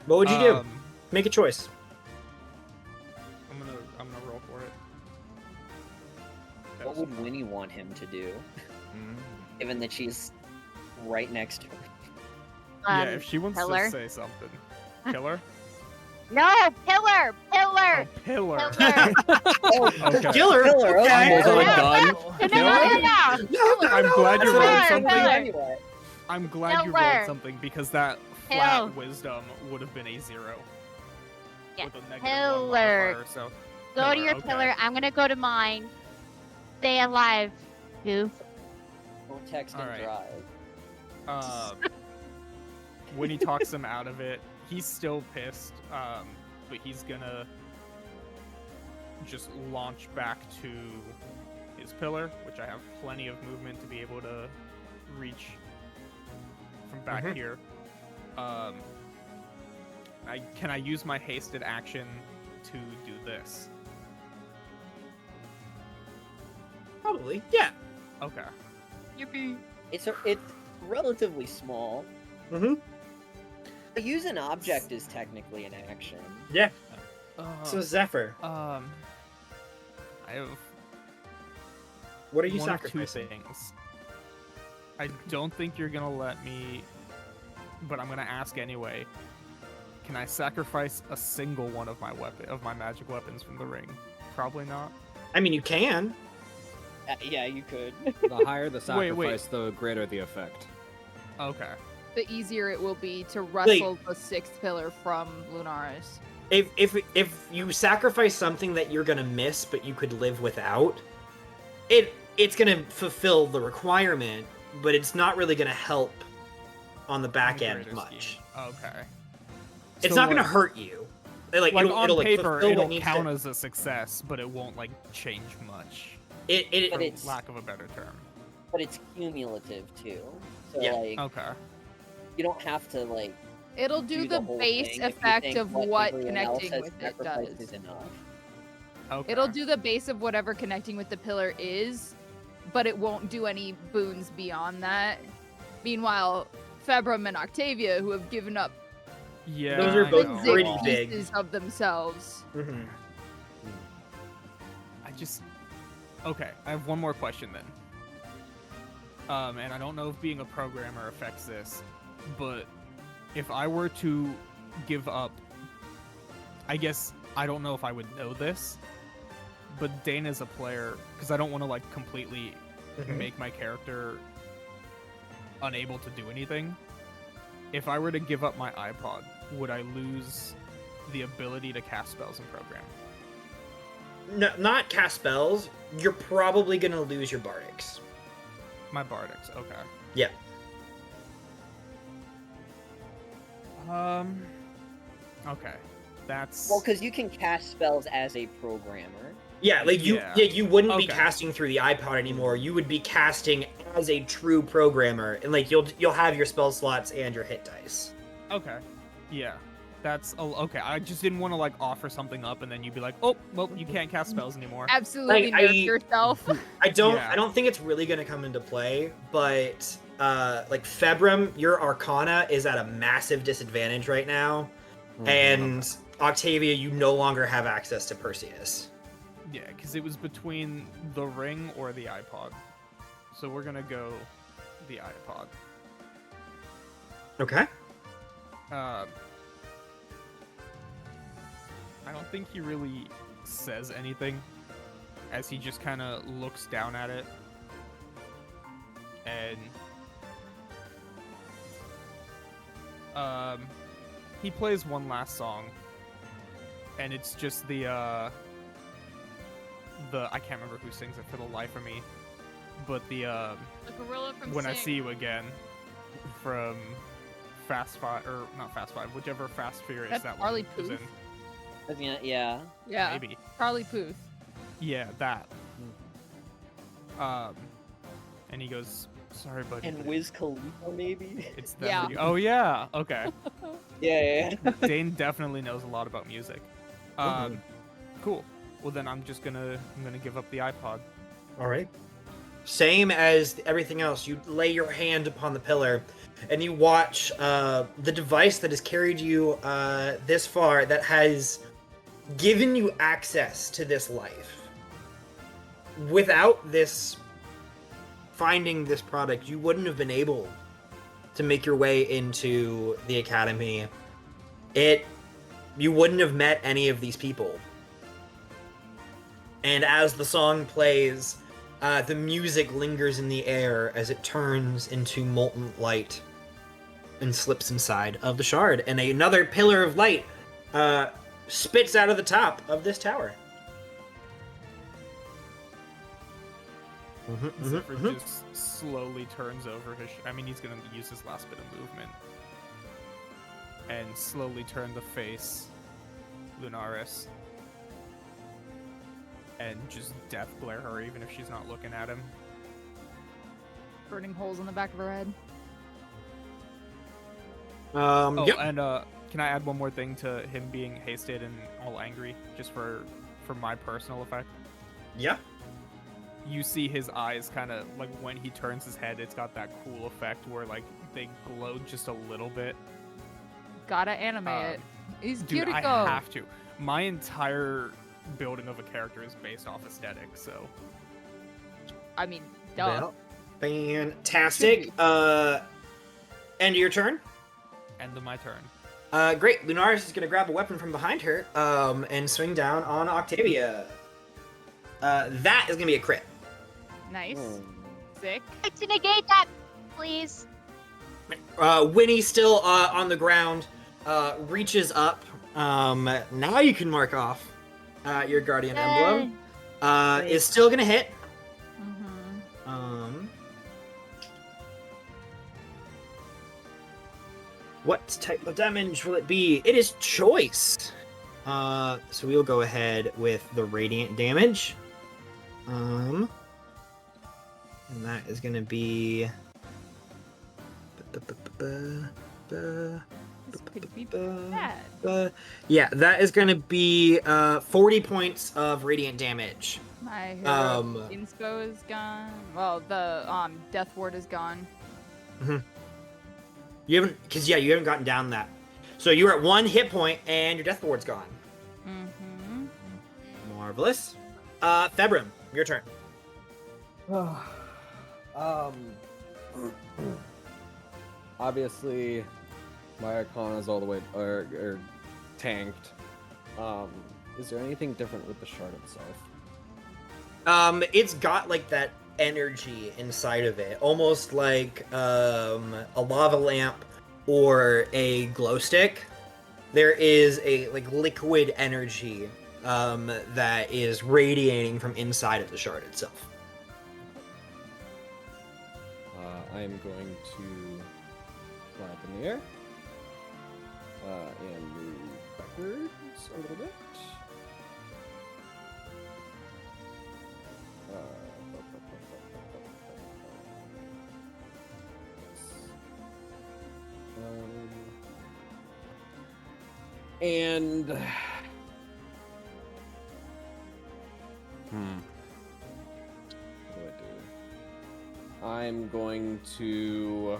What would you do? Um, Make a choice. I'm gonna roll for it. What would Winnie want him to do, Mm. given that she's right next to her? Yeah, if she wants pillar? to say something. Killer? No, pillar, pillar, Oh, pillar. pillar. Okay. Killer. Killer, Okay. okay. Almost like No, done. no, I'm glad you Pillar, rolled something. pillar. Anyway, I'm glad you Pillar. rolled something because that Pill. flat wisdom would have been a 0. Yeah, With a -1 pillar. modifier, so Go to your okay. pillar. I'm gonna go to mine. Stay alive, goof. don't text and Alright. drive. When he talks him out of it, he's still pissed, but he's gonna just launch back to his pillar, which I have plenty of movement to be able to reach from back Mhm. here. Can I use my hasted action to do this? Probably. Yeah. Okay. Yippee. It's relatively small. Mm-hmm. Use an object is technically an action. Yeah. So Zephyr, I have what are you one of two sacrificing? things. I don't think you're gonna let me, but I'm gonna ask anyway. Can I sacrifice a single one of my magic weapons from the ring? Probably not. I mean, you can. Yeah, you could. The higher the Wait, sacrifice, the greater the effect. Okay. The easier it will be to wrestle the sixth pillar from Lunaris. If you sacrifice something that you're gonna miss, but you could live without, it's gonna fulfill the requirement, but it's not really gonna help on the back In the end greater much. scheme. Okay. It's So, not gonna like- hurt you. Like, Like it'll, on it'll like paper, fulfill what it'll needs count to. as a success, but it won't like change much. It But For it's lack of a better term. but it's cumulative too. So Yeah. like Okay. you don't have to like It'll do the whole base thing if you effect think of what everyone else connecting has with it sacrificed does. is enough. Okay. It'll do the base of whatever connecting with the pillar is, but it won't do any boons beyond that. Meanwhile, Februm and Octavia, who have given up Yeah. Those are I both know. pretty legit big. pieces of themselves. Mhm. I just. Okay, I have one more question then. And I don't know if being a programmer affects this, but if I were to give up, I guess I don't know if I would know this, but Dana's a player because I don't want to like completely Mhm. make my character unable to do anything. If I were to give up my iPod, would I lose the ability to cast spells and program? No, not cast spells. You're probably gonna lose your bardics. My bardics, okay. Yeah. Okay. That's Well, because you can cast spells as a programmer. Yeah, like Yeah. you wouldn't be Okay. casting through the iPod anymore. You would be casting as a true programmer, and like you'll have your spell slots and your hit dice. okay. Yeah. That's okay. I just didn't want to like offer something up and then you'd be like, "Oh, well, you can't cast spells anymore." Absolutely Like, nerf yourself. I don't Yeah. I don't think it's really gonna come into play, but like Februm, your Arcana is at a massive disadvantage right now, and Octavia, you no longer have access to Perseus. Yeah, because it was between the ring or the iPod. So we're gonna go the iPod. Okay. I don't think he really says anything, as he just kind of looks down at it, and he plays one last song, and it's just the I can't remember who sings it for the life of me, but the The gorilla from When I Sing. See You Again from Fast Five, or not Fast Five, whichever Fast Furious That's that Charlie one is in. Puth? I mean, yeah. Yeah, Maybe. Charlie Puth. Yeah, that. And he goes, "Sorry, buddy." And but Wiz Khalifa, maybe? It's them Yeah. or you." Oh yeah. Okay. Yeah. Dane definitely knows a lot about music. Cool. Well then, I'm gonna give up the iPod. All right. Same as everything else, you lay your hand upon the pillar, and you watch the device that has carried you this far, that has given you access to this life. Without this, finding this product, you wouldn't have been able to make your way into the academy. You wouldn't have met any of these people. And as the song plays, the music lingers in the air as it turns into molten light and slips inside of the shard. And another pillar of light spits out of the top of this tower. Zephyr just slowly turns over his. I mean, he's gonna use his last bit of movement and slowly turn to face Lunaris and just death glare her, even if she's not looking at him. Burning holes in the back of her head. Yep. And can I add one more thing to him being hasted and all angry, just for my personal effect? Yeah. You see his eyes kind of like when he turns his head, it's got that cool effect where like they glow just a little bit. Gotta animate it. He's Dude, I Kiriko. have to. My entire building of a character is based off aesthetic, so. I mean, duh. Well, fantastic. End of your turn. End of my turn. Great. Lunaris is gonna grab a weapon from behind her, and swing down on Octavia. That is gonna be a crit. Nice. Oh. Sick. To negate that, please. Winnie still on the ground, reaches up. Now you can mark off your guardian emblem. Is still gonna hit. Mm-hmm. What type of damage will it be? It is choice. So we'll go ahead with the radiant damage. And that is gonna be. This could be bad. Yeah, that is gonna be 40 points of radiant damage. My hero inspo is gone. Well, the death ward is gone. You haven't gotten down that. So you're at 1 hit point and your death ward's gone. Mm-hmm. Marvelous. Februm, your turn. Obviously, my Arcana is all the way or tanked. Is there anything different with the shard itself? It's got like that energy inside of it, almost like a lava lamp or a glow stick. There is a like liquid energy that is radiating from inside of the shard itself. I'm going to fly up in the air and move backwards a little bit. And what do I do? I'm going to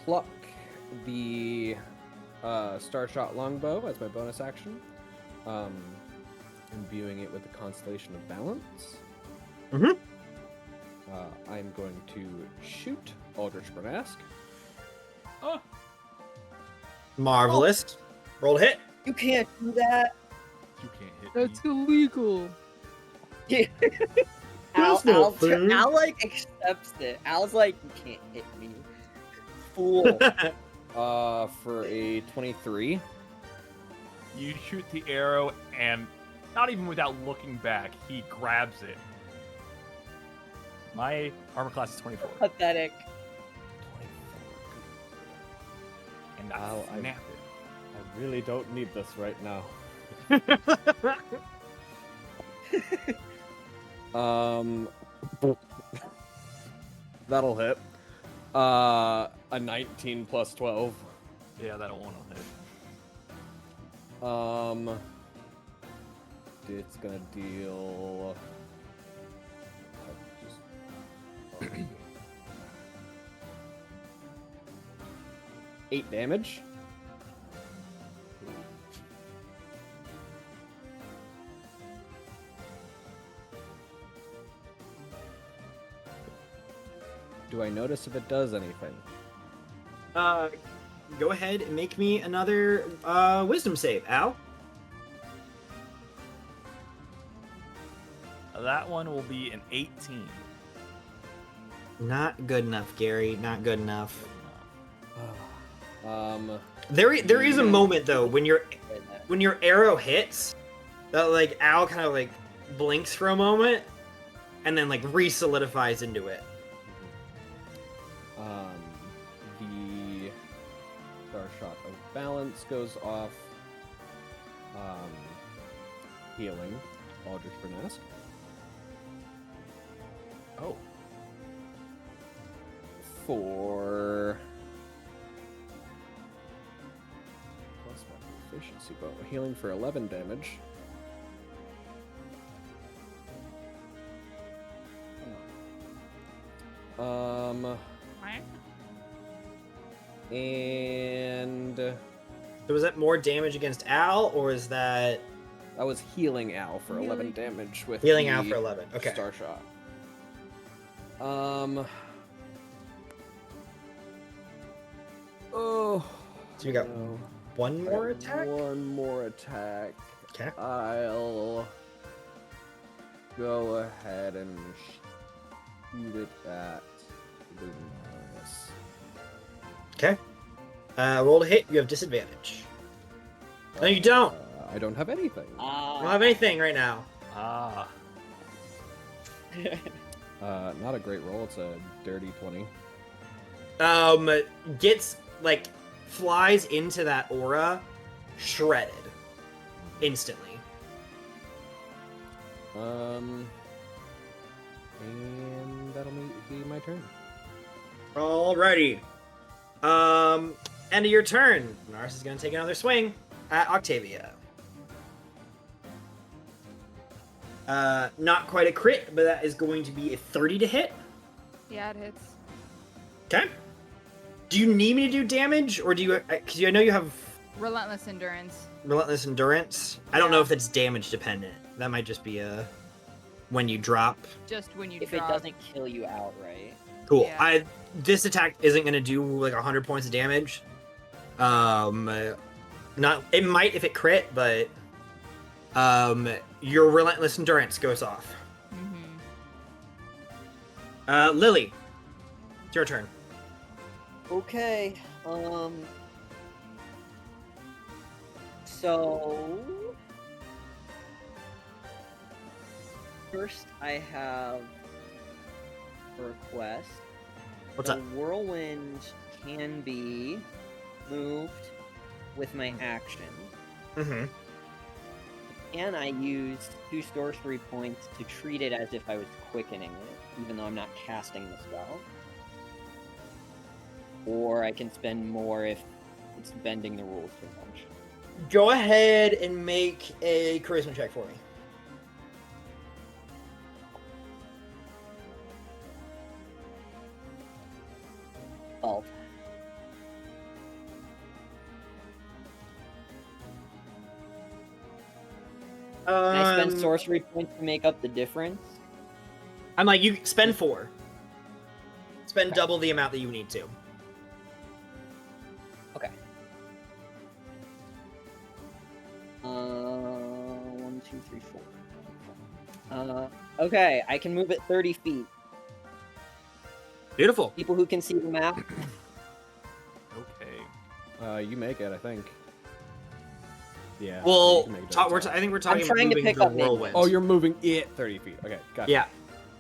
pluck the Starshot Longbow as my bonus action, imbuing it with the Constellation of Balance. I'm going to shoot Aldrich Bernask. Oh, Marvelous. Roll to hit. You can't do that. you can't hit That's me. illegal. Al like accepts it. Al's like, you can't hit me. Fool. For a 23. You shoot the arrow, and not even without looking back, he grabs it. My armor class is 24. Pathetic. 24. And I Ow, snap I really don't need this right now. That'll hit. A 19 plus 12. it. Yeah, that'll one will hit. It's gonna deal. 8 damage. Do I notice if it does anything? Go ahead and make me another wisdom save, Al. That one will be an 18. Not good enough, Gary. Not good enough. There There is a moment though when your arrow hits, that like Al kind of like blinks for a moment, and then like re-solidifies into it. The Starshot of Balance goes off. Healing Aldrich Bernask. Oh. For plus my efficiency, but healing for 11 damage. And So was that more damage against Al, or is that I was healing Al for 11 Healing. damage with healing the Al for 11? Okay. Star Shot. Oh. So you got no. one more attack? One more attack. Okay. I'll go ahead and shoot it at Lunaris. Okay. Roll to hit. You have disadvantage. No, you don't. I don't have anything. You don't have anything right now. Ah. Not a great roll. It's a dirty 20. Gets like flies into that aura, shredded instantly. And that'll be my turn. Alrighty. End of your turn. Lunaris is gonna take another swing at Octavia. Not quite a crit, but that is going to be a 30 to hit. Yeah, it hits. Okay. Do you need me to do damage, or do you? Because I know you have Relentless endurance. relentless endurance. I don't know if that's damage dependent. That might just be a when you drop. Just when you If drop. it doesn't kill you outright. Cool. Yeah. This attack isn't gonna do like 100 points of damage. Not. It might if it crit, but your relentless endurance goes off. Mm-hmm. Lily, it's your turn. Okay. So first I have a request. What's the up? whirlwind can be moved with my action. Mm-hmm. Can I use 2 sorcery points to treat it as if I was quickening it, even though I'm not casting the spell? Or I can spend more if it's bending the rules too much. Go ahead and make a charisma check for me. Oh, can I spend sorcery points to make up the difference? I'm like, you spend 4. Spend Okay. double the amount that you need to. Okay. 1, 2, 3, 4. Okay, I can move it 30 feet. Beautiful. People who can see the map. Okay. You make it, I think. Yeah. you Well, can make it I every think time. we're talking about trying to moving pick the up minions. whirlwind. Oh, you're moving it 30 feet. Okay, gotcha. Yeah.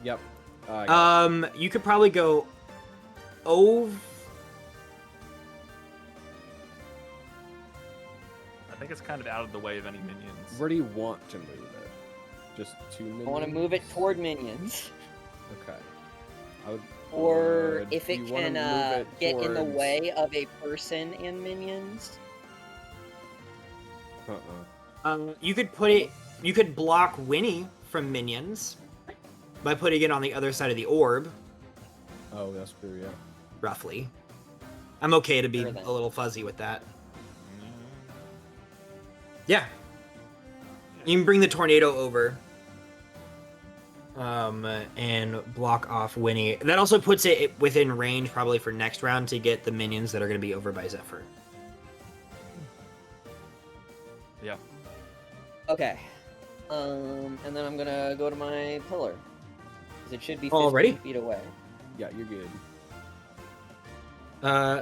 Yep. I got it. You could probably go over. I think it's kind of out of the way of any minions. Where do you want to move it? Just 2 minions? I want to move it toward minions. Okay. I would. Or if it you wanna can move it get in the towards- way of a person and minions. You could put it. You could block Winnie from minions by putting it on the other side of the orb, Oh, that's true. Yeah. roughly. I'm okay to be Sure then. a little fuzzy with that. Yeah. You can bring the tornado over. And block off Winnie. That also puts it within range, probably for next round, to get the minions that are going to be over by Zephyr. Yeah. Okay. And then I'm gonna go to my pillar. Because it should be 15 Already? feet away. Yeah, you're good.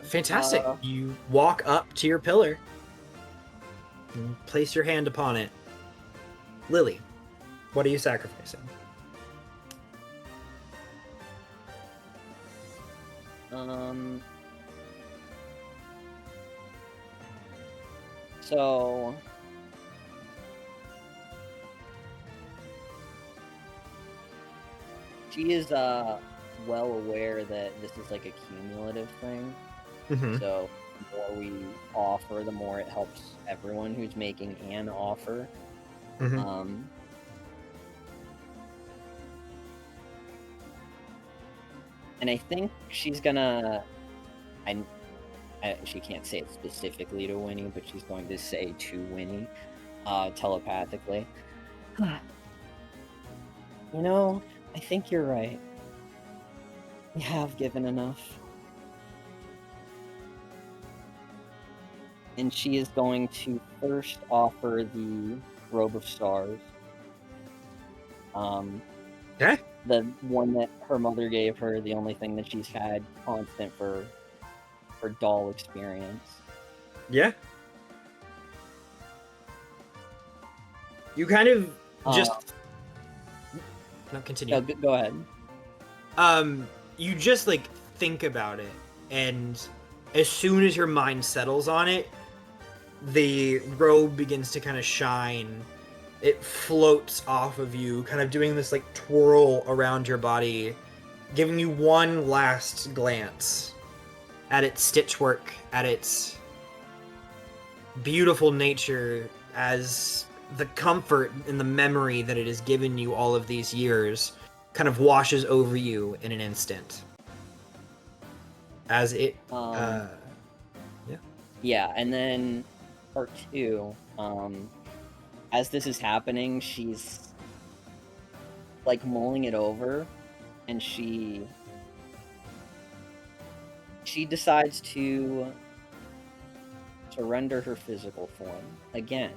Fantastic. You walk up to your pillar and place your hand upon it. Lily, what are you sacrificing? So she is well aware that this is like a cumulative thing. Mm-hmm. So the more we offer, the more it helps everyone who's making an offer. Mm-hmm. And I think she's gonna. I she can't say it specifically to Winnie, but she's going to say to Winnie, telepathically. You know, I think you're right. We have given enough. And she is going to first offer the Robe of Stars. Okay. The one that her mother gave her, the only thing that she's had constant for doll experience. Yeah. You kind of just no, continue. No, go ahead. You just like think about it, and as soon as your mind settles on it, the robe begins to kind of shine. It floats off of you, kind of doing this like twirl around your body, giving you one last glance at its stitchwork, at its beautiful nature, as the comfort and the memory that it has given you all of these years kind of washes over you in an instant. As it, Yeah, and then part 2, as this is happening, she's like mulling it over, and she decides to surrender her physical form again.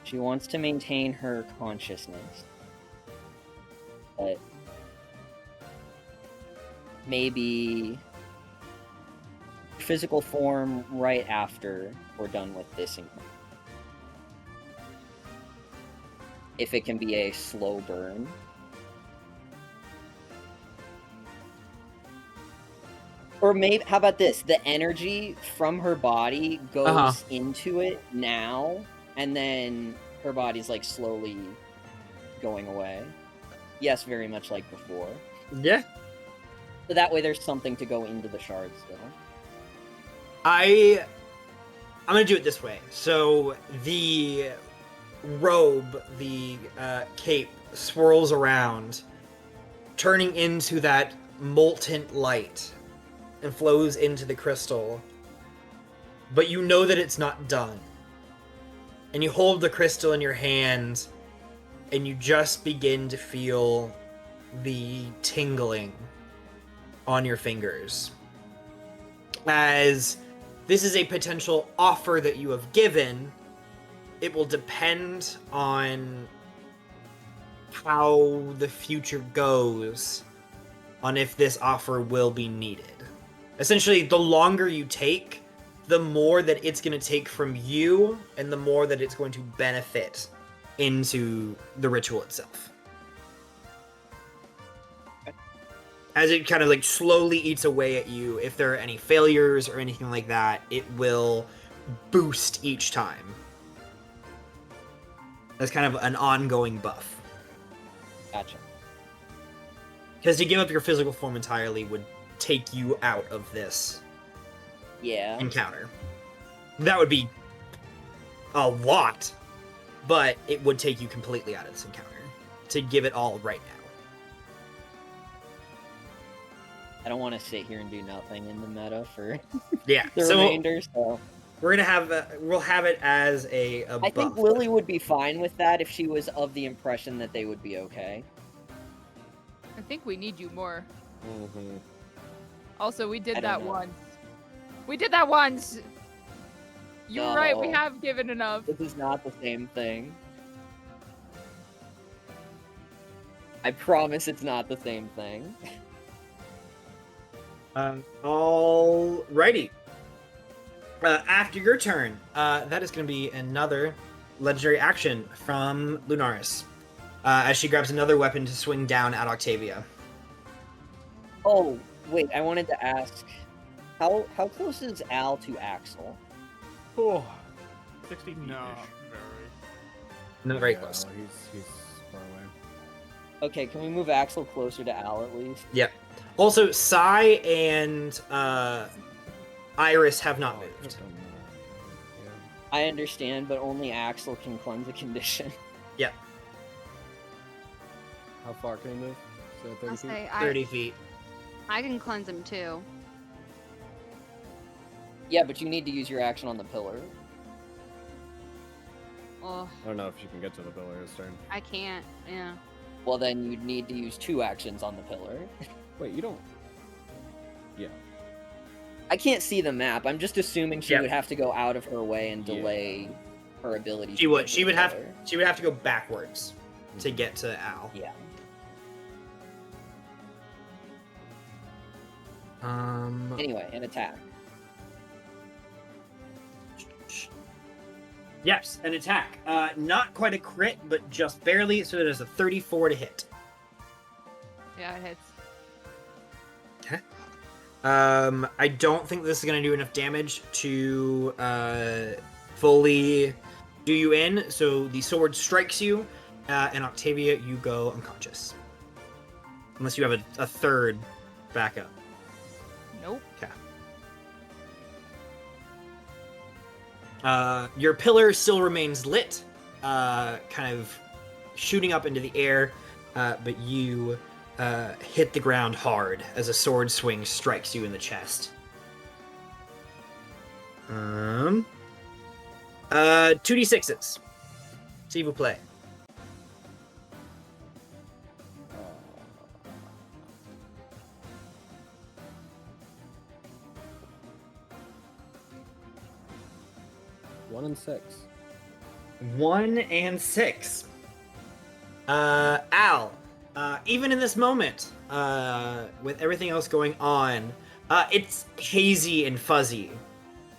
She wants to maintain her consciousness, but maybe physical form right after we're done with this encounter. If it can be a slow burn. Or maybe, how about this? The energy from her body goes into it now, and then her body's like slowly going away. Yes, very much like before. yeah. So that way there's something to go into the shard still. I'm gonna do it this way. So the robe, the cape, swirls around, turning into that molten light, and flows into the crystal. But you know that it's not done. And you hold the crystal in your hand, and you just begin to feel the tingling on your fingers. As this is a potential offer that you have given, it will depend on how the future goes on if this offer will be needed. Essentially, the longer you take, the more that it's going to take from you, and the more that it's going to benefit into the ritual itself. As it kind of like slowly eats away at you, if there are any failures or anything like that, it will boost each time. That's kind of an ongoing buff. Gotcha. Because to give up your physical form entirely would take you out of this encounter. That would be a lot, but it would take you completely out of this encounter to give it all right now. I don't want to sit here and do nothing in the meta for Yeah, the so remainder, so... We're gonna have we'll have it as a I buff. think Lily would be fine with that if she was of the impression that they would be okay. I think we need you more. Mm-hmm. Also, we did I that don't know. once. We did that once! You're right, we No. have given enough. This is not the same thing. I promise it's not the same thing. Alrighty. After your turn, that is going to be another legendary action from Lunaris, as she grabs another weapon to swing down at Octavia. Oh, wait, I wanted to ask, how close is Al to Axel? Oh, 60 feet. No, Not very close. He's far away. Okay, can we move Axel closer to Al at least? Yep. Also, Sai and Iris have not moved. I understand, but only Axel can cleanse a condition. Yep. How far can he move? So 30 I'll feet? say 30 feet. I can cleanse him too. Yeah, but you need to use your action on the pillar. Oh, I don't know if you can get to the pillar this turn. I can't. Yeah. Well, then you'd need to use 2 actions on the pillar. Wait, you don't. Yeah. I can't see the map. I'm just assuming she Yeah. would have to go out of her way and Yeah. delay her ability. She to would. get to She the would have. pillar. She would have to go backwards to get to Al. Yeah. Anyway, an attack. Yes, an attack. Not quite a crit, but just barely. So it is a 34 to hit. Yeah, it hits. I don't think this is gonna do enough damage to fully do you in. So the sword strikes you, and Octavia, you go unconscious. Unless you have a third backup. Nope. Your pillar still remains lit, kind of shooting up into the air, but you hit the ground hard as a sword swing strikes you in the chest. 2d6s. S'il vous plaît. One and 6. 1 and 6. Al, even in this moment, with everything else going on, it's hazy and fuzzy.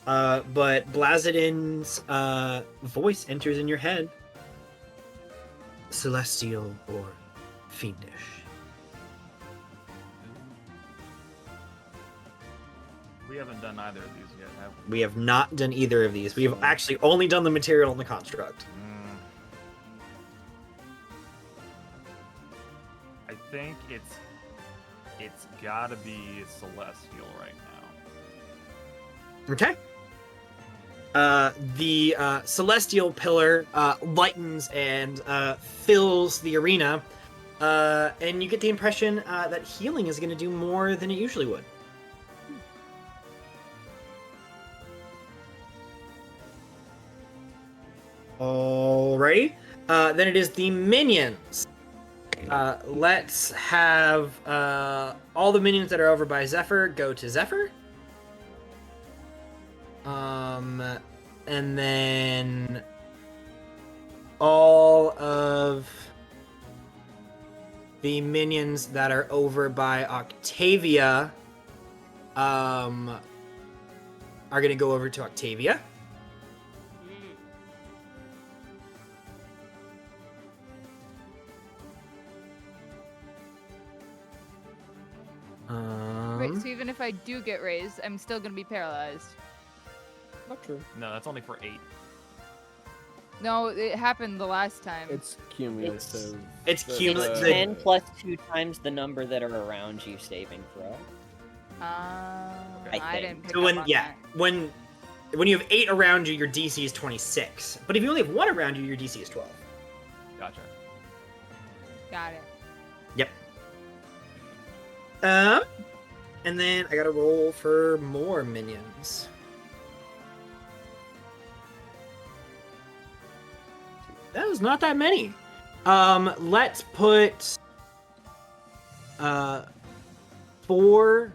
But Blazidin's voice enters in your head. Celestial or fiendish? We haven't done either of these yet, have we? We have not done either of these. We have actually only done the material and the construct. I think it's gotta be celestial right now. Okay. The celestial pillar lightens and fills the arena, and you get the impression that healing is going to do more than it usually would. Alrighty. Then it is the minions. Let's have all the minions that are over by Zephyr go to Zephyr. And then all of the minions that are over by Octavia are gonna go over to Octavia. Wait, so even if I do get raised, I'm still gonna be paralyzed. Not true. No, that's only for 8. No, it happened the last time. It's cumulative. It's The- cumulative. It's The- 10 plus 2 times the number that are around you saving throw. Okay. I didn't pick So up when on yeah, that. when you have 8 around you, your DC is 26. But if you only have 1 around you, your DC is 12. Gotcha. Got it. Yep. And then I gotta roll for more minions. That was not that many. Let's put 4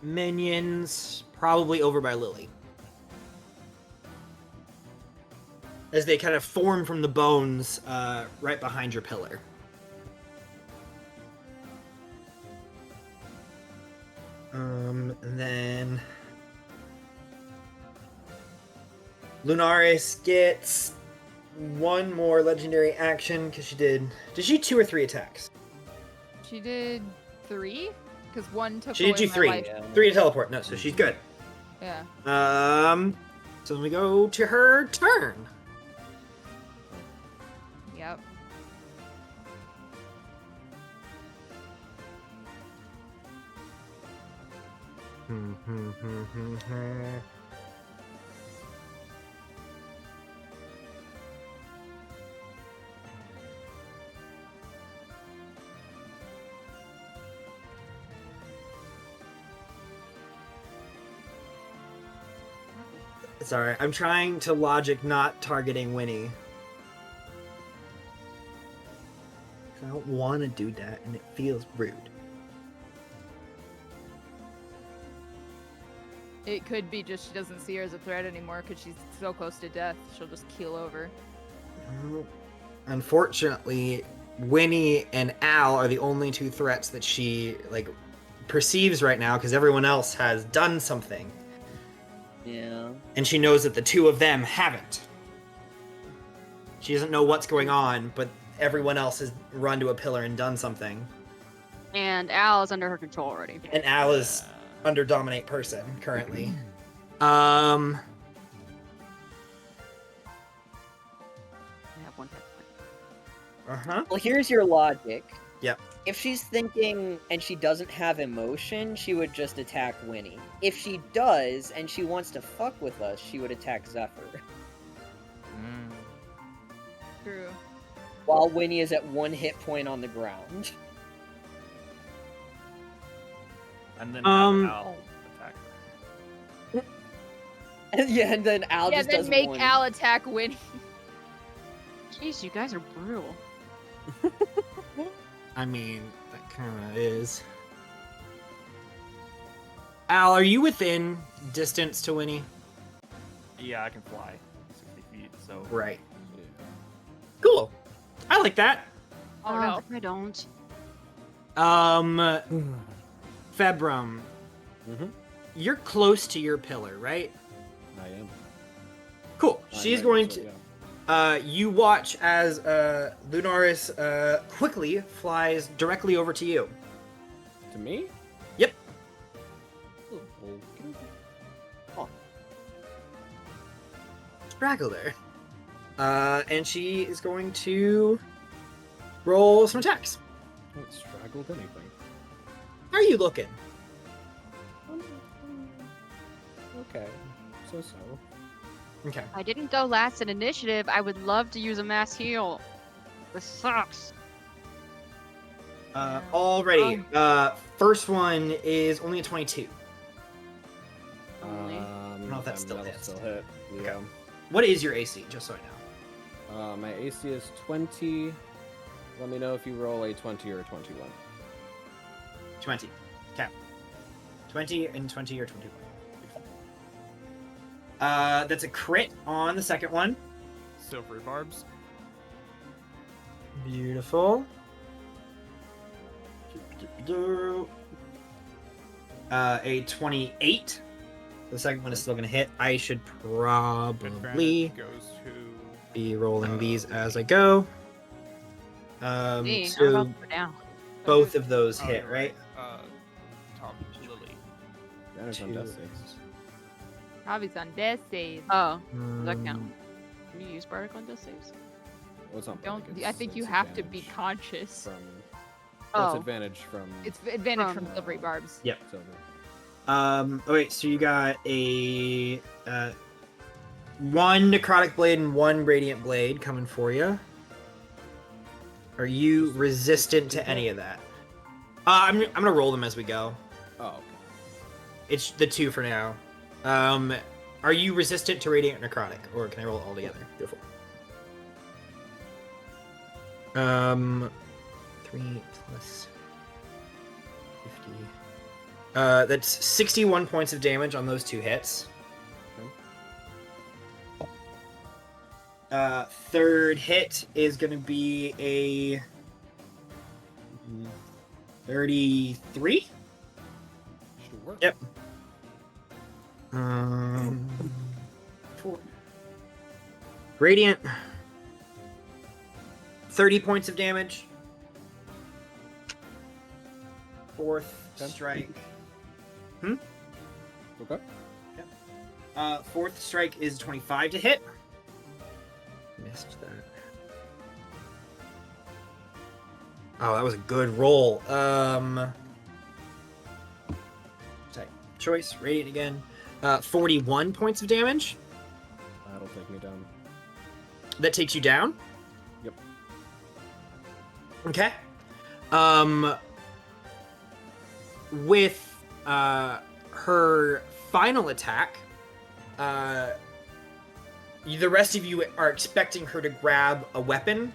minions probably over by Lily. As they kind of form from the bones right behind your pillar. And then Lunaris gets 1 more legendary action because she did she 2 or 3 attacks? She did 3, because 1 took She did away do my 3. life. Yeah. 3 to teleport. No, so she's good. Yeah. So then we go to her turn. Yep. Sorry, I'm trying to logic not targeting Winnie. I don't want to do that, and it feels rude. It could be just she doesn't see her as a threat anymore because she's so close to death. She'll just keel over. Unfortunately, Winnie and Al are the only two threats that she perceives right now because everyone else has done something. Yeah. And she knows that the two of them haven't. She doesn't know what's going on, but everyone else has run to a pillar and done something. And Al is under her control already. And Al is under dominate person currently. I have one hit point. Uh-huh. Well, here's your logic. Yep. If she's thinking and she doesn't have emotion, she would just attack Winnie. If she does and she wants to fuck with us, she would attack Zephyr. True. While Winnie is at 1 hit point on the ground. And then have Al attack her. Yeah, and then Al just then does make one. Al attack Winnie. Jeez, you guys are brutal. I mean, that kind of is. Al, are you within distance to Winnie? Yeah, I can fly 60 feet, so. Right. Cool. I like that. Oh no. I don't. Februm, Mm-hmm. you're close to your pillar, right? I am. Cool. I'm She's right going next to. it, yeah. You watch as Lunaris quickly flies directly over to you. To me? Yep. Oh, okay. Straggler. And she is going to roll some attacks. I haven't straggled anything. How are you looking? Okay. So. Okay. I didn't go last in initiative. I would love to use a mass heal. This sucks. Already. First one is only a 22. Only. I don't know if that still that'll hits. still hit. Yeah. What is your AC, just so I know? My AC is 20. Let me know if you roll a 20 or a 21. 20. Okay. 20 and 20 or 21. That's a crit on the second one. Silvery barbs. Beautiful. A 28. The second one is still going to hit. I should probably Advantage goes to be rolling these as I go. Me, So I'm up for now. both of those Oh, hit, you're right? Tom Lily. Advantage on Two. death saves. Robbie's on death save. Oh, does that count? Um, Can you use bardic on death saves? Well, it's not Don't. bardic, I think you it's have to be advantage conscious. From. What's Oh. advantage from? It's advantage From- from silvery barbs. Yep. Silver. Okay, so you got a one necrotic blade and one radiant blade coming for you. Are you resistant to any of that? I'm gonna roll them as we go. Oh, okay. It's the two for now. Are you resistant to radiant or necrotic, or can I roll it all together? Go for it. 3 plus 50. That's 61 points of damage on those two hits. Third hit is going to be a 33. Sure. Yep. 4. Radiant. 30 points of damage. Fourth strike. Okay. Fourth strike is 25 to hit. Missed that. Oh, that was a good roll. Type choice, radiant again. 41 points of damage. That'll take me down. That takes you down. Yep. Okay. With her final attack, the rest of you are expecting her to grab a weapon.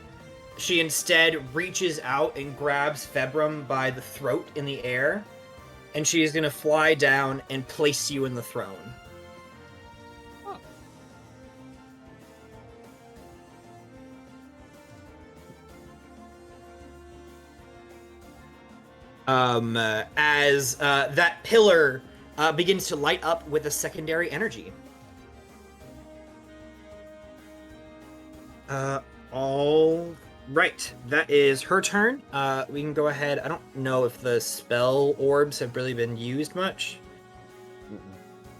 She instead reaches out and grabs Februm by the throat in the air, and she is going to fly down and place you in the throne. As that pillar begins to light up with a secondary energy. All right, that is her turn. We can go ahead. I don't know if the spell orbs have really been used much.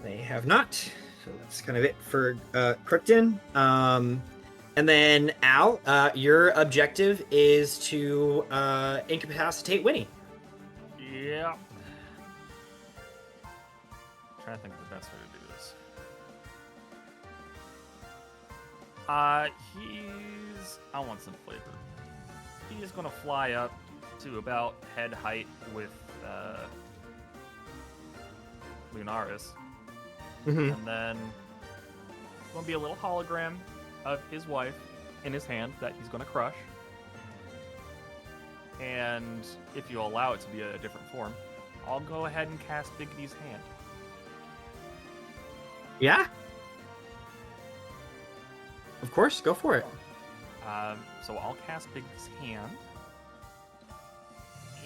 They have not, so that's kind of it for Crookton. And then Al, your objective is to incapacitate Winnie. Yeah. Trying to think of the best way to do this. I want some flavor. He's gonna fly up to about head height with Lunaris. Mm-hmm. And then gonna be a little hologram of his wife in his hand that he's gonna crush. And if you allow it to be a different form, I'll go ahead and cast Bigby's hand. Yeah? Of course, go for it. So I'll cast Bigby's hand.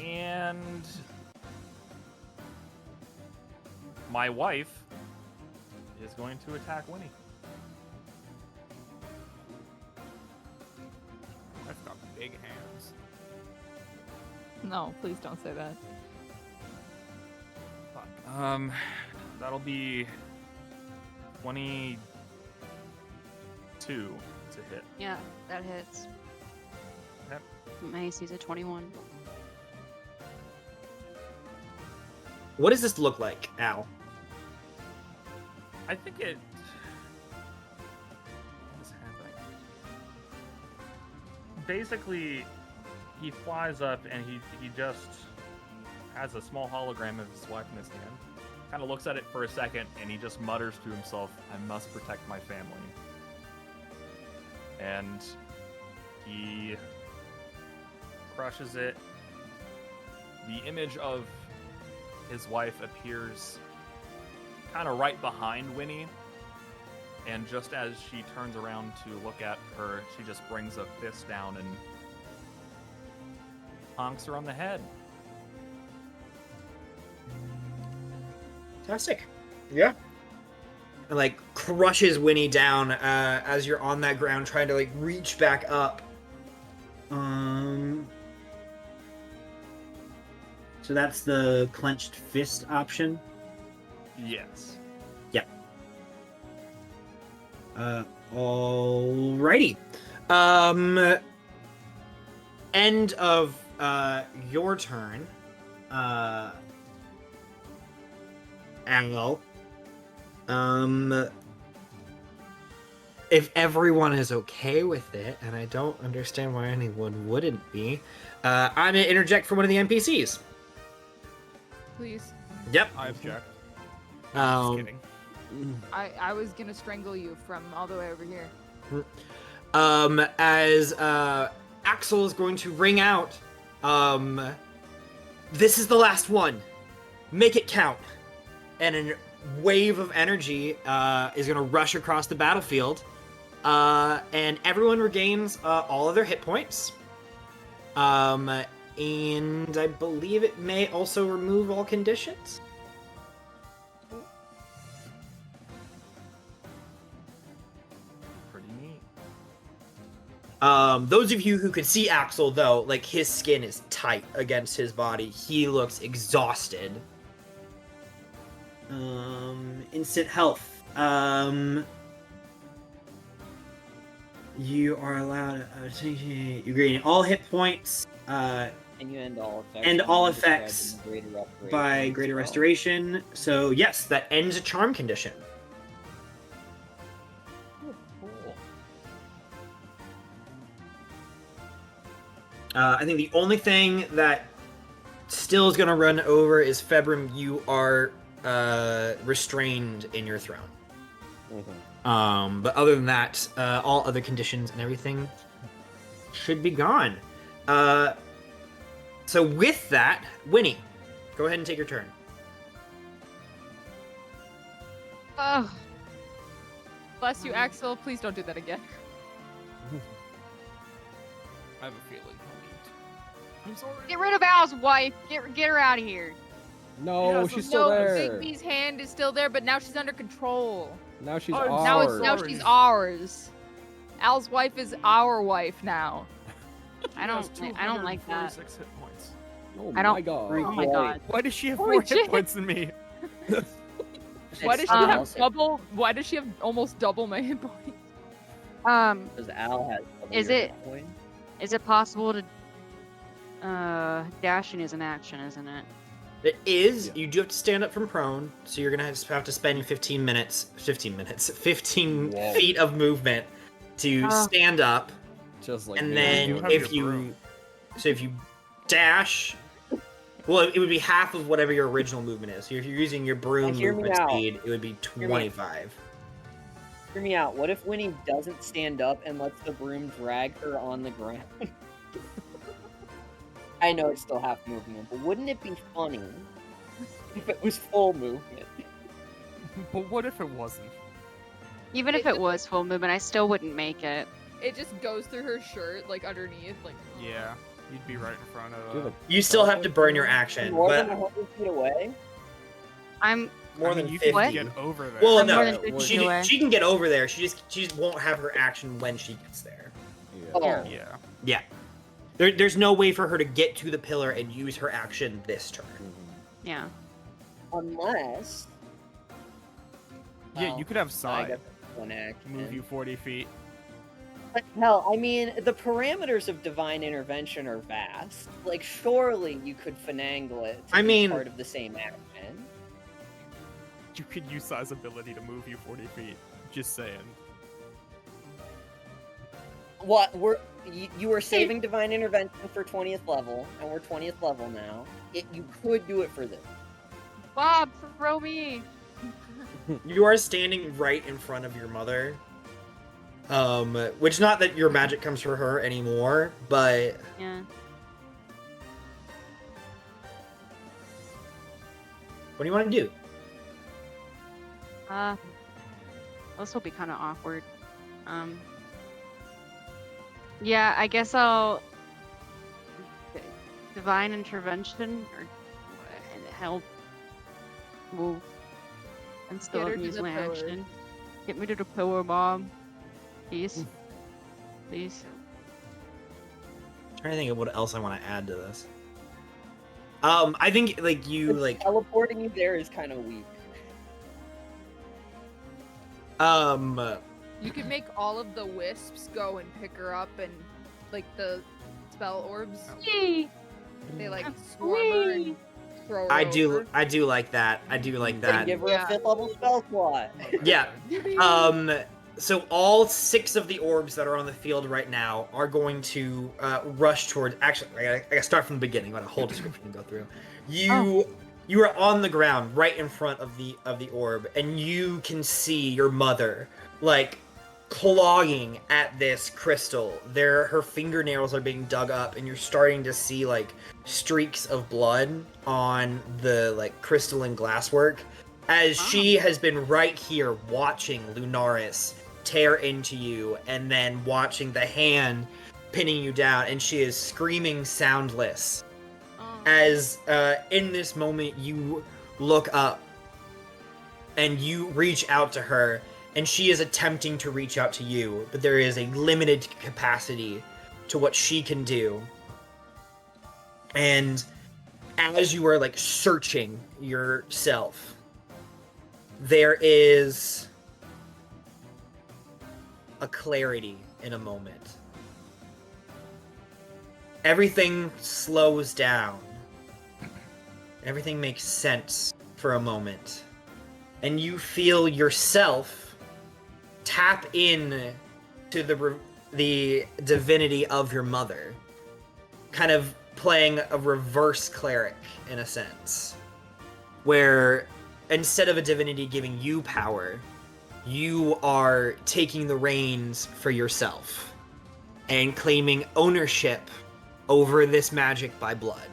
And my wife is going to attack Winnie. I've got big hands. No, please don't say that. Fuck. That'll be 22 to hit. Yeah, that hits. Yep. My AC's a 21. What does this look like, Al? I think it. What is happening? Basically, he flies up and he just has a small hologram of his wife in his hand. Kind of looks at it for a second and he just mutters to himself, "I must protect my family." And he crushes it. The image of his wife appears kind of right behind Winnie, and just as she turns around to look at her, she just brings a fist down and honks her on the head. Fantastic. Yeah. And like crushes Winnie down as you're on that ground trying to like reach back up. So that's the clenched fist option. Yes. Yep. Alrighty. End of your turn. Angle. If everyone is okay with it, and I don't understand why anyone wouldn't be, I'm gonna interject for one of the NPCs. Please. Yep. I object. Um, Just kidding. I was gonna strangle you from all the way over here. As Axel is going to ring out, this is the last one. Make it count. And a wave of energy is going to rush across the battlefield. And everyone regains all of their hit points. And I believe it may also remove all conditions. Pretty neat. Those of you who could see Axel, though, like his skin is tight against his body. He looks exhausted. Instant health. You are allowed you gain all hit points. And you end all effects. End all and describe effects them greater restoration by as greater well. restoration. So yes, that ends a charm condition. Oh, cool. I think the only thing that still is going to run over is Februm. You are restrained in your throne. Mhm. But other than that, all other conditions and everything should be gone. So with that, Winnie, go ahead and take your turn. Oh. Bless you, Axel. Please don't do that again. I have a feeling he'll eat. I'm sorry. Get rid of Al's wife. Get her out of here. No, Yeah, she's still No, there. Bigby's hand is still there, but now she's under control. Now she's Oh, ours. Now Sorry. she's ours. Al's wife is our wife now. I don't like that. 246 hit points. Oh I don't- my god. Oh my god. Why does she have Holy more hit shit. points than me? Why does she Um, have double? Why does she have almost double my hit points? Because Al has. Is your it- hit point. Is it possible to dashing is an action, isn't it? It is. Yeah. You do have to stand up from prone, so you're gonna have to spend 15 Whoa. feet of movement to Oh. stand up, Just like and me. then You have if your you, broom. so if you dash, well, it would be half of whatever your original movement is. So if you're using your broom hear me movement out. speed, it would be me. 25. Hear me out. What if Winnie doesn't stand up and lets the broom drag her on the ground? I know it's still half movement, but wouldn't it be funny if it was full movement? But what if it wasn't? Even if it was full movement, I still wouldn't make it. It just goes through her shirt, like underneath, like. Yeah, you'd be right in front Do of. the- You still have to burn your action, More than but 100 feet away? I'm more I mean, than you 50. can get over there. Well, I'm no, more than 50 she away. she can get over there. She just won't have her action when she gets there. Yeah. Oh, Yeah. Yeah. Yeah. There's no way for her to get to the pillar and use her action this turn. Yeah. unless. Yeah, Well, you could have I side guess that's one action. move you 40 feet. But hell, I mean, the parameters of divine intervention are vast. Like, surely you could finagle it to I be mean- part of the same action. You could use size ability to move you 40 feet. Just saying. What you were saving divine intervention for 20th level, and we're 20th level now. You could do it for this. Bob, throw me. You are standing right in front of your mother. Which not that your magic comes from her anymore, but Yeah. what do you want to do? This will be kind of awkward. Yeah, I guess I'll divine intervention or help move and still Get her to use the my pillar. action. Get me to the pillar, Bob. Please. Please. I'm trying to think of what else I want to add to this. I think like you like Teleporting you there is kind of weak. You could make all of the wisps go and pick her up, and like the spell orbs, Yay! they like I'm swarm her free. and throw her I do over. like that. I do like And that. give her Yeah. a 5th level spell slot. Yeah. So all 6 of the orbs that are on the field right now are going to rush toward. Actually, I gotta start from the beginning. I got a whole description to go through. You are on the ground right in front of the orb, and you can see your mother like clawing at this crystal. Her fingernails are being dug up, and you're starting to see like streaks of blood on the like crystalline glasswork. As she has been right here watching Lunaris tear into you and then watching the hand pinning you down, and she is screaming soundless. As in this moment you look up and you reach out to her, and she is attempting to reach out to you, but there is a limited capacity to what she can do. And as you are like searching yourself, there is a clarity in a moment. Everything slows down. Everything makes sense for a moment. And you feel yourself tap in to the divinity of your mother. Kind of playing a reverse cleric in a sense. Where instead of a divinity giving you power, you are taking the reins for yourself and claiming ownership over this magic by blood.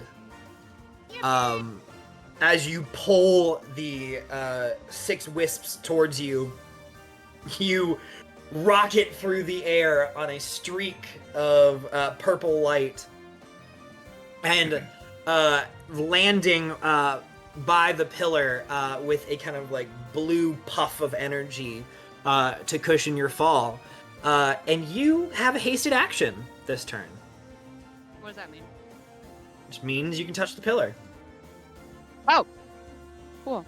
As you pull the 6 wisps towards you, you rocket through the air on a streak of purple light and landing by the pillar with a kind of like blue puff of energy to cushion your fall. And you have a hasted action this turn, What does that mean? which means you can touch the pillar. Oh, cool.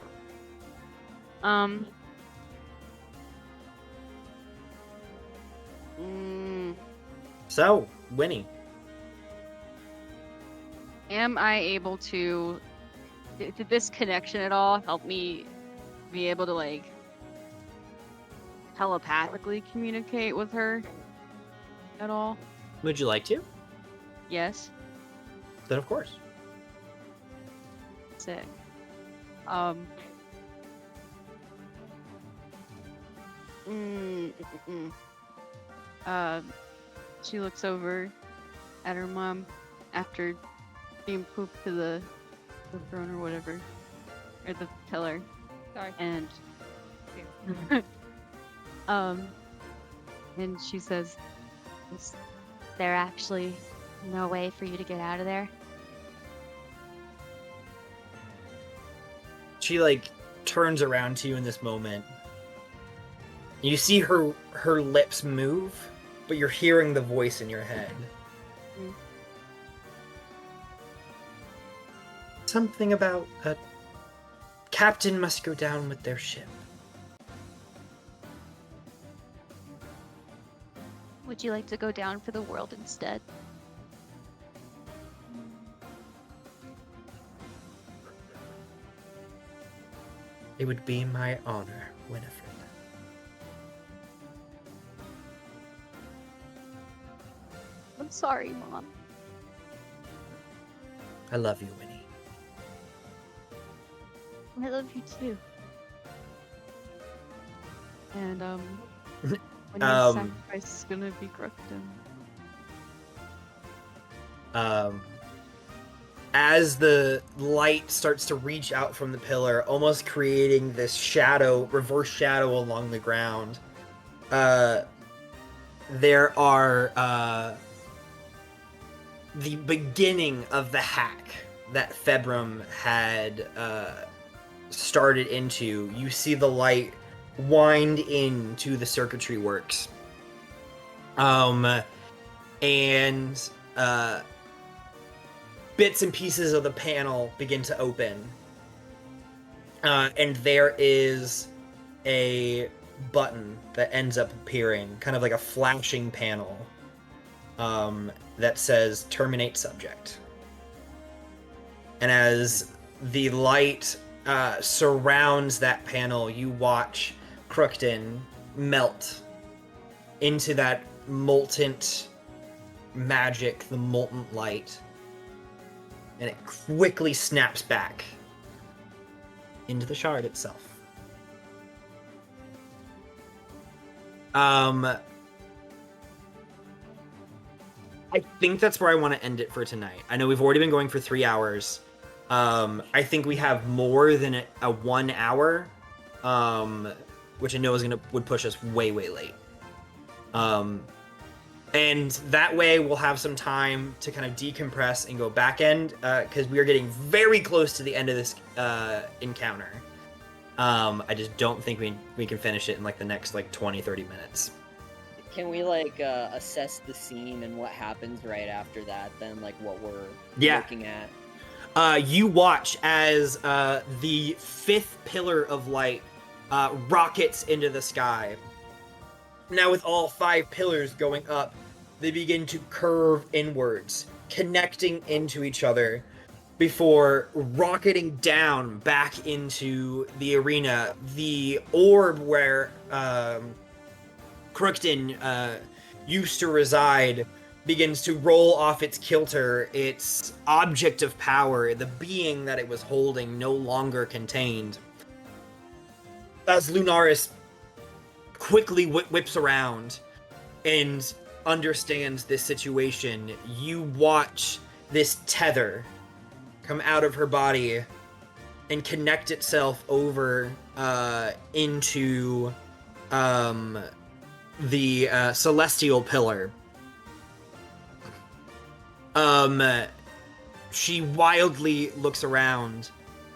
Mm, So, Winnie. am I able to? Did this connection at all help me be able to like telepathically communicate with her at all? Would you like to? Yes. Then of course. Sick. She looks over at her mom after being pooped to the throne or whatever, or the pillar, Sorry. and and she says, Is there actually no way for you to get out of there? She like turns around to you in this moment. You see her lips move, but you're hearing the voice in your head. Mm. Something about a captain must go down with their ship. Would you like to go down for the world instead? It would be my honor, Winifred. I'm sorry, Mom. I love you, Winnie. I love you too. and when his sacrifice is gonna be Crookton. As the light starts to reach out from the pillar, almost creating this shadow, reverse shadow along the ground, there are the beginning of the hack that Februm had started into. You see the light wind into the circuitry works. And bits and pieces of the panel begin to open. And there is a button that ends up appearing, kind of like a flashing panel, that says terminate subject. And as the light surrounds that panel, you watch Crookton melt into that molten magic, the molten light. And it quickly snaps back into the shard itself. I think that's where I want to end it for tonight. I know we've already been going for 3 hours. I think we have more than a 1 hour, which I know would push us way, way late. And that way we'll have some time to kind of decompress and go back end, because we are getting very close to the end of this encounter. I just don't think we can finish it in like the next like 20-30 minutes. Can we like assess the scene and what happens right after that? Then like what we're looking at. You watch as the 5th pillar of light rockets into the sky. Now with all 5 pillars going up, they begin to curve inwards, connecting into each other before rocketing down back into the arena. The orb where Crookton used to reside begins to roll off its kilter. Its object of power, the being that it was holding, no longer contained. As Lunaris quickly whips around and understands this situation. You watch this tether come out of her body and connect itself over into the celestial pillar. She wildly looks around,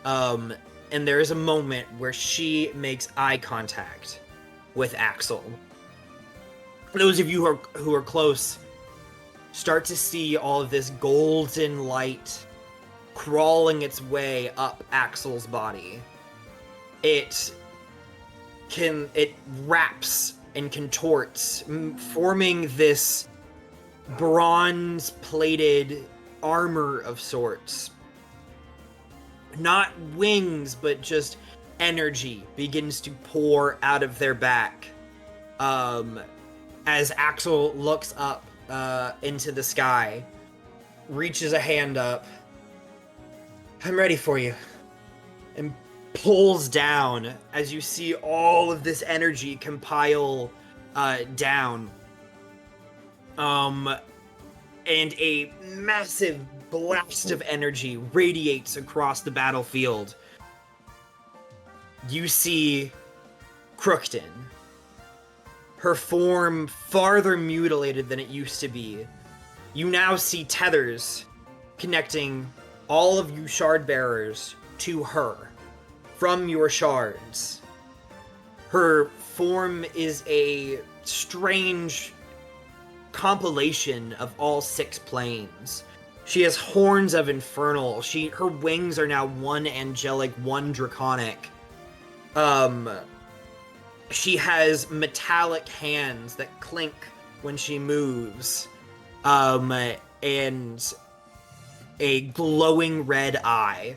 and there is a moment where she makes eye contact with Axel. Those of you who are close start to see all of this golden light crawling its way up Axel's body. It wraps and contorts, forming this bronze-plated armor of sorts. Not wings, but just energy begins to pour out of their back. As Axel looks up into the sky, reaches a hand up. I'm ready for you. And pulls down as you see all of this energy compile down. And a massive blast of energy radiates across the battlefield. You see Crookton. Her form farther mutilated than it used to be. You now see tethers connecting all of you shard bearers to her from your shards. Her form is a strange compilation of all 6 planes. She has horns of infernal. Her wings are now one angelic, one draconic. She has metallic hands that clink when she moves. And a glowing red eye.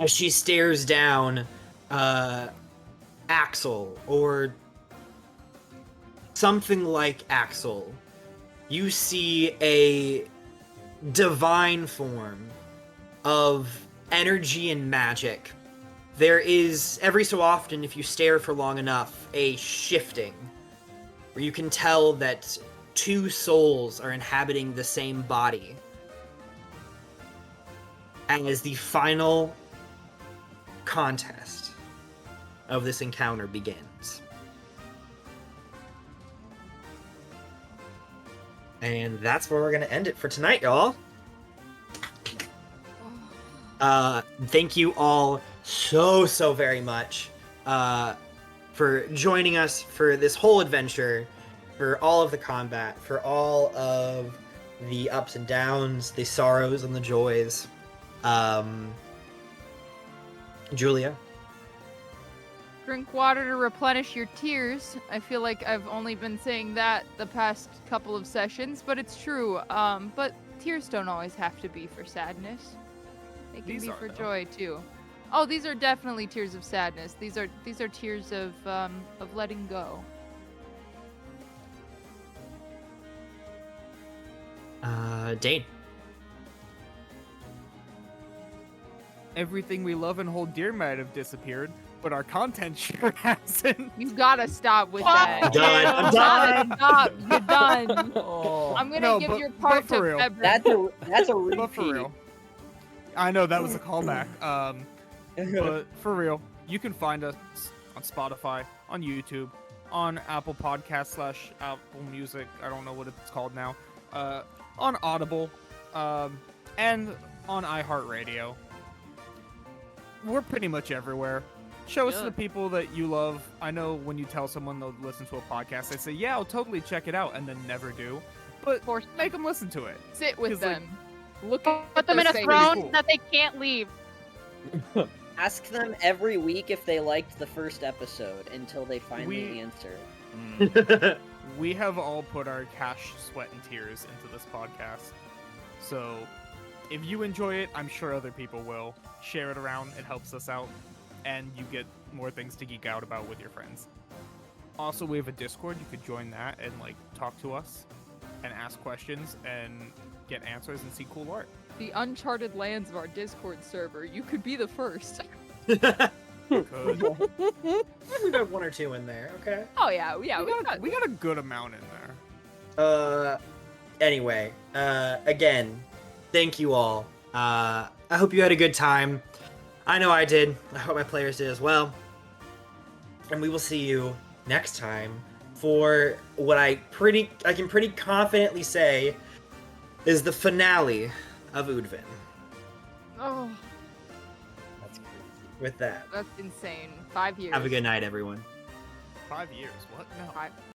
As she stares down Axel, or something like Axel, you see a divine form of energy and magic. There is, every so often, if you stare for long enough, a shifting, where you can tell that 2 souls are inhabiting the same body. As the final contest of this encounter begins. And that's where we're going to end it for tonight, y'all. Thank you all so very much for joining us for this whole adventure, for all of the combat, for all of the ups and downs, the sorrows and the joys. Julia? Drink water to replenish your tears. I feel like I've only been saying that the past couple of sessions, but it's true. But tears don't always have to be for sadness. They can be for joy too. Oh, these are definitely tears of sadness. These are tears of letting go. Dane. Everything we love and hold dear might have disappeared, but our content sure hasn't. You gotta stop with that. I'm done. I'm done. Stop. You're done. Oh. I'm gonna No, give your part but for to real. February. That's a repeat. But for real. I know that was a callback. But for real, you can find us on Spotify, on YouTube, on Apple Podcasts / Apple Music. I don't know what it's called now. On Audible, and on iHeartRadio. We're pretty much everywhere. Show us to the people that you love. I know when you tell someone they'll listen to a podcast, they say, yeah, I'll totally check it out, and then never do. But make them listen to it. Sit with 'Cause, like, them. Look at Put them in a their throne faces. that they can't leave. Ask them every week if they liked the first episode until they finally answer. We have all put our cash, sweat, and tears into this podcast. So if you enjoy it, I'm sure other people will. Share it around. It helps us out. And you get more things to geek out about with your friends. Also, we have a Discord. You could join that and talk to us and ask questions and get answers and see cool art. The uncharted lands of our Discord server. You could be the first. Could. We got one or two in there. Okay. Oh yeah, yeah. We got a good amount in there. Anyway, again, thank you all. I hope you had a good time. I know I did. I hope my players did as well. And we will see you next time for what I can pretty confidently say is the finale of Oodvin. Oh, That's crazy. With that, that's insane. 5 years. have a good night, everyone. 5 years. What? No.